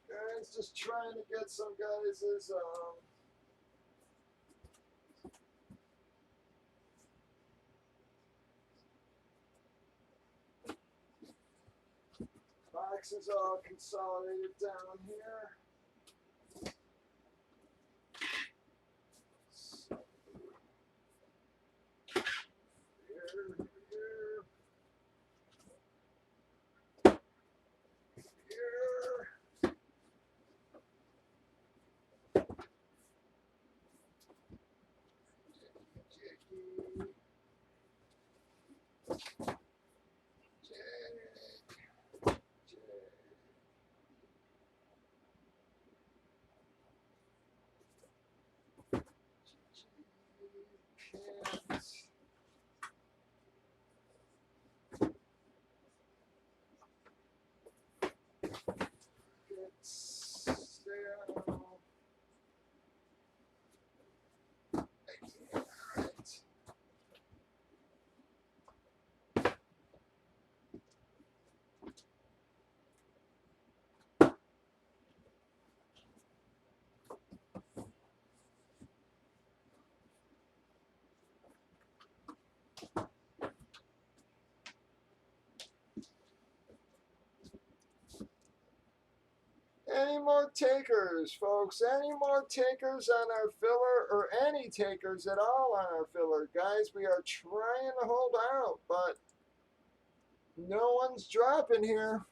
[SPEAKER 1] Guys, just trying to get some guys' boxes all consolidated down here. So, here, here. Any more takers, folks? Any more takers on our filler, or any takers at all on our filler? Guys, we are trying to hold out, but no one's dropping here.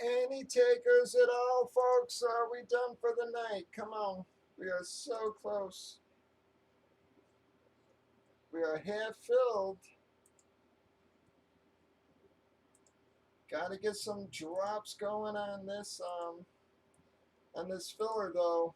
[SPEAKER 1] Any takers at all, folks? Are we done for the night? Come on. We are so close. We are half filled. Got to get some drops going on this filler though.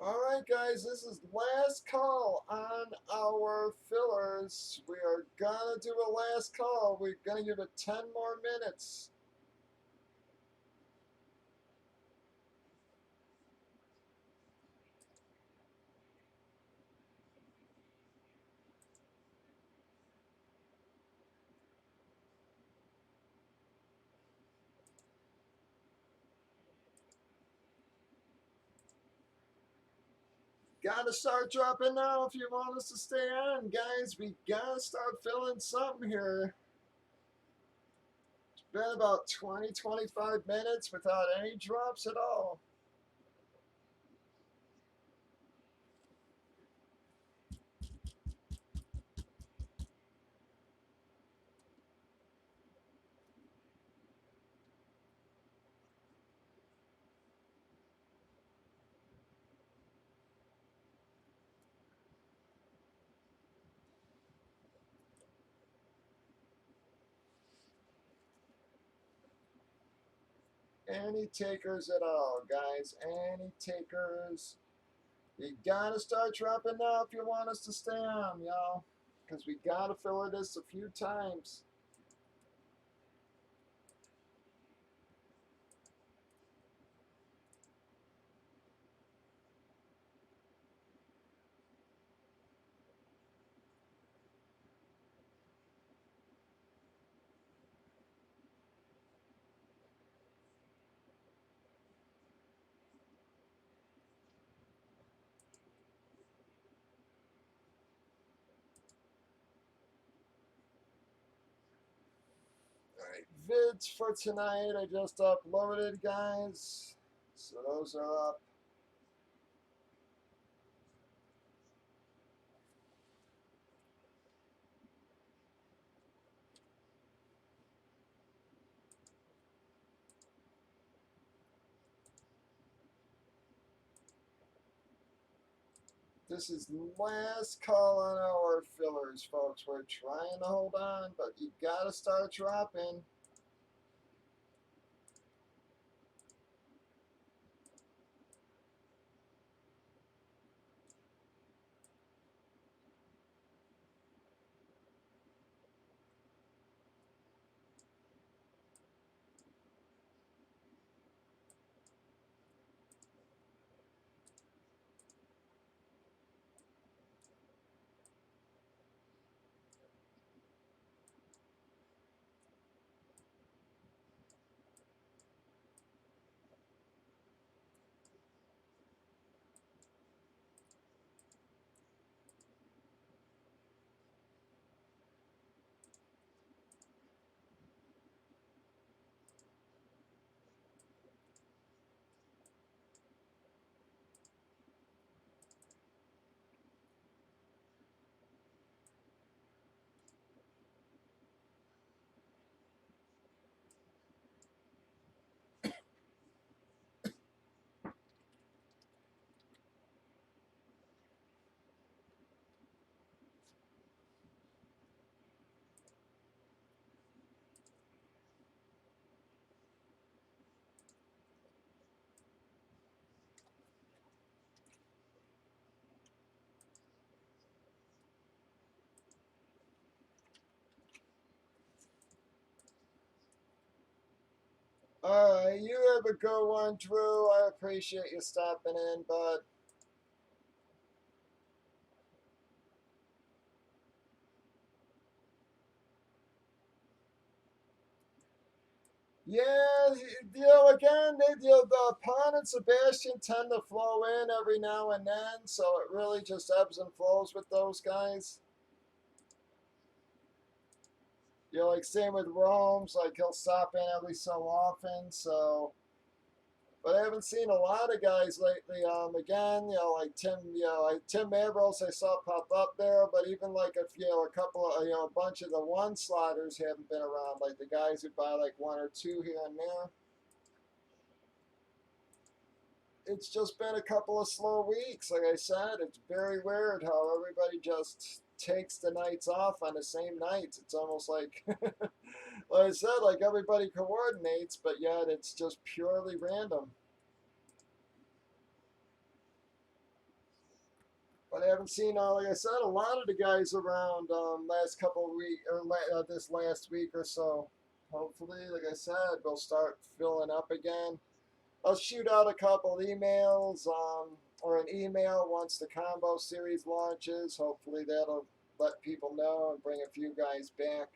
[SPEAKER 1] Alright guys, this is last call on our fillers. We are gonna do a last call. We're gonna give it 10 more minutes. Gotta start dropping now if you want us to stay on, guys. We gotta start filling something here. It's been about 20-25 minutes without any drops at all. Any takers at all, guys? Any takers? You gotta start dropping now if you want us to stay on, y'all. Because we gotta fill this a few times. Alright, vids for tonight I just uploaded, guys. So those are up. This is last call on our fillers, folks. We're trying to hold on, but you gotta start dropping. Alright, you have a good one, Drew. I appreciate you stopping in, bud. Yeah, you know, again, the Pond and Sebastian tend to flow in every now and then, so it really just ebbs and flows with those guys. You know, like same with Rome's, like he'll stop in every so often, so. But I haven't seen a lot of guys lately. Again, you know, like Tim, you know, like Tim Abrams, I saw pop up there. But even like if you know a couple of, you know, a bunch of the one slotters haven't been around, like the guys who buy like one or two here and there. It's just been a couple of slow weeks. Like I said, it's very weird how everybody just takes the nights off on the same nights. It's almost like, like I said, like everybody coordinates, but yet it's just purely random. But I haven't seen, like I said, a lot of the guys around last couple of weeks or this last week or so. Hopefully, like I said, they'll start filling up again. I'll shoot out a couple emails or an email once the combo series launches. Hopefully, that'll let people know and bring a few guys back.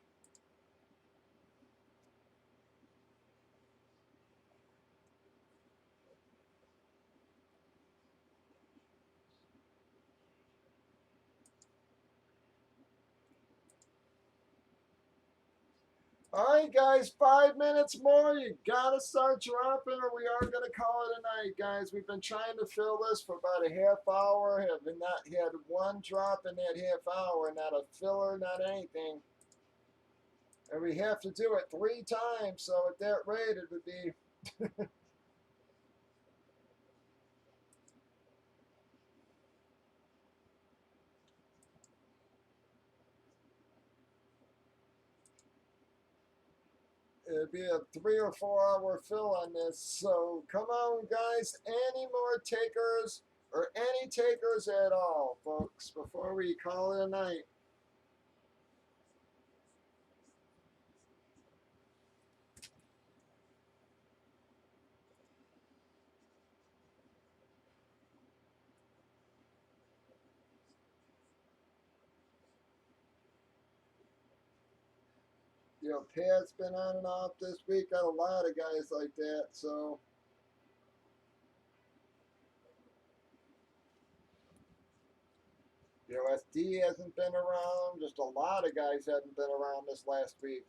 [SPEAKER 1] All right, guys, 5 minutes more. You gotta start dropping, or we are gonna call it a night, guys. We've been trying to fill this for about a half hour. Have not had one drop in that half hour, not a filler, not anything. And we have to do it 3 times. So at that rate, it would be it'd be a 3 or 4 hour fill on this. So come on, guys. Any more takers or any takers at all, folks, before we call it a night? You know, Pat's been on and off this week. Got a lot of guys like that. So, you know, SD hasn't been around. Just a lot of guys haven't been around this last week.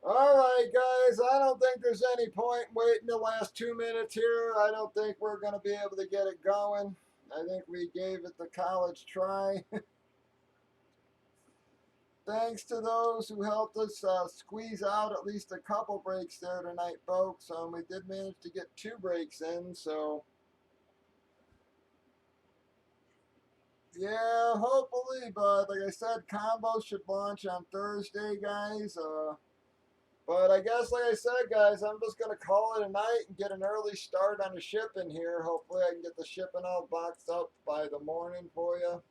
[SPEAKER 1] All right, guys. I don't think there's any point waiting the last 2 minutes here. I don't think we're going to be able to get it going. I think we gave it the college try. Thanks to those who helped us squeeze out at least a couple breaks there tonight, folks. We did manage to get 2 breaks in, so yeah, hopefully. But like I said, combos should launch on Thursday, guys. But I guess, like I said, guys, I'm just gonna call it a night and get an early start on the shipping here. Hopefully, I can get the shipping all boxed up by the morning for you.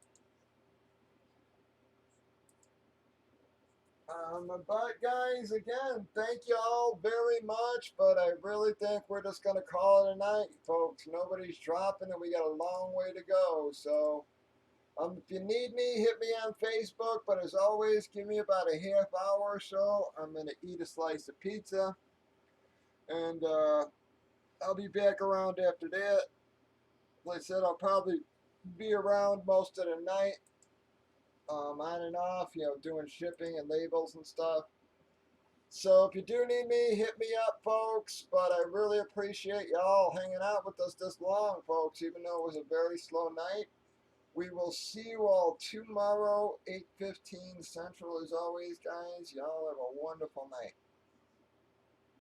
[SPEAKER 1] But guys, again, thank you all very much. But I really think we're just gonna call it a night, folks. Nobody's dropping, and we got a long way to go. So. If you need me, hit me on Facebook. But as always, give me about a half hour or so. I'm going to eat a slice of pizza. And I'll be back around after that. Like I said, I'll probably be around most of the night, on and off, you know, doing shipping and labels and stuff. So if you do need me, hit me up, folks. But I really appreciate y'all hanging out with us this long, folks, even though it was a very slow night. We will see you all tomorrow, 8:15 Central as always, guys. Y'all have a wonderful night.